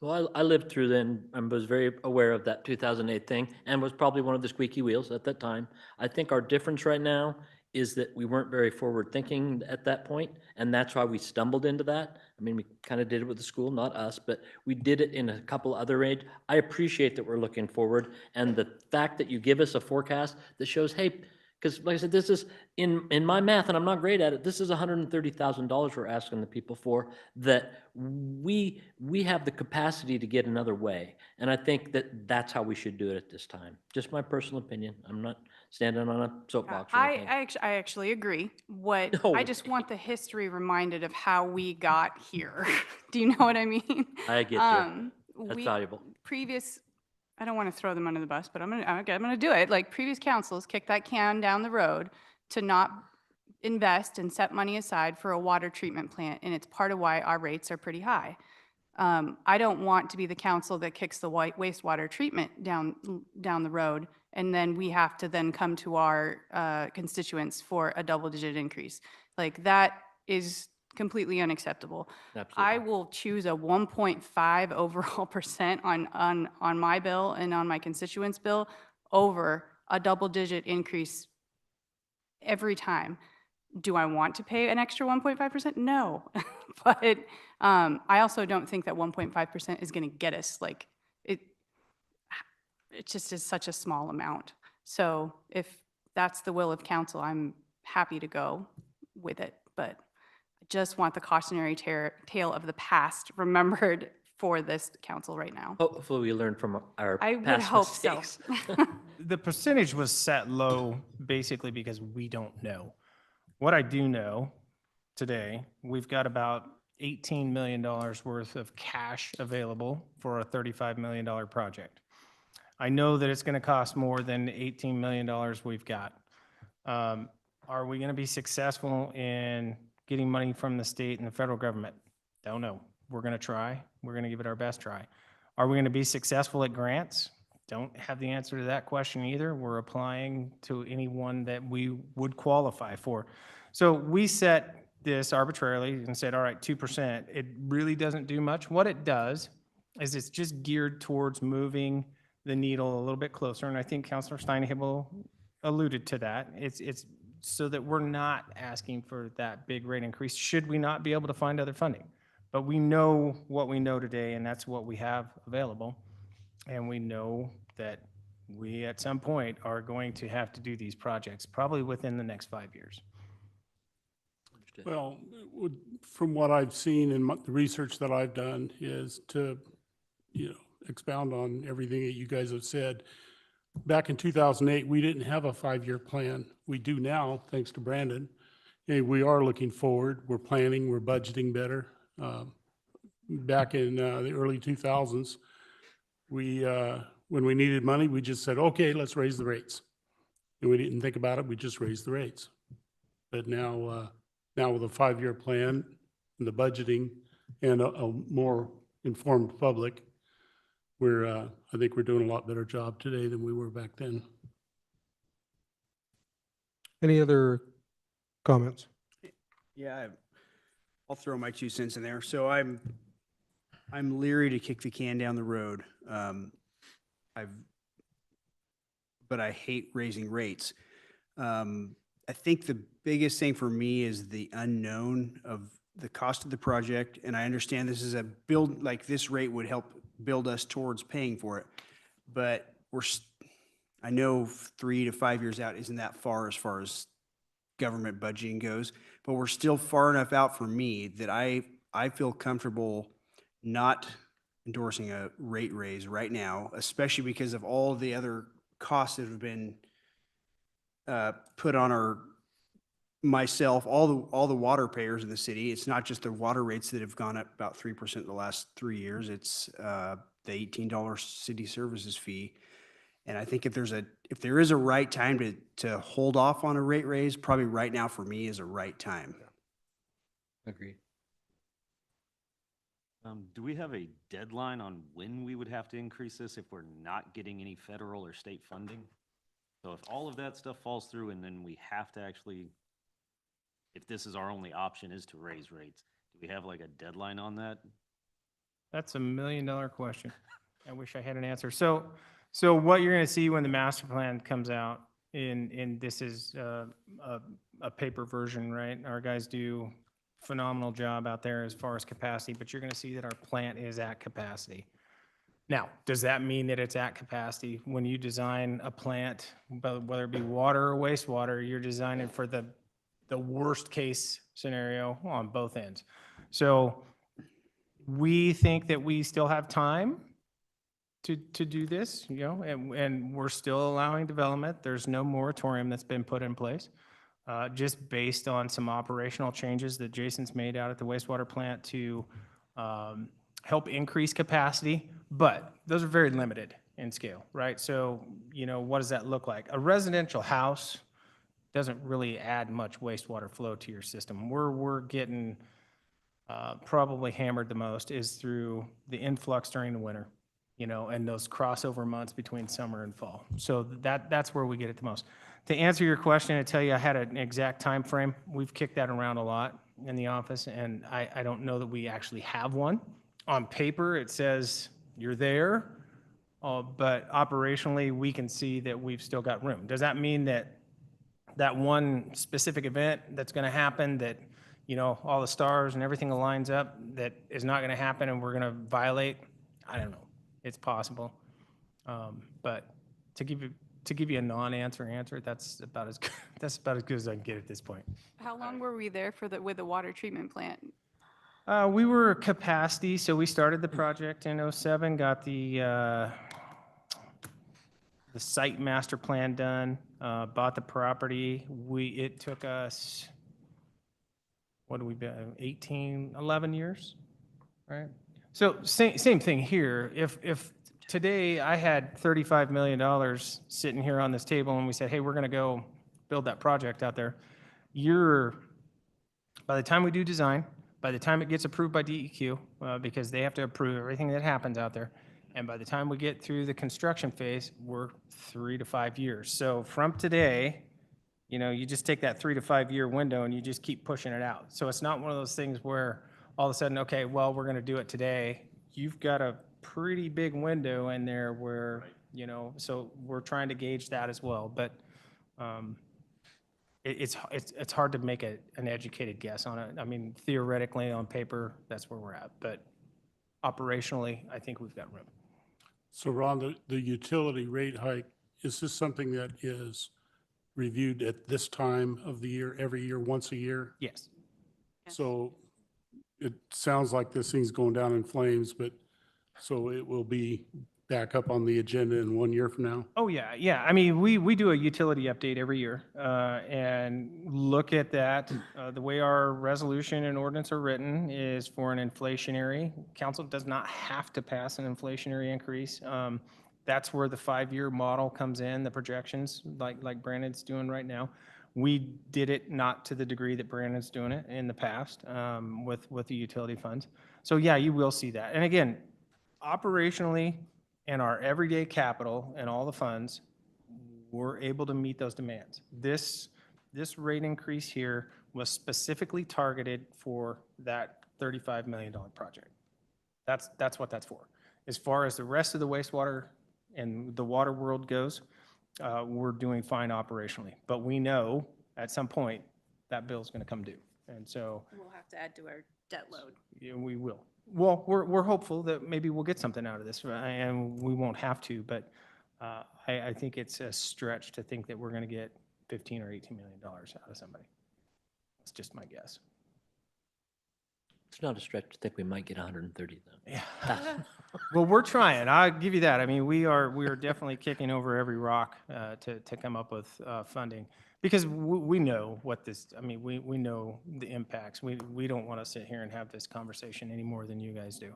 Well, I lived through then and was very aware of that 2008 thing and was probably one of the squeaky wheels at that time. I think our difference right now is that we weren't very forward thinking at that point, and that's why we stumbled into that. I mean, we kind of did it with the school, not us, but we did it in a couple other areas. I appreciate that we're looking forward, and the fact that you give us a forecast that shows, hey, because like I said, this is, in my math, and I'm not great at it, this is $130,000 we're asking the people for, that we have the capacity to get another way. And I think that that's how we should do it at this time. Just my personal opinion. I'm not standing on a soapbox or anything. I actually agree. What, No I just want the history reminded of how we got here. Do you know what I mean? I get you. That's valuable. Previous, I don't want to throw them under the bus, but I'm gonna do it. Like previous councils kicked that can down the road to not invest and set money aside for a water treatment plant, and it's part of why our rates are pretty high. I don't want to be the council that kicks the wastewater treatment down the road, and then we have to then come to our constituents for a double-digit increase. Like that is completely unacceptable. Absolutely. I will choose a 1.5 overall percent on my bill and on my constituents' bill over a double-digit increase every time. Do I want to pay an extra 1.5%? No. But I also don't think that 1.5% is going to get us like it just is such a small amount. So if that's the will of council, I'm happy to go with it. But I just want the cautionary tale of the past remembered for this council right now. Hopefully we learn from our I would past hope so. mistakes. The percentage was set low basically because we don't know. What I do know today, we've got about $18 million worth of cash available for a $35 million project. I know that it's going to cost more than the $18 million we've got. Are we going to be successful in getting money from the state and the federal government? Don't know. We're going to try. We're going to give it our best try. Are we going to be successful at grants? Don't have the answer to that question either. We're applying to anyone that we would qualify for. So we set this arbitrarily and said, all right, 2%. It really doesn't do much. What it does is it's just geared towards moving the needle a little bit closer. And I think Councilor Steinhebel alluded to that. It's so that we're not asking for that big rate increase should we not be able to find other funding. But we know what we know today, and that's what we have available. And we know that we, at some point, are going to have to do these projects, probably within the next 5 years. Well, from what I've seen and the research that I've done is to, expound on everything that you guys have said. Back in 2008, we didn't have a 5-year plan. We do now, thanks to Brandon. And we are looking forward. We're planning, we're budgeting better. Back in the early 2000s, when we needed money, we just said, okay, let's raise the rates. And we didn't think about it, we just raised the rates. But now with a 5-year plan and the budgeting and a more informed public, I think we're doing a lot better job today than we were back then. Any other comments? Yeah, I'll throw my 2 cents in there. So I'm leery to kick the can down the road. But I hate raising rates. I think the biggest thing for me is the unknown of the cost of the project. And I understand this is a build, like this rate would help build us towards paying for it. But I know 3 to 5 years out isn't that far as government budgeting goes, but we're still far enough out for me that I feel comfortable not endorsing a rate raise right now, especially because of all the other costs that have been put on myself, all the water payers in the city. It's not just the water rates that have gone up about 3% in the last 3 years. It's the $18 city services fee. And I think if there is a right time to hold off on a rate raise, probably right now for me is a right time. Agreed. Do we have a deadline on when we would have to increase this if we're not getting any federal or state funding? So if all of that stuff falls through and then we have to actually, if this is our only option is to raise rates, do we have like a deadline on that? That's $1 million question. I wish I had an answer. So what you're going to see when the master plan comes out, in this is a paper version, right? Our guys do phenomenal job out there as far as capacity, but you're going to see that our plant is at capacity. Now, does that mean that it's at capacity? When you design a plant, whether it be water or wastewater, you're designing for the worst case scenario on both ends. So we think that we still have time to do this, you know, and we're still allowing development. There's no moratorium that's been put in place, just based on some operational changes that Jason's made out at the wastewater plant to help increase capacity, but those are very limited in scale, right? So, you know, what does that look like? A residential house doesn't really add much wastewater flow to your system. We're getting probably hammered the most is through the influx during the winter, you know, and those crossover months between summer and fall. So that's where we get it the most. To answer your question and tell you I had an exact time frame, we've kicked that around a lot in the office, and I don't know that we actually have one. On paper, it says you're there, but operationally, we can see that we've still got room. Does that mean that that one specific event that's going to happen, that, you know, all the stars and everything lines up, that is not going to happen and we're going to violate? I don't know. It's possible. But to give you a non-answer answer, that's about as good as I can get at this point. How long were we there with the water treatment plant? We were capacity, so we started the project in '07, got the site master plan done, bought the property. It took us, what do we been, 11 years, right? So same thing here. If today I had $35 million sitting here on this table and we said, hey, we're going to go build that project out there, by the time we do design, by the time it gets approved by DEQ, because they have to approve everything that happens out there, and by the time we get through the construction phase, we're 3 to 5 years. So from today, you know, you just take that 3 to 5 year window and you just keep pushing it out. So it's not one of those things where all of a sudden, okay, well, we're going to do it today. You've got a pretty big window in there where, you know, so we're trying to gauge that as well. But it's hard to make an educated guess on it. I mean, theoretically, on paper, that's where we're at. But operationally, I think we've got room. So Ron, the utility rate hike, is this something that is reviewed at this time of the year, every year, once a year? Yes. So it sounds like this thing's going down in flames, but so it will be back up on the agenda in 1 year from now? Oh, yeah, yeah. I mean, we do a utility update every year and look at that. The way our resolution and ordinance are written is for an inflationary. Council does not have to pass an inflationary increase. That's where the 5-year model comes in, the projections, like Brandon's doing right now. We did it not to the degree that Brandon's doing it in the past with the utility funds. So yeah, you will see that. And again, operationally, and our everyday capital and all the funds, we're able to meet those demands. This rate increase here was specifically targeted for that $35 million project. That's what that's for. As far as the rest of the wastewater and the water world goes, we're doing fine operationally. But we know at some point that bill's going to come due. And so We'll have to add to our debt load. yeah, we will. Well, we're hopeful that maybe we'll get something out of this, and we won't have to, but I think it's a stretch to think that we're going to get $15 or $18 million out of somebody. That's just my guess. It's not a stretch to think we might get 130 though. Yeah. Well, we're trying. I'll give you that. I mean, we are definitely kicking over every rock to come up with funding, because we know what this, I mean, we know the impacts. We don't want to sit here and have this conversation any more than you guys do.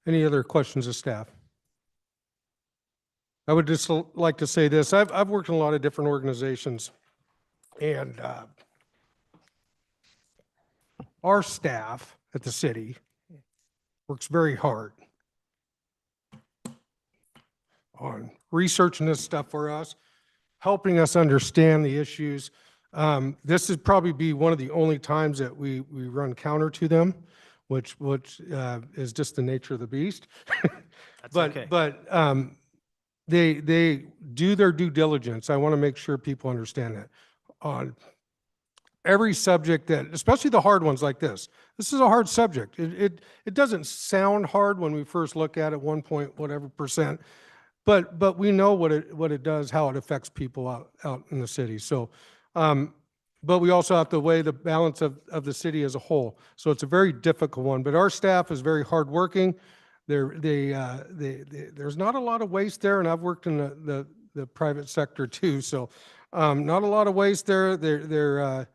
Any other questions of staff? I would just like to say this. I've worked in a lot of different organizations, and our staff at the city works very hard on researching this stuff for us, helping us understand the issues. This would probably be one of the only times that we run counter to them, which is just the nature of the beast. That's okay. But they do their due diligence. I want to make sure people understand that on every subject that, especially the hard ones like this. This is a hard subject. It doesn't sound hard when we first look at it, 1 point whatever percent, but we know what it does, how it affects people out in the city. So, but we also have to weigh the balance of the city as a whole. So it's a very difficult one, but our staff is very hardworking. There's not a lot of waste there, and I've worked in the private sector too, so not a lot of waste there. They're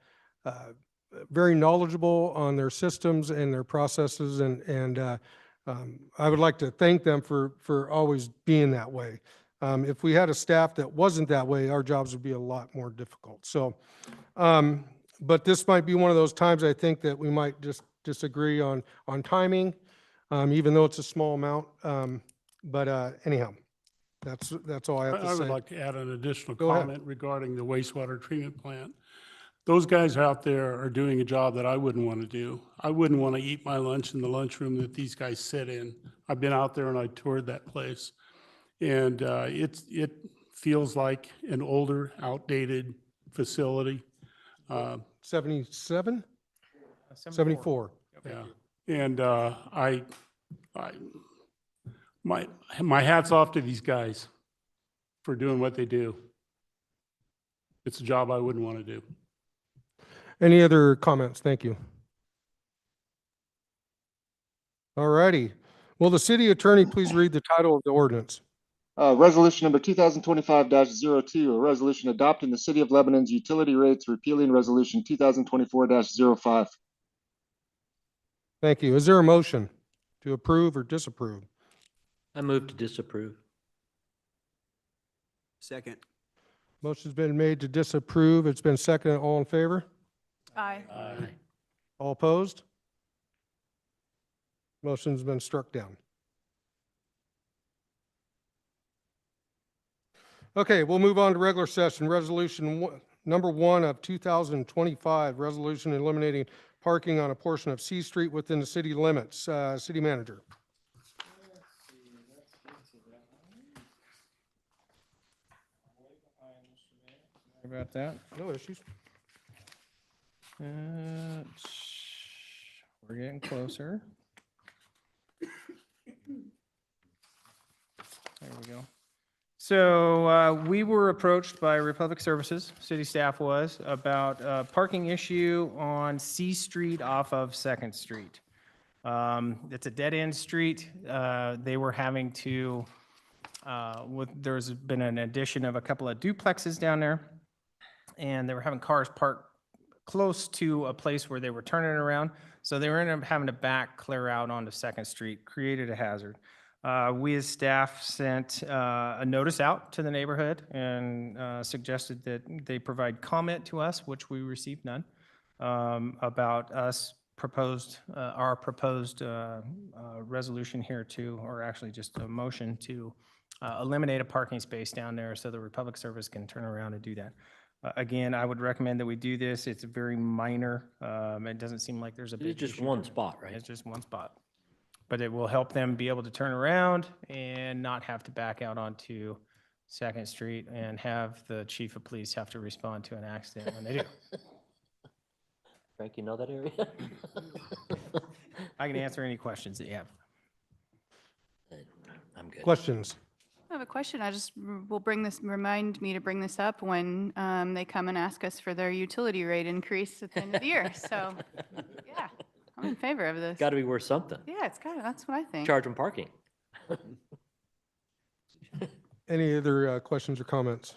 very knowledgeable on their systems and their processes, and I would like to thank them for always being that way. If we had a staff that wasn't that way, our jobs would be a lot more difficult. So, but this might be one of those times I think that we might just disagree on timing. Even though it's a small amount. But anyhow, that's all I have to say. I would like to add an additional Go ahead. comment regarding the wastewater treatment plant. Those guys out there are doing a job that I wouldn't want to do. I wouldn't want to eat my lunch in the lunchroom that these guys sit in. I've been out there and I toured that place. And it feels like an older, outdated facility. 77? 74. Yeah. And my hat's off to these guys for doing what they do. It's a job I wouldn't want to do. Any other comments? Thank you. All righty. Will the city attorney please read the title of the ordinance? Resolution number 2025-02, a resolution adopting the City of Lebanon's utility rates, repealing resolution 2024-05. Thank you. Is there a motion to approve or disapprove? I move to disapprove. Second. Motion's been made to disapprove. It's been seconded. All in favor? Aye. All opposed? Motion's been struck down. Okay, we'll move on to regular session. Resolution number 1 of 2025, resolution eliminating parking on a portion of C Street within the city limits. City manager. Sorry about that. No issues. We're getting closer. There we go. So we were approached by Republic Services, city staff was, about a parking issue on C Street off of 2nd Street. It's a dead-end street. They were having to, there's been an addition of a couple of duplexes down there, and they were having cars parked close to a place where they were turning around. So they were ended up having to back clear out onto 2nd Street, created a hazard. We as staff sent a notice out to the neighborhood and suggested that they provide comment to us, which we received none, about our proposed resolution here to, or actually just a motion to eliminate a parking space down there so the Republic Service can turn around and do that. Again, I would recommend that we do this. It's very minor. It doesn't seem like there's a big It's just issue one there. spot, right? It's just one spot. But it will help them be able to turn around and not have to back out onto 2nd Street and have the chief of police have to respond to an accident when they do. Frank, you know that area? I can answer any questions that you have. I'm good. Questions? I have a question. I just will remind me to bring this up when they come and ask us for their utility rate increase at the end of the year. So, yeah, I'm in favor of this. Got to be worth something. Yeah, it's kind of, that's what I think. Charge them parking. Any other questions or comments?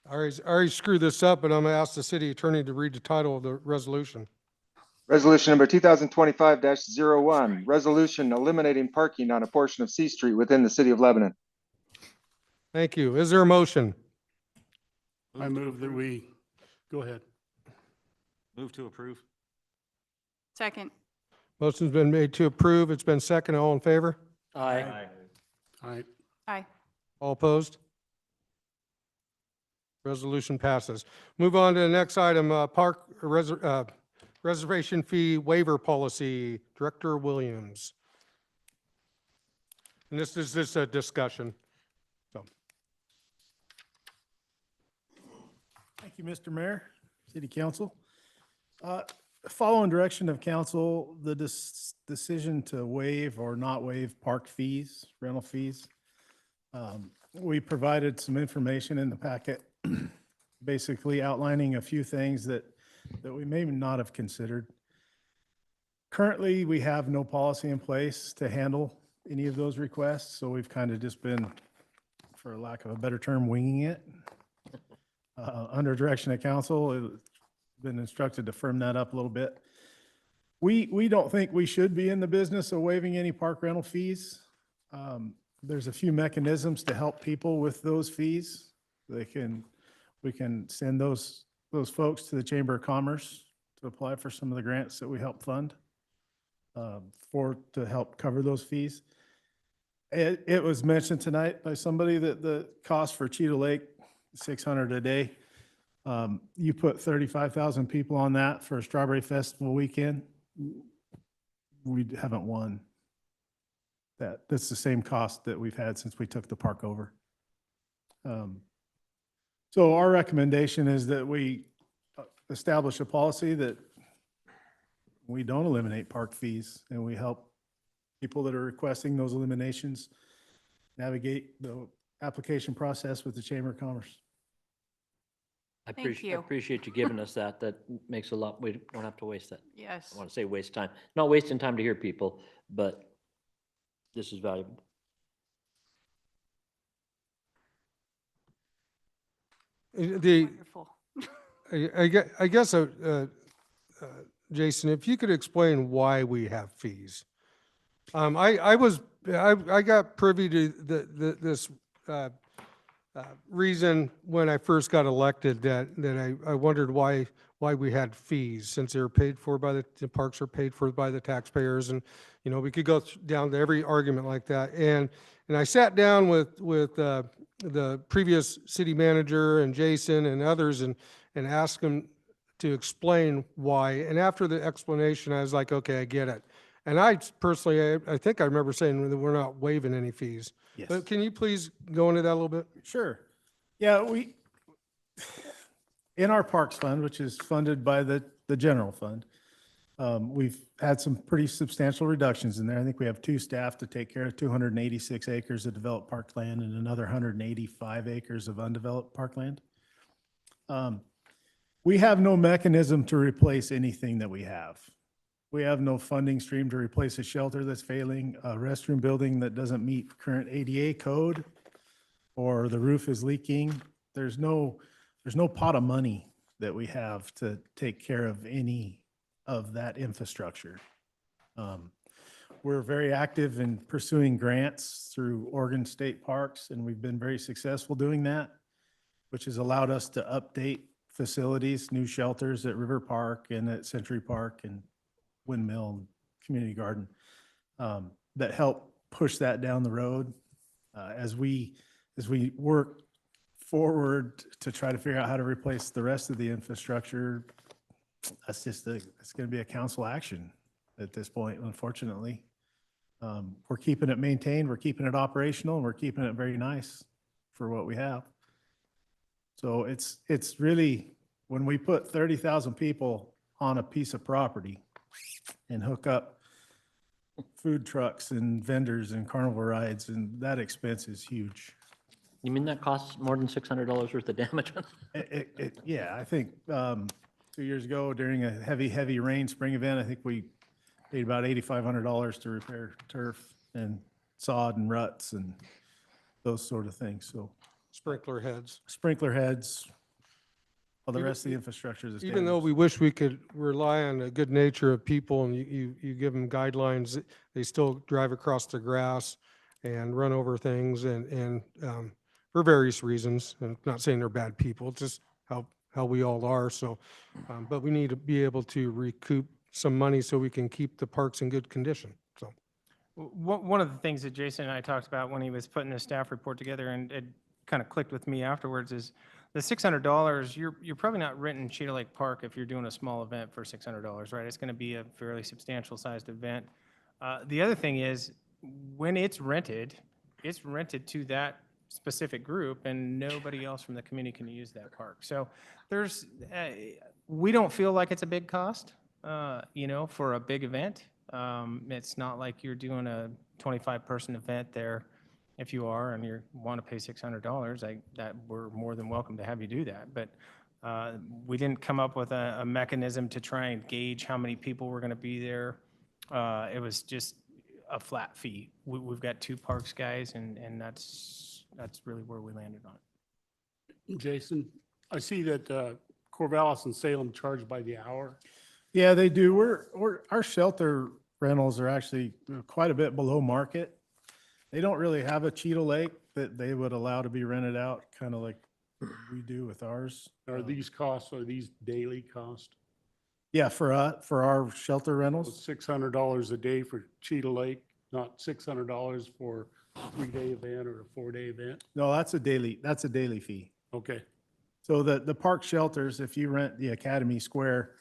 I already screwed this up, but I'm going to ask the city attorney to read the title of the resolution. Resolution number 2025-01, resolution eliminating parking on a portion of C Street within the City of Lebanon. Thank you. Is there a motion? I move that we, go ahead. Move to approve. Second. Motion's been made to approve. It's been seconded. All in favor? Aye. All right. Aye. All opposed? Resolution passes. Move on to the next item, reservation fee waiver policy, Director Williams. And this is just a discussion. So, Thank you, Mr. Mayor, City Council. Following direction of council, the decision to waive or not waive park fees, rental fees. We provided some information in the packet, basically outlining a few things that we may not have considered. Currently, we have no policy in place to handle any of those requests, so we've kind of just been, for lack of a better term, winging it. Under direction of council, it's been instructed to firm that up a little bit. We don't think we should be in the business of waiving any park rental fees. There's a few mechanisms to help people with those fees. We can send those folks to the Chamber of Commerce to apply for some of the grants that we help fund to help cover those fees. It was mentioned tonight by somebody that the cost for Cheetah Lake, $600 a day. You put 35,000 people on that for a Strawberry Festival weekend, we haven't won. That's the same cost that we've had since we took the park over. So our recommendation is that we establish a policy that we don't eliminate park fees, and we help people that are requesting those eliminations navigate the application process with the Chamber of Commerce. I Thank you. appreciate you giving us that. That makes a lot, we don't have to waste that. Yes. I want to say waste time, not wasting time to hear people, but this is valuable. Wonderful. I guess, Jason, if you could explain why we have fees. I got privy to this reason when I first got elected, that I wondered why we had fees, since they were paid for by the parks are paid for by the taxpayers, and we could go down to every argument like that. And I sat down with the previous city manager and Jason and others and asked them to explain why. And after the explanation, I was like, okay, I get it. And I personally, I think I remember saying that we're not waiving any fees. Yes. But can you please go into that a little bit? Sure. Yeah, in our Parks Fund, which is funded by the general fund, we've had some pretty substantial reductions in there. I think we have 2 staff to take care of 286 acres of developed parkland and another 185 acres of undeveloped parkland. We have no mechanism to replace anything that we have. We have no funding stream to replace a shelter that's failing, a restroom building that doesn't meet current ADA code, or the roof is leaking. There's no pot of money that we have to take care of any of that infrastructure. We're very active in pursuing grants through Oregon State Parks, and we've been very successful doing that, which has allowed us to update facilities, new shelters at River Park and at Century Park and Windmill and Community Garden, that help push that down the road. As we work forward to try to figure out how to replace the rest of the infrastructure, it's going to be a council action at this point, unfortunately. We're keeping it maintained, we're keeping it operational, and we're keeping it very nice for what we have. So it's really, when we put 30,000 people on a piece of property and hook up food trucks and vendors and carnival rides, and that expense is huge. You mean that costs more than $600 worth of damage? Yeah, I think 2 years ago during a heavy rain spring event, I think we paid about $8,500 to repair turf and sod and ruts and those sort of things. So Sprinkler heads. All the rest of the infrastructure is Even though we wish we could rely on the good nature of people and you give them guidelines, they still drive across the grass and run over things and for various reasons. And I'm not saying they're bad people, it's just how we all are. So, but we need to be able to recoup some money so we can keep the parks in good condition. So, One of the things that Jason and I talked about when he was putting the staff report together, and it kind of clicked with me afterwards, is the $600, you're probably not renting Cheetah Lake Park if you're doing a small event for $600, right? It's going to be a fairly substantial sized event. The other thing is, when it's rented to that specific group, and nobody else from the community can use that park. So there's, we don't feel like it's a big cost, for a big event. It's not like you're doing a 25-person event there. If you are and you want to pay $600, we're more than welcome to have you do that. But we didn't come up with a mechanism to try and gauge how many people were going to be there. It was just a flat fee. We've got 2 parks guys, and that's really where we landed on it. Jason, I see that Corvallis and Salem charge by the hour. Yeah, they do. Our shelter rentals are actually quite a bit below market. They don't really have a Cheetah Lake that they would allow to be rented out, kind of like we do with ours. Are these daily cost? Yeah, for our shelter rentals. $600 a day for Cheetah Lake, not $600 for a 3-day event or a 4-day event? No, that's a daily fee. Okay. So the park shelters, if you rent the Academy Square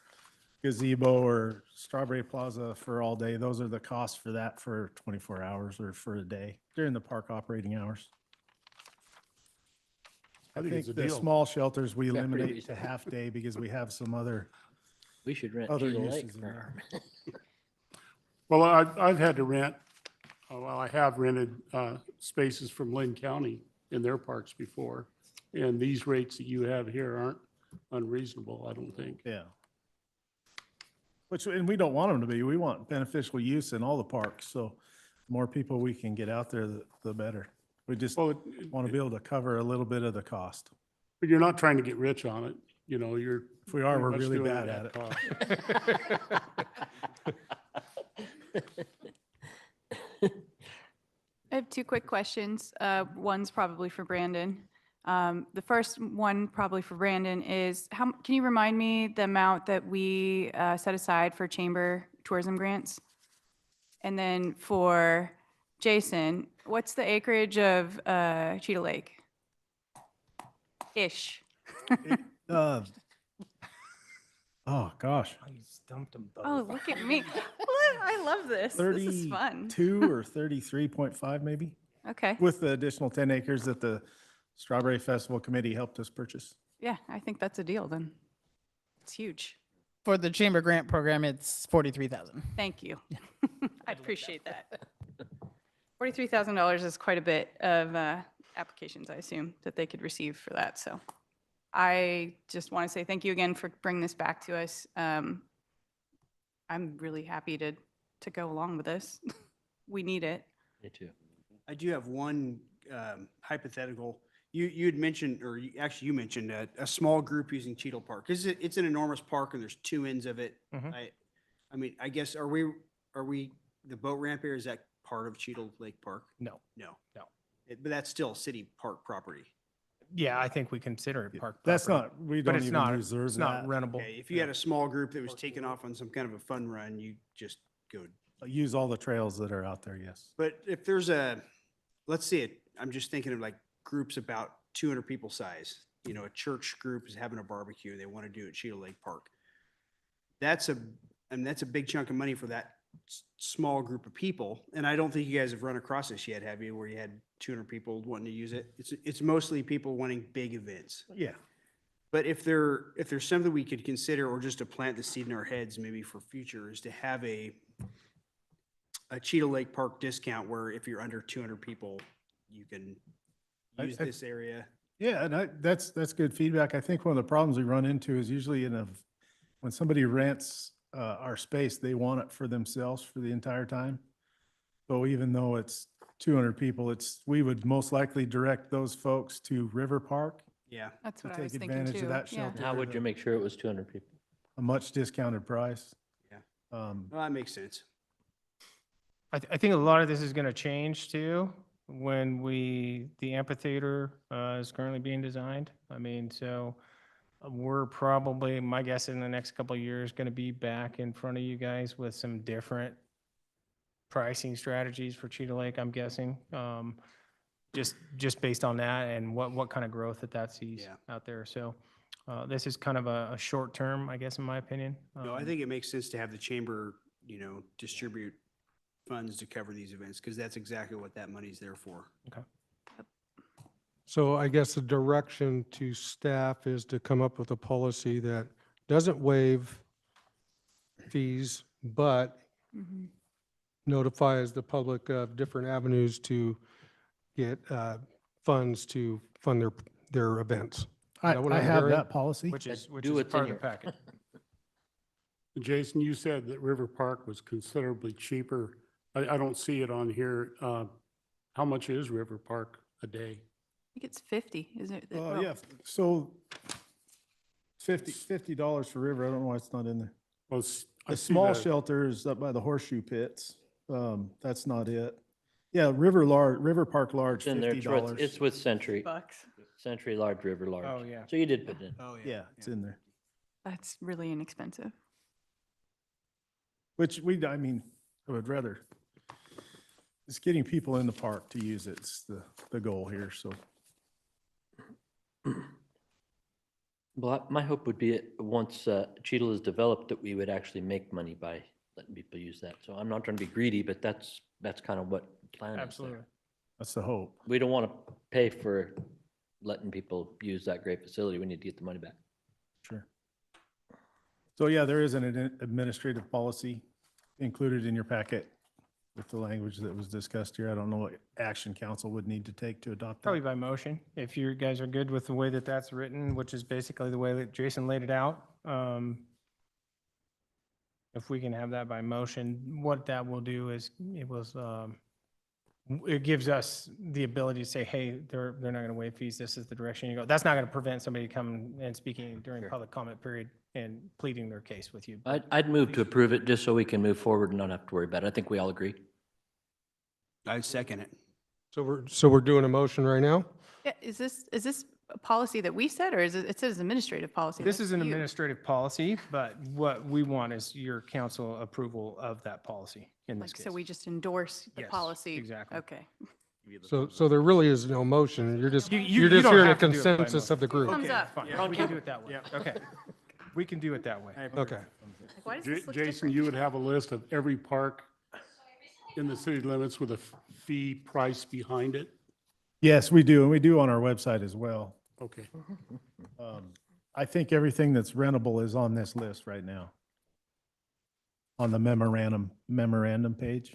gazebo or Strawberry Plaza for all day, those are the costs for that for 24 hours or for a day during the park operating hours. I think it's think a the deal. small shelters we Yeah, pretty eliminate to reasonable. half day because we have some other We should rent other Cheetah Lake uses in for there. Well, I've had to rent, I have rented spaces from Lynn County in their parks before. And these rates that you have here aren't unreasonable, I don't think. Yeah. And we don't want them to be. We want beneficial use in all the parks. So the more people we can get out there, the better. We just Well, want to be able to cover a little bit of the cost. but you're not trying to get rich on it, you're. If we are, pretty we're much really doing bad at at cost. I have 2 quick questions. One's probably for Brandon. The first one probably for Brandon is, can you remind me the amount that we set aside for chamber tourism grants? And then for Jason, what's the acreage of Cheetah Lake? Ish. Oh, gosh. You stumped them both. Oh, look at me. I love this. This is fun. 32 or 33.5 maybe, Okay. with the additional 10 acres that the Strawberry Festival Committee helped us purchase. Yeah, I think that's a deal then. It's huge. For the chamber grant program, it's 43,000. Thank you. I appreciate that. $43,000 is quite a bit of applications, I assume, that they could receive for that. So I just want to say thank you again for bringing this back to us. I'm really happy to go along with this. We need it. Me too. I do have one hypothetical. You had mentioned, or you mentioned a small group using Cheetle Park. It's an enormous park and there's 2 ends of it. Mhm. I mean, I guess, are we, the boat ramp area, is that part of Cheetle Lake Park? No. No. No. But that's still city park property. Yeah, I think we consider it park That's property. not, we But don't it's even not, reserve it's not that. rentable. Okay, if you had a small group that was taking off on some kind of a fun run, you just go. Use all the trails that are out there, yes. But if there's let's say I'm just thinking of like groups about 200 people size, a church group is having a barbecue, they want to do it at Cheetah Lake Park. That's a big chunk of money for that small group of people. And I don't think you guys have run across this yet, have you, where you had 200 people wanting to use it? It's mostly people wanting big events. Yeah. But if there's something we could consider, or just to plant the seed in our heads maybe for future, is to have a Cheetah Lake Park discount where if you're under 200 people, you can use this area. Yeah, and that's good feedback. I think one of the problems we run into is usually when somebody rents our space, they want it for themselves for the entire time. So even though it's 200 people, we would most likely direct those folks to River Park. Yeah. That's to what I was take thinking advantage too. of that Yeah. shelter. How would you make sure it was 200 people? A much discounted price. Yeah. Um, Well, that makes sense. I think a lot of this is going to change too when the amphitheater is currently being designed. I mean, so we're probably, my guess in the next couple of years, going to be back in front of you guys with some different pricing strategies for Cheetah Lake, I'm guessing. Just based on that and what kind of growth that sees Yeah. out there. So this is kind of a short term, I guess, in my opinion. No, I think it makes sense to have the chamber, you know, distribute funds to cover these events, because that's exactly what that money's there for. Okay. So I guess the direction to staff is to come up with a policy that doesn't waive fees, but notifies the public of different avenues to get funds to fund their events. Is that what I I'm have hearing? that policy. Which is do what's part in of the your- packet. Jason, you said that River Park was considerably cheaper. I don't see it on here. How much is River Park a day? I think it's 50, isn't it? Oh, yeah, so $50 for River, I don't know why it's not in there. Well, I The see small that. shelter is up by the horseshoe pits. That's not it. Yeah, River Park large, It's in there, $50. it's with Century, Bucks. Century Large, River Large. Oh, yeah. So you did put it in. Oh, Yeah, it's in there. That's really inexpensive. Which I mean, I would rather, it's getting people in the park to use it. It's the goal here, so. Well, my hope would be once Cheadle is developed, that we would actually make money by letting people use that. So I'm not trying to be greedy, but that's kind of what the plan is there. Absolutely. That's the hope. We don't want to pay for letting people use that great facility. We need to get the money back. Sure. So yeah, there is an administrative policy included in your packet with the language that was discussed here. I don't know what action council would need to take to adopt Probably that. by motion, if you guys are good with the way that that's written, which is basically the way that Jason laid it out. If we can have that by motion, what that will do is it gives us the ability to say, hey, they're not going to waive fees. This is the direction you go. That's not going to prevent somebody coming and speaking during public comment period and pleading their case with you. I'd move to approve it just so we can move forward and not have to worry about it. I think we all agree. I second it. So we're doing a motion right now? Yeah, is this a policy that we set, or it says administrative policy? This That's is an you. administrative policy, but what we want is your council approval of that policy in this Like, case. so we just endorse the Yes, policy? exactly. Okay. So there really is no motion. You're just, You you're just don't hearing a have to do it by consensus of the group. Thumbs Okay, up. fine. We can do it that way. Okay. We can do it that way. Okay. Why does this look Jason, different? you would have a list of every park in the city limits with a fee price behind it? Yes, we do, and we do on our website as well. Okay. I think everything that's rentable is on this list right now. On the memorandum page.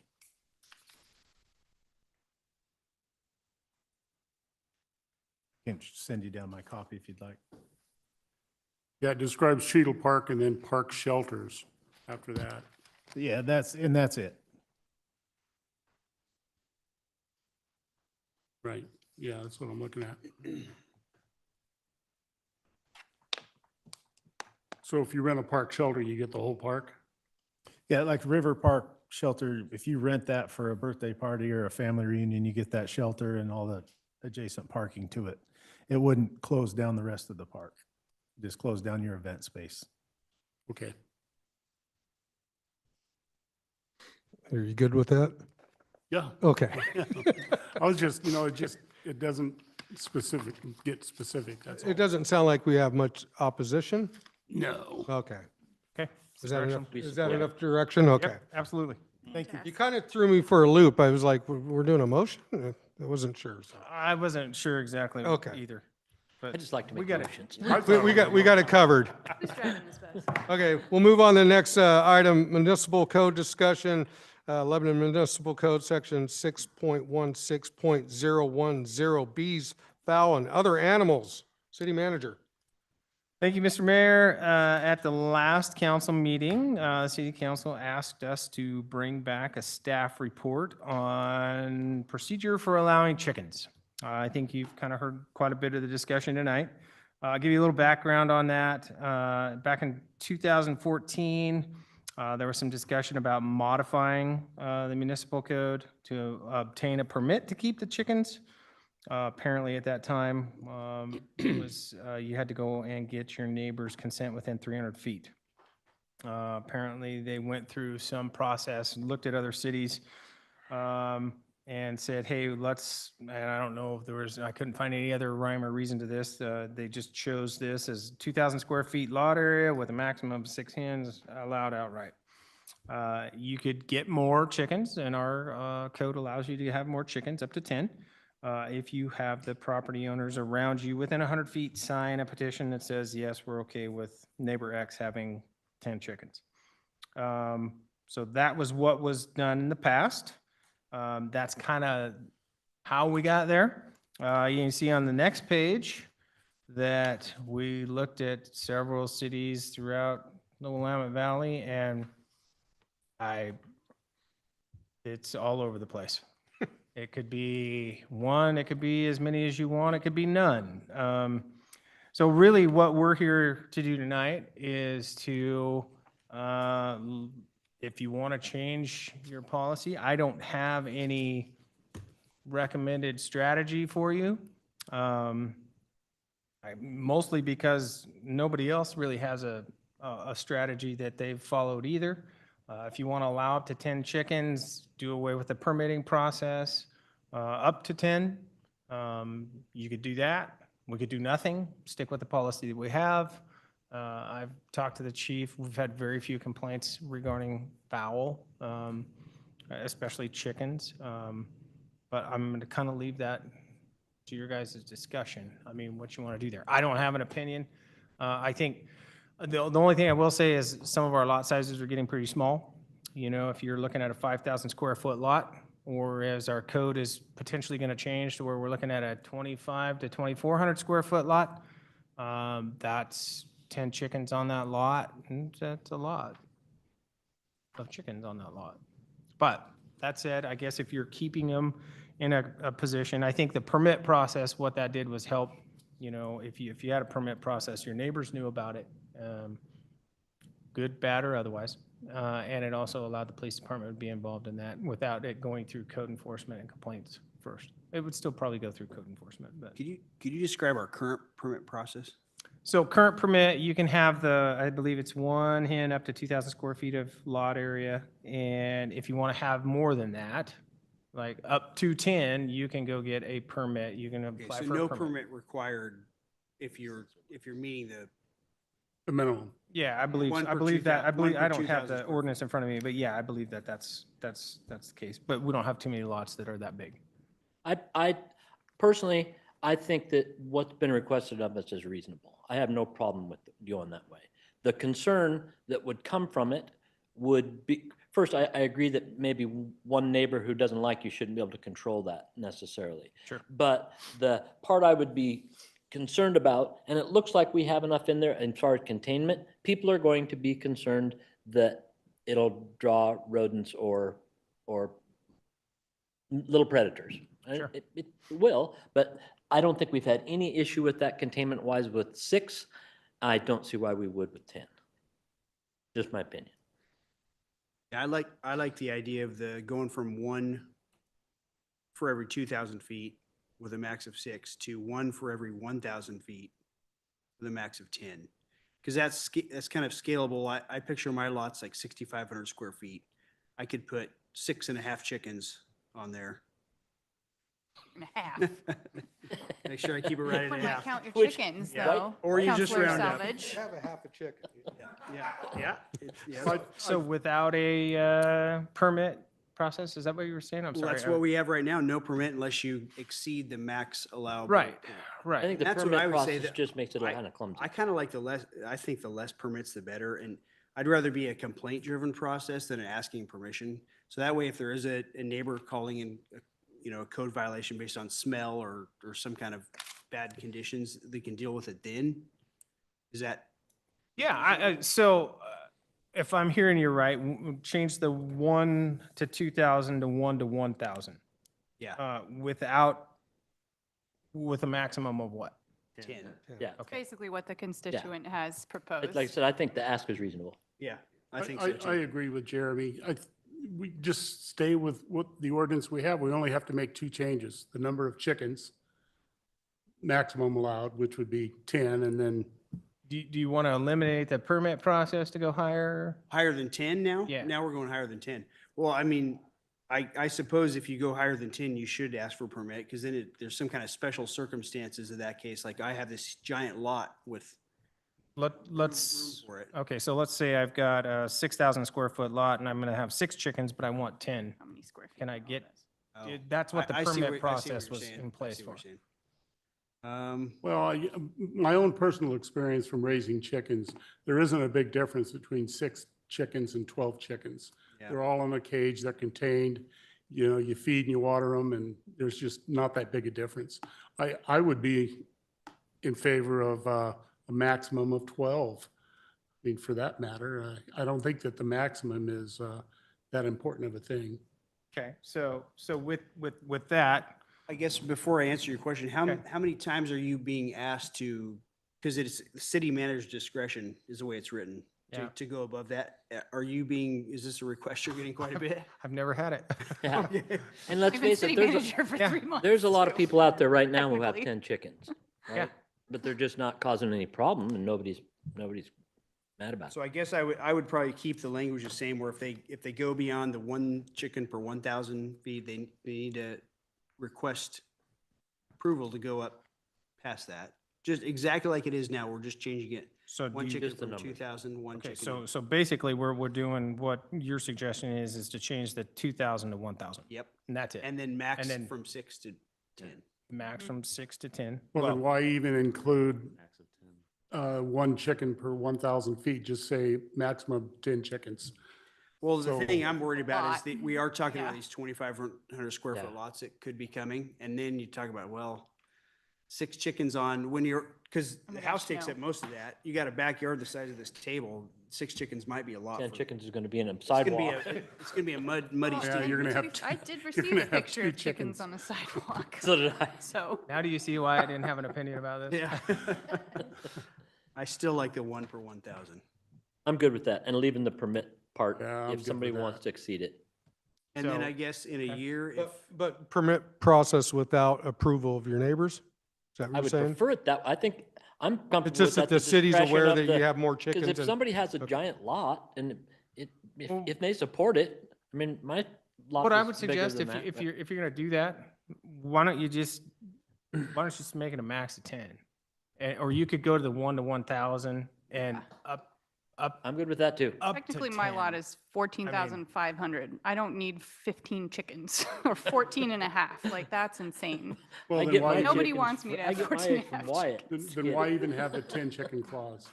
Can send you down my copy if you'd like. Yeah, it describes Cheadle Park and then park shelters after that. Yeah, that's it. Right, yeah, that's what I'm looking at. So if you rent a park shelter, you get the whole park? Yeah, like River Park Shelter, if you rent that for a birthday party or a family reunion, you get that shelter and all the adjacent parking to it. It wouldn't close down the rest of the park. Just close down your event space. Okay. Are you good with that? Yeah. Okay. I was just, it doesn't get specific, that's all. It doesn't sound like we have much opposition. No. Okay. Okay. Is that Direction. enough, We is that support it. enough direction? Okay. Yep, absolutely. Thank you. You kind of threw me for a loop. I was like, we're doing a motion? I wasn't sure. So. I wasn't sure exactly Okay. either. I But just like to we make got it. motions. We got it covered. Who's driving this bus? Okay, we'll move on to the next item, municipal code discussion. Lebanon Municipal Code, section 6.16.010, bees, fowl, and other animals. City manager. Thank you, Mr. Mayor. At the last council meeting, City Council asked us to bring back a staff report on procedure for allowing chickens. I think you've kind of heard quite a bit of the discussion tonight. I'll give you a little background on that. Back in 2014, there was some discussion about modifying the municipal code to obtain a permit to keep the chickens. Apparently at that time, it was, you had to go and get your neighbor's consent within 300 feet. Apparently, they went through some process, and looked at other cities, and said, hey, let's, and I don't know if there was, I couldn't find any other rhyme or reason to this. They just chose this as 2,000 square feet lot area with a maximum of 6 hens allowed outright. You could get more chickens, and our code allows you to have more chickens, up to 10. If you have the property owners around you within 100 feet sign a petition that says, yes, we're okay with neighbor X having 10 chickens. So that was what was done in the past. That's kind of how we got there. You can see on the next page that we looked at several cities throughout the Willamette Valley, and it's all over the place. It could be one, it could be as many as you want, it could be none. So really what we're here to do tonight is to, if you want to change your policy, I don't have any recommended strategy for you. Mostly because nobody else really has a strategy that they've followed either. If you want to allow up to 10 chickens, do away with the permitting process, up to 10, you could do that. We could do nothing, stick with the policy that we have. I've talked to the chief. We've had very few complaints regarding fowl, especially chickens. But I'm going to kind of leave that to your guys' discussion. I mean, what you want to do there. I don't have an opinion. I think the only thing I will say is some of our lot sizes are getting pretty small. You know, if you're looking at a 5,000 square foot lot, or as our code is potentially going to change to where we're looking at a 25 to 2,400 square foot lot, that's 10 chickens on that lot, and that's a lot of chickens on that lot. But that said, I guess if you're keeping them in a position, I think the permit process, what that did was help, you know, if you had a permit process, your neighbors knew about it, good, bad, or otherwise. And it also allowed the police department to be involved in that without it going through code enforcement and complaints first. It would still probably go through code enforcement, but. Could you describe our current permit process? So current permit, you can have I believe it's 1 hen up to 2,000 square feet of lot area. And if you want to have more than that, like up to 10, you can go get a permit. You can Okay, apply so for a no permit. permit required if you're meeting The minimum. Yeah, I believe, One I per believe that, 2,000 one per I don't have 2,000 the square ordinance in front of me, but yeah, I believe that that's the case. But we don't have too many lots that are that big. I personally, I think that what's been requested of us is reasonable. I have no problem with going that way. The concern that would come from it would be, first, I agree that maybe one neighbor who doesn't like you shouldn't be able to control that necessarily. Sure. But the part I would be concerned about, and it looks like we have enough in there as far as containment, people are going to be concerned that it'll draw rodents or little predators. Sure. It will, but I don't think we've had any issue with that containment wise with 6. I don't see why we would with 10. Just my opinion. Yeah, I like the idea of the going from 1 for every 2,000 feet with a max of 6 to 1 for every 1,000 feet with a max of 10. Because that's kind of scalable. I picture my lots like 6,500 square feet. I could put 6.5 chickens on there. And a half. Make sure I keep it right at a One might half. count your Which- chickens, yeah. though. Or you just Counselor round up. Savage. Have a half a chicken. Yeah. So without a permit process, is that what you were saying? I'm Well, sorry. that's what we have right now, no permit unless you exceed the max allowable. Right, I right. think the That's what permit I would say process that just makes it kind of clumsy. I kind of like I think the less permits, the better. And I'd rather be a complaint-driven process than an asking permission. So that way, if there is a neighbor calling in, a code violation based on smell or some kind of bad conditions, they can deal with it then. Is that? Yeah, so if I'm hearing you right, change the 1 to 2,000 to 1 to 1,000. Yeah. With a maximum of what? 10. Yeah. Okay. Basically what the constituent has proposed. Like I said, I think the ask is reasonable. Yeah, I think so I too. agree with Jeremy. We just stay with what the ordinance we have. We only have to make 2 changes. The number of chickens, maximum allowed, which would be 10, and then Do you want to eliminate the permit process to go higher? Higher than 10 now? Yeah. Now we're going higher than 10. Well, I mean, I suppose if you go higher than 10, you should ask for a permit because then there's some kind of special circumstances of that case. Like I have this giant lot with Let's, room for it. okay, so let's say I've got a 6,000 square foot lot and I'm going to have 6 chickens, but I want 10. How many square feet? Can I get, Oh. that's what the I see permit I see what process you're was saying. in I place see for. what you're saying. Well, my own personal experience from raising chickens, there isn't a big difference between 6 chickens and 12 chickens. Yeah. They're all in a cage, they're contained, you know, you feed and you water them, and there's just not that big a difference. I would be in favor of a maximum of 12. I mean, for that matter, I don't think that the maximum is that important of a thing. Okay, so with that, I guess before I answer your question, how Okay. many times are you being asked to, because it's the city manager's discretion is the way it's written, Yeah. to go above that? Is this a request you're getting quite a bit? I've never had it. Yeah. Okay. And let's I've been face city it, there's manager for yeah, 3 months. there's a lot of too, people out there right now who have technically. 10 chickens, Yeah. right? But they're just not causing any problem and nobody's mad about it. So I guess I would probably keep the language the same where if they go beyond the 1 chicken per 1,000 feet, they need to request approval to go up past that. Just exactly like it is now. We're just changing it. So do 1 you- chicken Just the from numbers. 2,000, 1 Okay, chicken. so basically we're doing what your suggestion is to change the 2,000 to 1,000. Yep. And that's it. And then max then- from 6 to 10. Max from 6 to 10. Well, then why even include Max of 10. 1 chicken per 1,000 feet? Just say maximum 10 chickens. Well, the So- thing I'm worried about is Lot. that we are talking about Yeah. these 2,500 square foot Yeah. lots that could be coming. And then you talk about, well, 6 chickens on when because Oh my the house gosh, takes no. up most of that. You got a backyard the size of this table. 6 chickens might be a lot. 10 for- chickens is going to be in a It's gonna be sidewalk. it's gonna be a muddy Yeah, street. you're gonna have I did you're receive gonna a have picture 2 of chickens chickens. on the sidewalk. So did I. So, Now do you see why I didn't have an opinion about this? Yeah. I still like the 1 per 1,000. I'm good with that and leaving the permit part Yeah, I'm good if with somebody wants that. to exceed it. And then So- I guess in a Okay. year, if, But permit process without approval of your neighbors? Is that I what you're would saying? prefer it that, I think, I'm comfortable It's with just that that. the city's discretion aware of that the- you have more chickens. Because if and- somebody has a Okay. giant lot and if Well- they support it, I mean, my lot What I is would bigger suggest than if that, if but- you're going to do that, why don't you just make it a max of 10? Or you could go to the 1 to 1,000 and up I'm good with that too. up to technically, my lot 10. is 14,500. I don't need 15 chickens or 14 and a half. Like, that's insane. Well, I then get why, my Nobody chickens wants me fr- to I have get 14 mine and a half from Wyatt. then why even have the 10 chicken clause?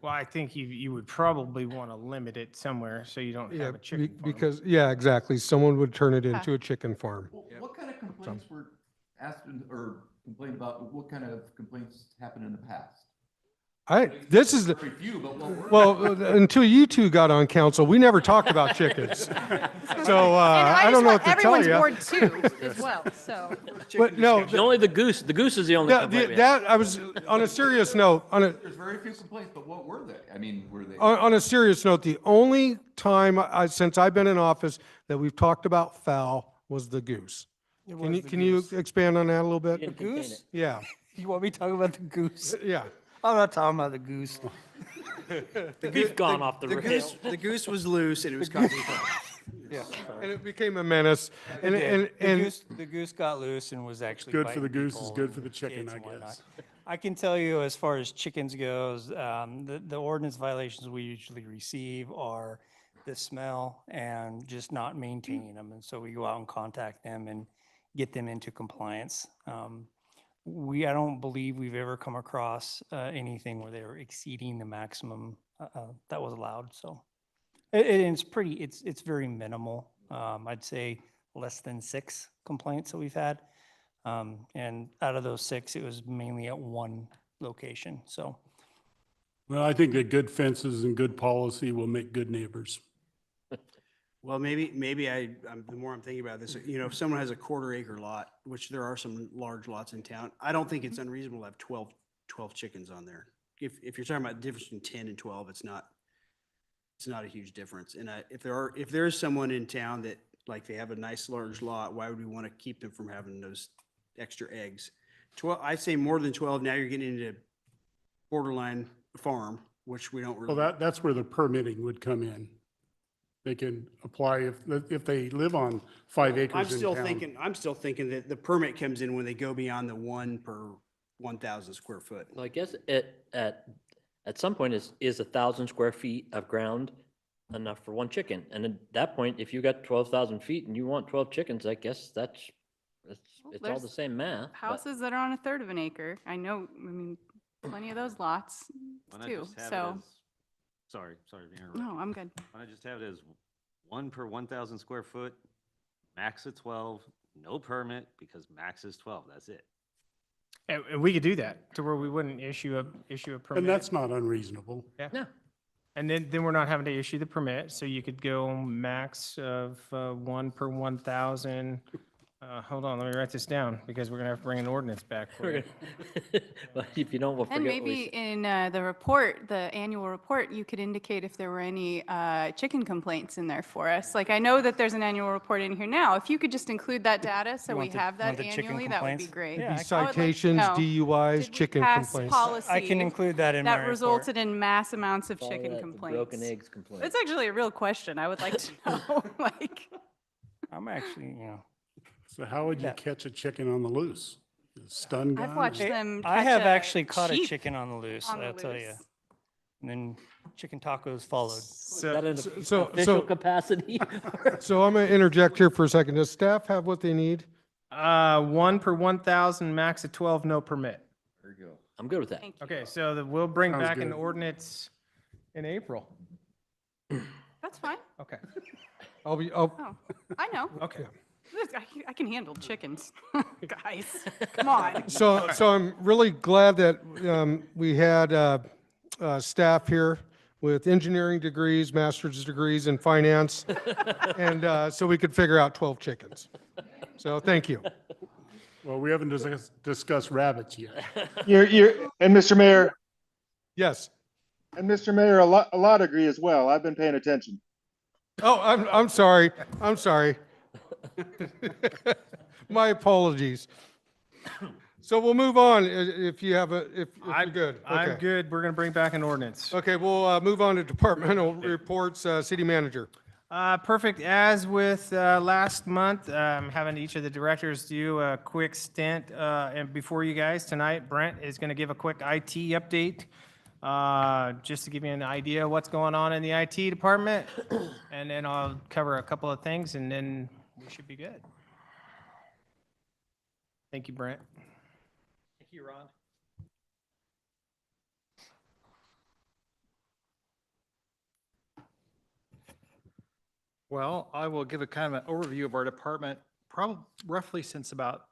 Well, I think you would probably want to limit it somewhere so you don't Yeah, have a chicken farm. because, yeah, exactly. Someone would turn it into a chicken farm. What kind of complaints were asked or complained about, what kind of complaints happened in the past? This is the, Very few, but what were? well, until you two got on council, we never talked about chickens. So, And I don't know what to tell everyone's you. board too, as well, so. But no, Only the goose is the only complaint we have. that, I was, on a serious note, There's very few complaints, but what were they? I mean, were they? on a serious note, the only time since I've been in office that we've talked about fowl was the goose. Can you expand on that a little bit? You didn't contain goose? it. Yeah, You want me to talk about the goose? yeah. I'm not talking about the goose. We've gone off the rails. the goose was loose and it was causing trouble. Yeah, and it became a menace. It did. And The goose got loose and was actually Good for the biting goose is people good and for the chicken, kids I and whatnot. guess. I can tell you, as far as chickens goes, the ordinance violations we usually receive are the smell and just not maintaining them. And so we go out and contact them and get them into compliance. I don't believe we've ever come across anything where they were exceeding the maximum that was allowed. So it's very minimal. I'd say less than 6 complaints that we've had. And out of those 6, it was mainly at one location. So Well, I think that good fences and good policy will make good neighbors. Well, maybe the more I'm thinking about this, if someone has a 1/4 acre lot, which there are some large lots in town, I don't think it's unreasonable to have 12 chickens on there. If you're talking about the difference between 10 and 12, it's not a huge difference. And if there's someone in town that, like, they have a nice large lot, why would we want to keep them from having those extra eggs? 12, I'd say more than 12, now you're getting into borderline farm, which we don't really. Well, that's where the permitting would come in. They can apply if they live on 5 acres in town. I'm still thinking that the permit comes in when they go beyond the 1 per 1,000 square foot. Well, I guess at some point is 1,000 square feet of ground enough for one chicken? And at that point, if you got 12,000 feet and you want 12 chickens, I guess it's all there's the same math. but- Houses that are on a third of an acre. I know, I mean, plenty of those lots Why not too, just have it so. as- Sorry to interrupt. No, I'm good. Why not just have it as 1 per 1,000 square foot, max of 12, no permit, because max is 12, that's it. And we could do that to where we wouldn't issue a permit. And that's not unreasonable. Yeah. No. And then we're not having to issue the permit, so you could go max of 1 per 1,000. Hold on, let me write this down, because we're gonna have to bring an ordinance back for you. Well, if you don't, we'll forget And what we maybe said. in the report, the annual report, you could indicate if there were any chicken complaints in there for us. Like, I know that there's an annual report in here now. If you could just include that data so You we want the- have that want the chicken annually, that would be complaints? great. Yeah, I would like to Citations, know, DUIs, did we chicken pass complaints. policy I can include that in my that report. resulted in mass amounts of Call chicken that the complaints? Broken eggs complaint. It's actually a real question. I would like to know, like. I'm actually, So how would you catch a chicken on the loose? A stun gun? I've watched Hey, them I catch have a actually caught a sheep chicken on the loose, on the I'll tell you. loose. And then chicken tacos followed. Is that in So- official so- capacity? So I'm going to interject here for a second. Does staff have what they need? 1 per 1,000, max of 12, no permit. There you go. I'm good with that. Thank you. Okay, so we'll bring Sounds back an good. ordinance in April. That's fine. Okay, Oh, Oh, I know. okay. I can handle chickens, guys. Come on. so I'm really glad that we had staff here with engineering degrees, master's degrees in finance, and so we could figure out 12 chickens. So thank you. Well, we haven't discussed rabbits yet. And Mr. Mayor, Yes. and Mr. Mayor, a lot agree as well. I've been paying attention. Oh, I'm sorry. I'm sorry. My apologies. So we'll move on if you have if you're good. I'm Okay. good. We're gonna bring back an ordinance. Okay, we'll move on to departmental reports, city manager. Perfect. As with last month, having each of the directors do a quick stint. And before you guys tonight, Brent is going to give a quick IT update, just to give you an idea of what's going on in the IT department. And then I'll cover a couple of things, and then we should be good. Thank you, Brent. Thank you, Ron. Well, I will give a kind of an overview of our department, probably roughly since about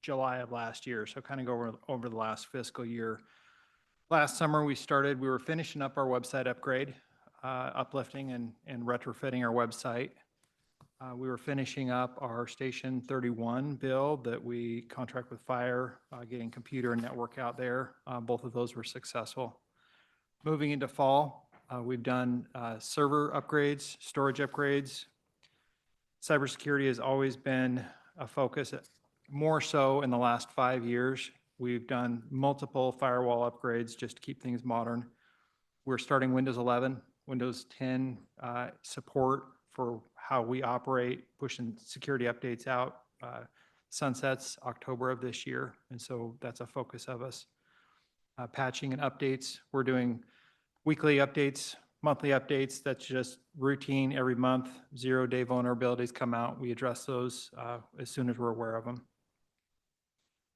July of last year. So kind of go over the last fiscal year. Last summer, we were finishing up our website upgrade, uplifting and retrofitting our website. We were finishing up our Station 31 build that we contract with Fire, getting computer and network out there. Both of those were successful. Moving into fall, we've done server upgrades, storage upgrades. Cybersecurity has always been a focus, more so in the last 5 years. We've done multiple firewall upgrades just to keep things modern. We're starting Windows 11, Windows 10 support for how we operate, pushing security updates out. Sunsets October of this year, and so that's a focus of us. Patching and updates, we're doing weekly updates, monthly updates. That's just routine every month. 0-day vulnerabilities come out. We address those as soon as we're aware of them.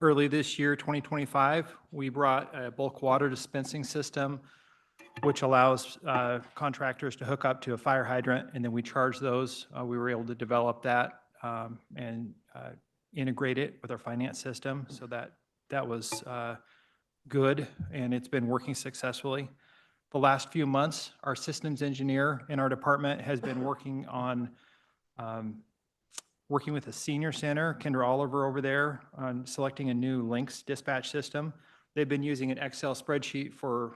Early this year, 2025, we brought a bulk water dispensing system, which allows contractors to hook up to a fire hydrant, and then we charge those. We were able to develop that and integrate it with our finance system, so that was good, and it's been working successfully. The last few months, our systems engineer in our department has been working on working with a senior center, Kendra Oliver over there, on selecting a new Lynx dispatch system. They've been using an Excel spreadsheet for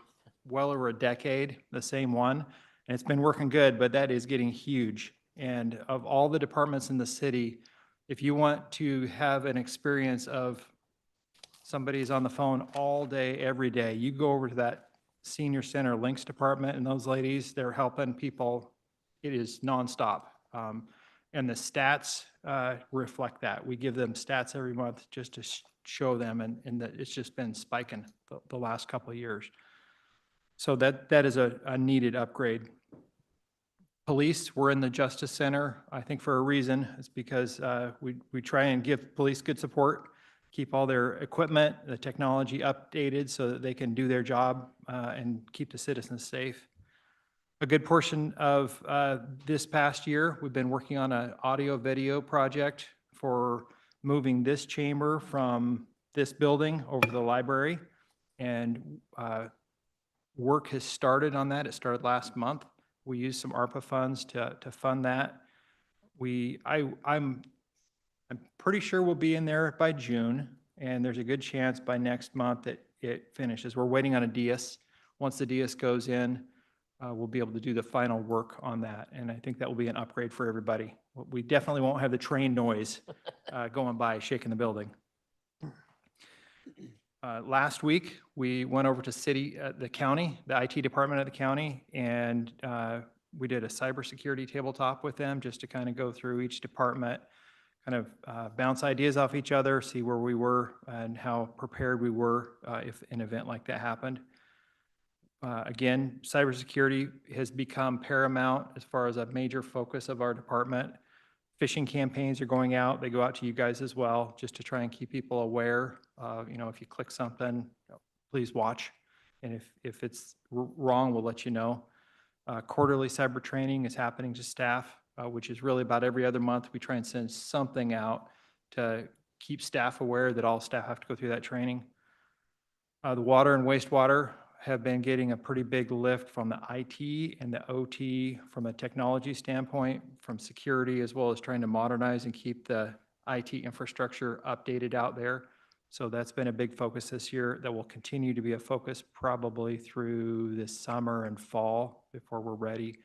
well over a decade, the same one, and it's been working good, but that is getting huge. And of all the departments in the city, if you want to have an experience of Somebody's on the phone all day, every day. You go over to that senior center links department and those ladies, they're helping people. It is nonstop. And the stats reflect that. We give them stats every month just to show them, and that it's just been spiking the last couple of years. So that is a needed upgrade. Police, we're in the Justice Center, I think for a reason. It's because we try and give police good support, keep all their equipment, the technology updated so that they can do their job and keep the citizens safe. A good portion of this past year, we've been working on an audio-video project for moving this chamber from this building over to the library. And work has started on that. It started last month. We used some ARPA funds to fund that. I'm pretty sure we'll be in there by June, and there's a good chance by next month that it finishes. We're waiting on a DS. Once the DS goes in, we'll be able to do the final work on that, and I think that will be an upgrade for everybody. We definitely won't have the train noise going by, shaking the building. Last week, we went over to the county, the IT department of the county, and we did a cybersecurity tabletop with them just to kind of go through each department, kind of bounce ideas off each other, see where we were and how prepared we were if an event like that happened. Again, cybersecurity has become paramount as far as a major focus of our department. Phishing campaigns are going out. They go out to you guys as well, just to try and keep people aware. If you click something, please watch. And if it's wrong, we'll let you know. Quarterly cyber training is happening to staff, which is really about every other month. We try and send something out to keep staff aware that all staff have to go through that training. The water and wastewater have been getting a pretty big lift from the IT and the OT from a technology standpoint, from security, as well as trying to modernize and keep the IT infrastructure updated out there. So that's been a big focus this year. That will continue to be a focus probably through this summer and fall before we're ready.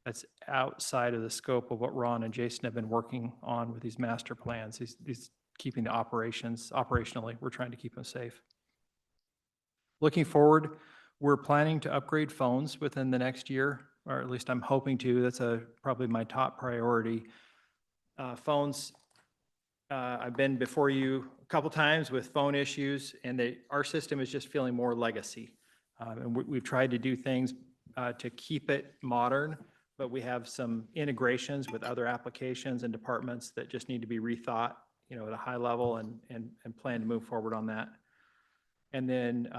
That's outside of the scope of what Ron and Jason have been working on with these master plans. These keeping the operations, operationally, we're trying to keep them safe. Looking forward, we're planning to upgrade phones within the next year, or at least I'm hoping to. That's probably my top priority. Phones, I've been before you a couple times with phone issues, and our system is just feeling more legacy. And we've tried to do things to keep it modern, but we have some integrations with other applications and departments that just need to be rethought, at a high level and plan to move forward on that. And then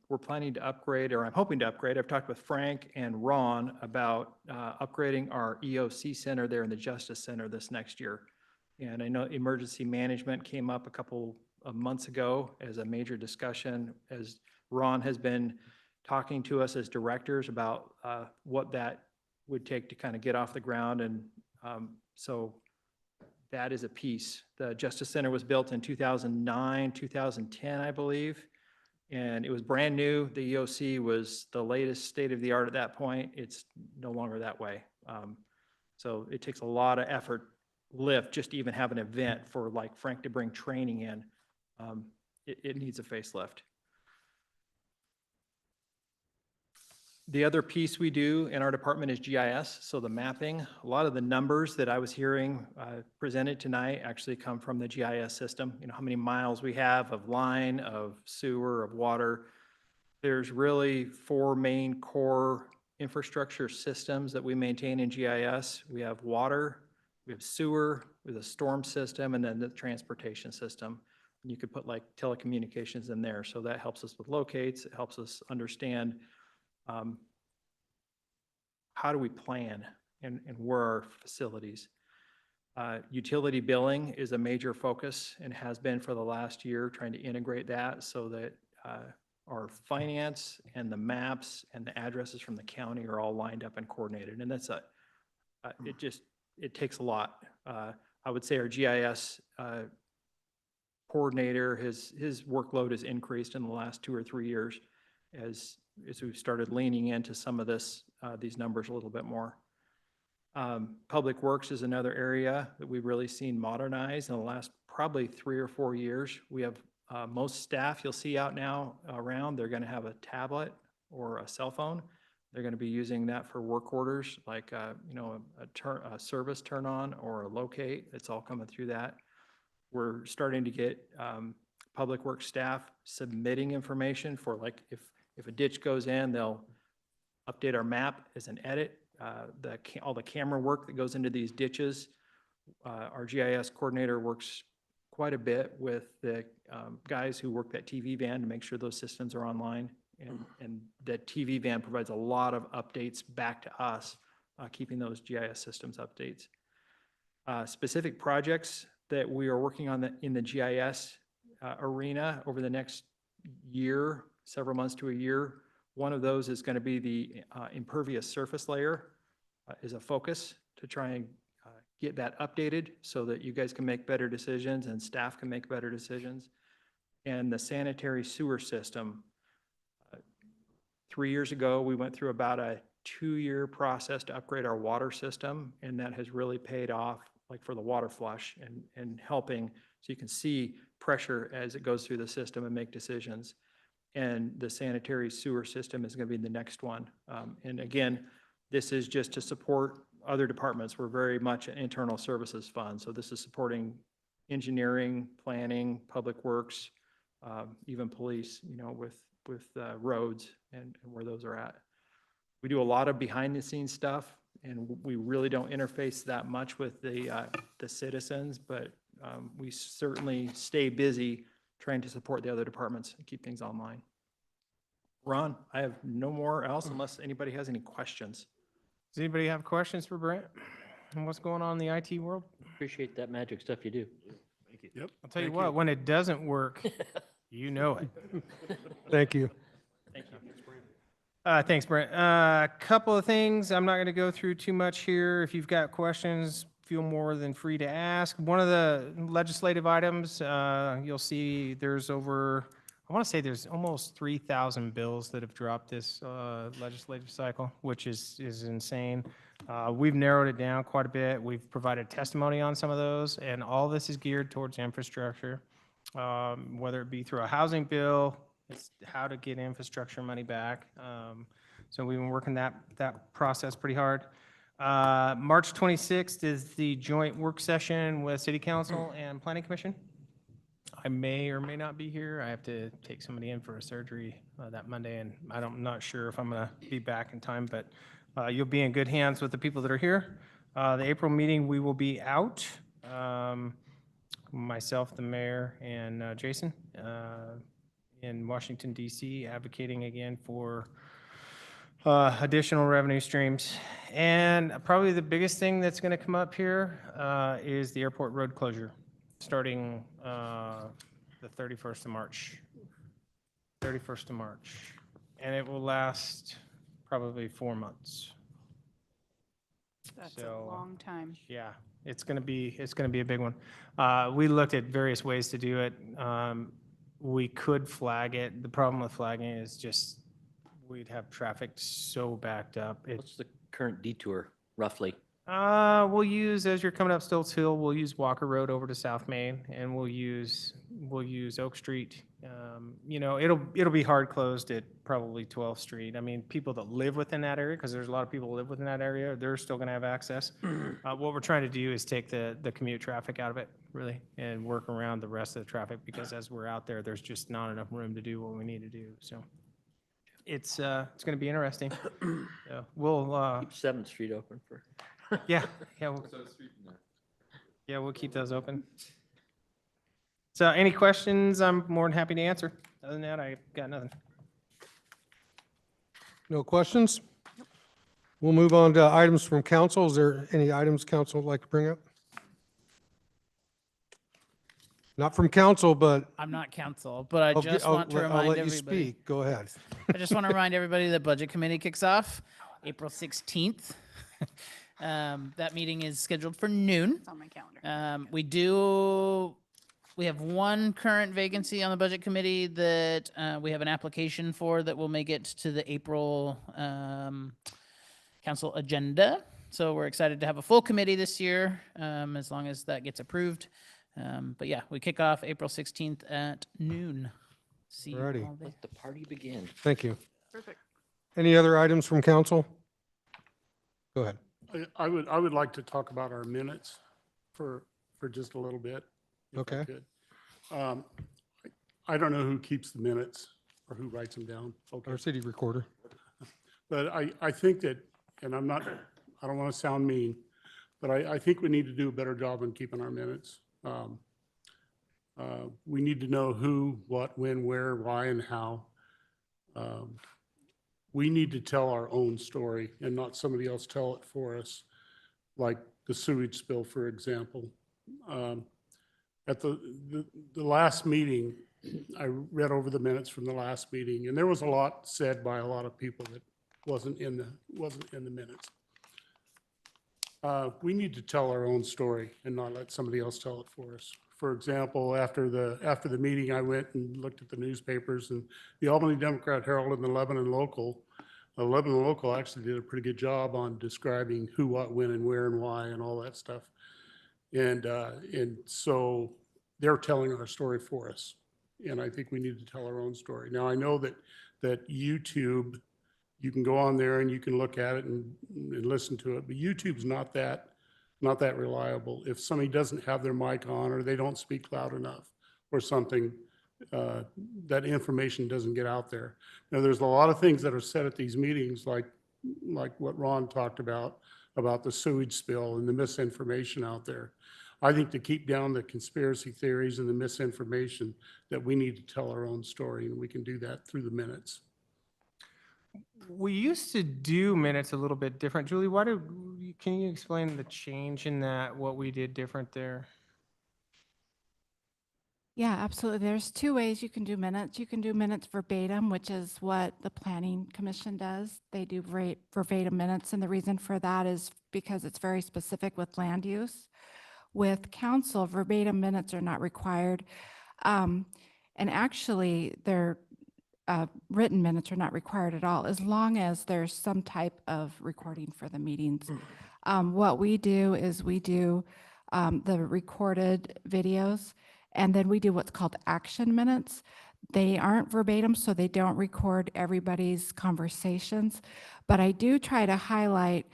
we're planning to upgrade, or I'm hoping to upgrade. I've talked with Frank and Ron about upgrading our EOC center there in the Justice Center this next year. And I know emergency management came up a couple of months ago as a major discussion, as Ron has been talking to us as directors about what that would take to kind of get off the ground. And so that is a piece. The Justice Center was built in 2009, 2010, I believe. And it was brand new. The EOC was the latest state of the art at that point. It's no longer that way. So it takes a lot of effort, lift, just to even have an event for like Frank to bring training in. It needs a facelift. The other piece we do in our department is GIS, so the mapping. A lot of the numbers that I was hearing presented tonight actually come from the GIS system. How many miles we have of line, of sewer, of water. There's really 4 main core infrastructure systems that we maintain in GIS. We have water, we have sewer, we have a storm system, and then the transportation system. And you could put like telecommunications in there, so that helps us with locates. It helps us understand how do we plan and where are our facilities. Utility billing is a major focus and has been for the last year, trying to integrate that so that our finance and the maps and the addresses from the county are all lined up and coordinated. And that's it takes a lot. I would say our GIS coordinator, his workload has increased in the last 2 or 3 years as we've started leaning into some of these numbers a little bit more. Public Works is another area that we've really seen modernize in the last probably 3 or 4 years. We have Most staff you'll see out now around, they're going to have a tablet or a cell phone. They're going to be using that for work orders, like, a service turn on or a locate. It's all coming through that. We're starting to get public works staff submitting information for, like, if a ditch goes in, they'll update our map as an edit. All the camera work that goes into these ditches, our GIS coordinator works quite a bit with the guys who work that TV van to make sure those systems are online. And that TV van provides a lot of updates back to us, keeping those GIS systems updates. Specific projects that we are working on in the GIS arena over the next year, several months to a year. One of those is going to be the impervious surface layer is a focus to try and get that updated so that you guys can make better decisions and staff can make better decisions. And the sanitary sewer system. 3 years ago, we went through about a 2-year process to upgrade our water system, and that has really paid off, like for the water flush and helping, so you can see pressure as it goes through the system and make decisions. And the sanitary sewer system is going to be the next one. And again, this is just to support other departments. We're very much an internal services fund, so this is supporting engineering, planning, public works, even police, with roads and where those are at. We do a lot of behind the scenes stuff, and we really don't interface that much with the citizens, but we certainly stay busy trying to support the other departments and keep things online. Ron, I have no more else unless anybody has any questions. Does anybody have questions for Brent and what's going on in the IT world? Appreciate that magic stuff you do. Thank you. Yep. I'll tell you what, when it doesn't work, you know it. Thank you. Thank you. Thanks, Brent. Couple of things. I'm not going to go through too much here. If you've got questions, feel more than free to ask. One of the legislative items, you'll see there's I want to say there's almost 3,000 bills that have dropped this legislative cycle, which is insane. We've narrowed it down quite a bit. We've provided testimony on some of those, and all this is geared towards infrastructure, whether it be through a housing bill, it's how to get infrastructure money back. So we've been working that process pretty hard. March 26th is the joint work session with City Council and Planning Commission. I may or may not be here. I have to take somebody in for a surgery that Monday, and I'm not sure if I'm going to be back in time, but you'll be in good hands with the people that are here. The April meeting, we will be out, myself, the mayor, and Jason in Washington, D.C., advocating again for additional revenue streams. And probably the biggest thing that's going to come up here is the airport road closure, starting the 31st of March. 31st of March. And it will last probably 4 months. That's So, a long time. Yeah, it's going to be a big one. We looked at various ways to do it. We could flag it. The problem with flagging is just we'd have traffic so backed up. What's the current detour, roughly? We'll use, as you're coming up Stilts Hill, we'll use Walker Road over to South Main, and we'll use Oak Street. It'll be hard closed at probably 12th Street. I mean, people that live within that area, because there's a lot of people who live within that area, they're still going to have access. What we're trying to do is take the commute traffic out of it, really, and work around the rest of the traffic, because as we're out there, there's just not enough room to do what we need to do. So it's going to be interesting. So we'll Keep 7th Street open for. yeah. We'll keep those open. So any questions, I'm more than happy to answer. Other than that, I got nothing. No questions? We'll move on to items from council. Is there any items council would like to bring up? Not from council, but I'm not council, but I I'll just gi- I'll want to let- remind I'll let you everybody. speak. Go ahead. I just want to remind everybody that Budget Committee kicks off April 16th. That meeting is scheduled for noon. It's on my calendar. We have one current vacancy on the Budget Committee that we have an application for that will make it to the April council agenda. So we're excited to have a full committee this year, as long as that gets approved. But yeah, we kick off April 16th at noon. See you Alrighty. all there. Let the party begin. Thank you. Perfect. Any other items from council? Go ahead. I would like to talk about our minutes for just a little bit, if I Okay. could. I don't know who keeps the minutes or who writes them down. Okay. Our city recorder. But I think that, and I don't want to sound mean, but I think we need to do a better job in keeping our minutes. We need to know who, what, when, where, why, and how. We need to tell our own story and not somebody else tell it for us, like the sewage spill, for example. At the last meeting, I read over the minutes from the last meeting, and there was a lot said by a lot of people that wasn't in the minutes. We need to tell our own story and not let somebody else tell it for us. For example, after the meeting, I went and looked at the newspapers, and the Albany Democrat Herald and the Lebanon Local actually did a pretty good job on describing who, what, when, and where, and why, and all that stuff. And so they're telling our story for us. And I think we need to tell our own story. Now, I know that YouTube, you can go on there and you can look at it and listen to it, but YouTube's not that reliable. If somebody doesn't have their mic on or they don't speak loud enough or something, that information doesn't get out there. Now, there's a lot of things that are said at these meetings, like what Ron talked about the sewage spill and the misinformation out there. I think to keep down the conspiracy theories and the misinformation, that we need to tell our own story, and we can do that through the minutes. We used to do minutes a little bit different. Julie, can you explain the change in that, what we did different there? Yeah, absolutely. There's two ways you can do minutes. You can do minutes verbatim, which is what the Planning Commission does. They do verbatim minutes, and the reason for that is because it's very specific with land use. With council, verbatim minutes are not required. And actually, they're written minutes are not required at all, as long as there's some type of recording for the meetings. What we do is we do the recorded videos, and then we do what's called action minutes. They aren't verbatim, so they don't record everybody's conversations, but I do try to highlight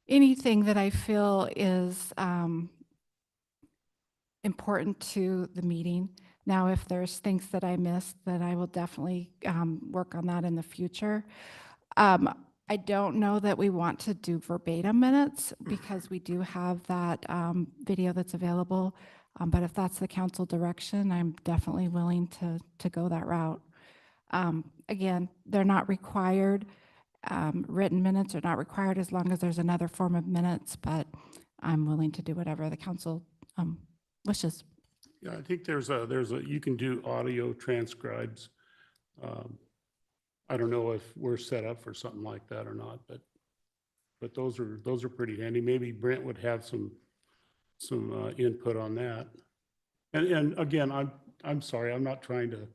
anything that I feel is important to the meeting. Now, if there's things that I missed, then I will definitely work on that in the future. I don't know that we want to do verbatim minutes because we do have that video that's available. But if that's the council direction, I'm definitely willing to go that route. Again, they're not required. Written minutes are not required as long as there's another form of minutes, but I'm willing to do whatever the council wishes. Yeah, I think you can do audio transcribes. I don't know if we're set up for something like that or not, but those are pretty handy. Maybe Brent would have some input on that. And again, I'm sorry, I'm not trying to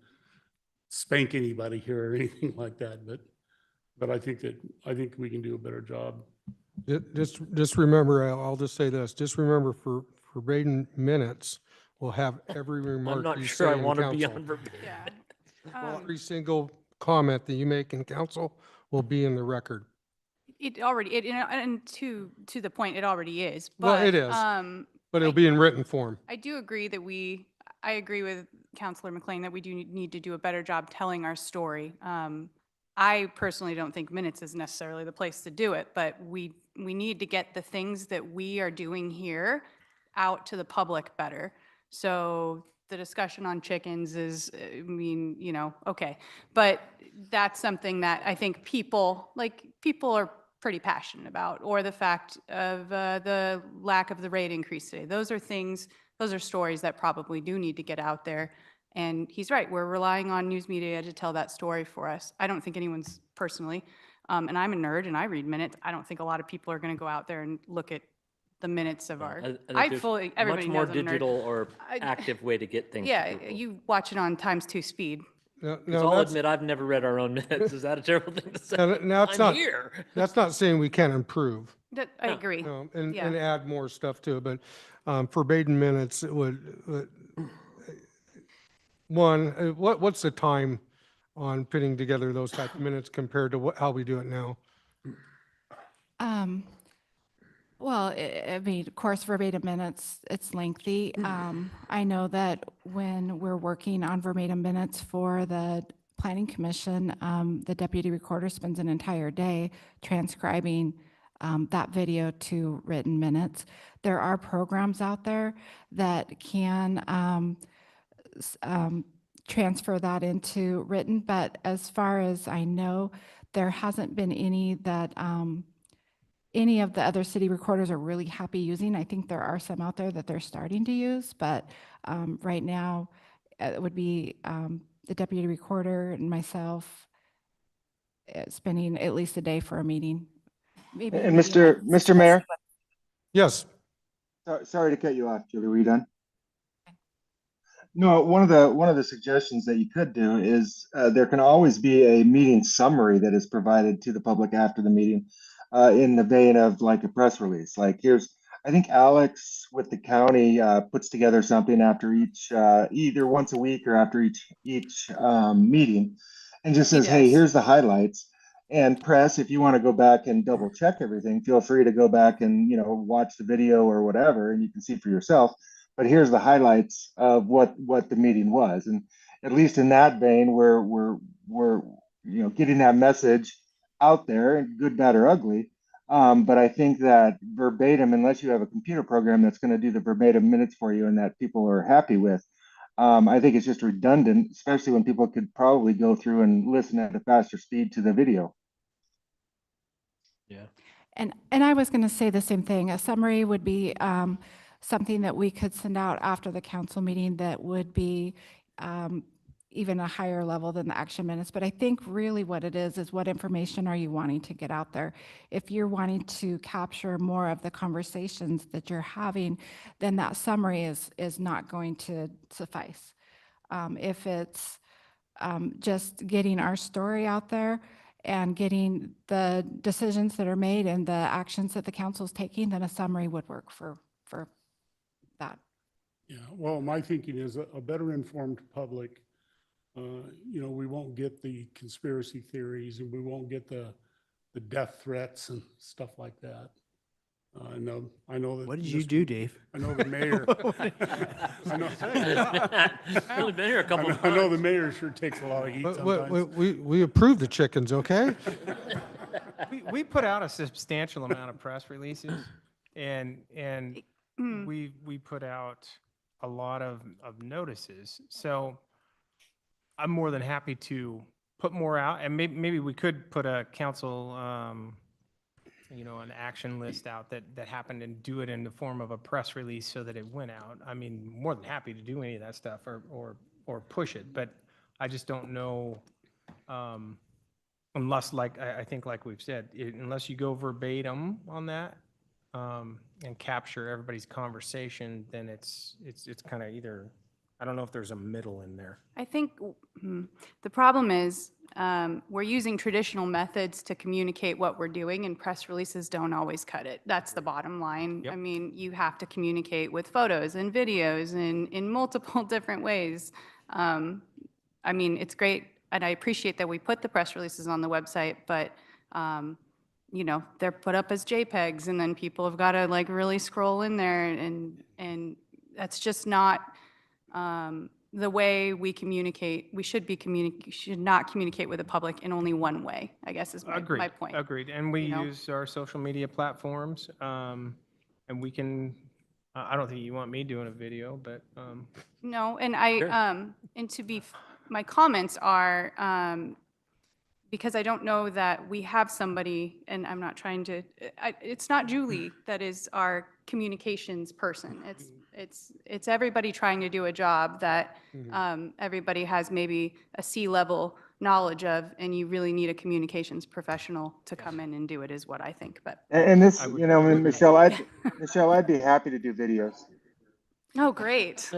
spank anybody here or anything like that, but I think we can do a better job. Just remember, I'll just say this, just remember for verbatim minutes, we'll have every I'm remark not you sure say I in want to be council. on verbatim. Yeah. Every single comment that you make in council will be in the record. It already, and to the point, it already is. Well, it is, but it'll be in written form. I do agree I agree with Councilor McLean that we do need to do a better job telling our story. I personally don't think minutes is necessarily the place to do it, but we need to get the things that we are doing here out to the public better. So the discussion on chickens is, okay. But that's something that I think people are pretty passionate about, or the fact of the lack of the rate increase today. Those are stories that probably do need to get out there. And he's right, we're relying on news media to tell that story for us. I don't think anyone's personally, and I'm a nerd and I read minutes, I don't think a lot of people are going to go out there and look at the minutes of our, everybody Much more knows I'm a nerd. digital or active way to get things to Yeah, people. you watch it on ×2 speed. Because I'll admit, I've never read our own minutes. Is that a terrible thing to say? Now, I'm here. That's not saying we can't improve. I agree. And Yeah. add more stuff to it, but verbatim minutes, it would, what's the time on putting together those type of minutes compared to how we do it now? Well, I mean, of course, verbatim minutes, it's lengthy. I know that when we're working on verbatim minutes for the Planning Commission, the deputy recorder spends an entire day transcribing that video to written minutes. There are programs out there that can transfer that into written, but as far as I know, there hasn't been any that any of the other city recorders are really happy using. I think there are some out there that they're starting to use, but right now it would be the deputy recorder and myself spending at least a day for a meeting. Maybe a And meeting like this Mr. Mayor, Yes. sorry to cut you off, Julie, were you done? No, one of the suggestions that you could do is there can always be a meeting summary that is provided to the public after the meeting in the vein of like a press release. Like I think Alex with the county puts together something after each, either once a week or after each meeting, and just says, hey, here's the highlights. And press, if you want to go back and double check everything, feel free to go back and watch the video or whatever, and you can see for yourself. But here's the highlights of what the meeting was, and at least in that vein, we're getting that message out there, good, bad, or ugly. But I think that verbatim, unless you have a computer program that's going to do the verbatim minutes for you and that people are happy with, I think it's just redundant, especially when people could probably go through and listen at a faster speed to the video. Yeah. And I was going to say the same thing. A summary would be something that we could send out after the council meeting that would be even a higher level than the action minutes. But I think really what it is what information are you wanting to get out there? If you're wanting to capture more of the conversations that you're having, then that summary is not going to suffice. If it's just getting our story out there and getting the decisions that are made and the actions that the council is taking, then a summary would work for that. Yeah, well, my thinking is a better informed public, we won't get the conspiracy theories and we won't get the death threats and stuff like that. I know that. What did you do, Dave? I know the mayor. Only been here a couple I know the mayor sure takes a lot of heat sometimes. We approve the chickens, okay? We put out a substantial amount of press releases and we put out a lot of notices. So I'm more than happy to put more out, and maybe we could put a council, an action list out that happened and do it in the form of a press release so that it went out. I mean, more than happy to do any of that stuff or push it, but I just don't know, unless I think like we've said, unless you go verbatim on that, and capture everybody's conversation, then it's kind of either, I don't know if there's a middle in there. I think the problem is we're using traditional methods to communicate what we're doing, and press releases don't always cut it. That's the bottom line. Yep. I mean, you have to communicate with photos and videos in multiple different ways. I mean, it's great, and I appreciate that we put the press releases on the website, but they're put up as JPEGs, and then people have got to really scroll in there, and that's just not the way we communicate. We should not communicate with the public in only one way, I guess is my point. Agreed. And we use our social media platforms, and we can, I don't think you want me doing a video, but. No, and Sure. My comments are, because I don't know that we have somebody, and I'm not trying to, it's not Julie that is our communications person. It's everybody trying to do a job that everybody has maybe a C-level knowledge of, and you really need a communications professional to come in and do it, is what I think. But And this, Michelle, I'd be happy to do videos. oh, great!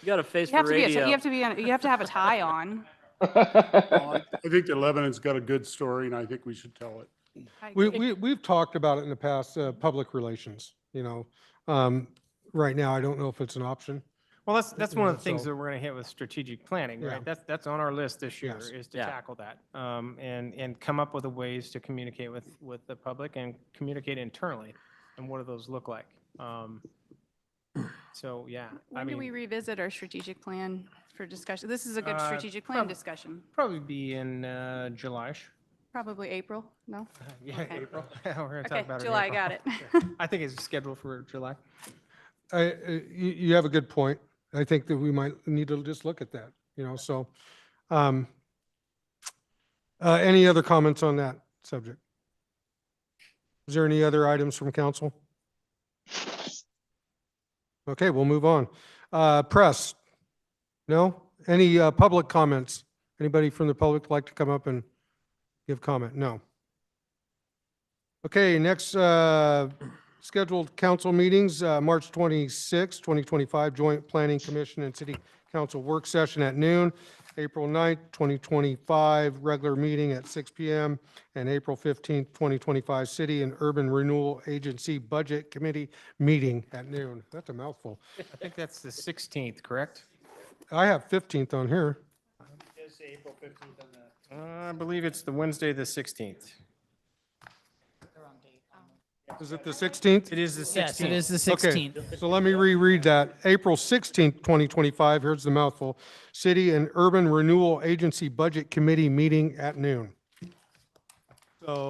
You got a face for radio. You have to have a tie on. I think that Lebanon's got a good story and I think we should tell it. I We, agree. we've talked about it in the past, public relations, you know. Right now, I don't know if it's an option. Well, that's one of the things So- that we're gonna hit with strategic planning, Yeah. right? That's on our list this year, Yes. is to Yeah. tackle that. And come up with the ways to communicate with the public and communicate internally. And what do those look like? So, yeah, I When do we mean, revisit our strategic plan for discussion? This is a good Uh, strategic plan prob- discussion. probably be in July-ish. Probably April, no? Yeah, Okay. April. We're gonna talk Okay, about it in July, April. got it. Yeah. I think it's scheduled for July. You have a good point. I think that we might need to just look at that, you know, so. Any other comments on that subject? Is there any other items from council? Okay, we'll move on. Press? No? Any public comments? Anybody from the public like to come up and give comment? No. Okay, next scheduled council meetings, March 26, 2025, Joint Planning Commission and City Council Work Session at noon, April 9th, 2025, regular meeting at 6 PM, and April 15th, 2025, City and Urban Renewal Agency Budget Committee meeting at noon. That's a mouthful. I think that's the 16th, correct? I have 15th on here. I believe it's the Wednesday, the 16th. Is it the 16th? It is the 16th. Yes, it is the Okay, 16th. so let me reread that. April 16th, 2025, here's the mouthful. City and Urban Renewal Agency Budget Committee meeting at noon. So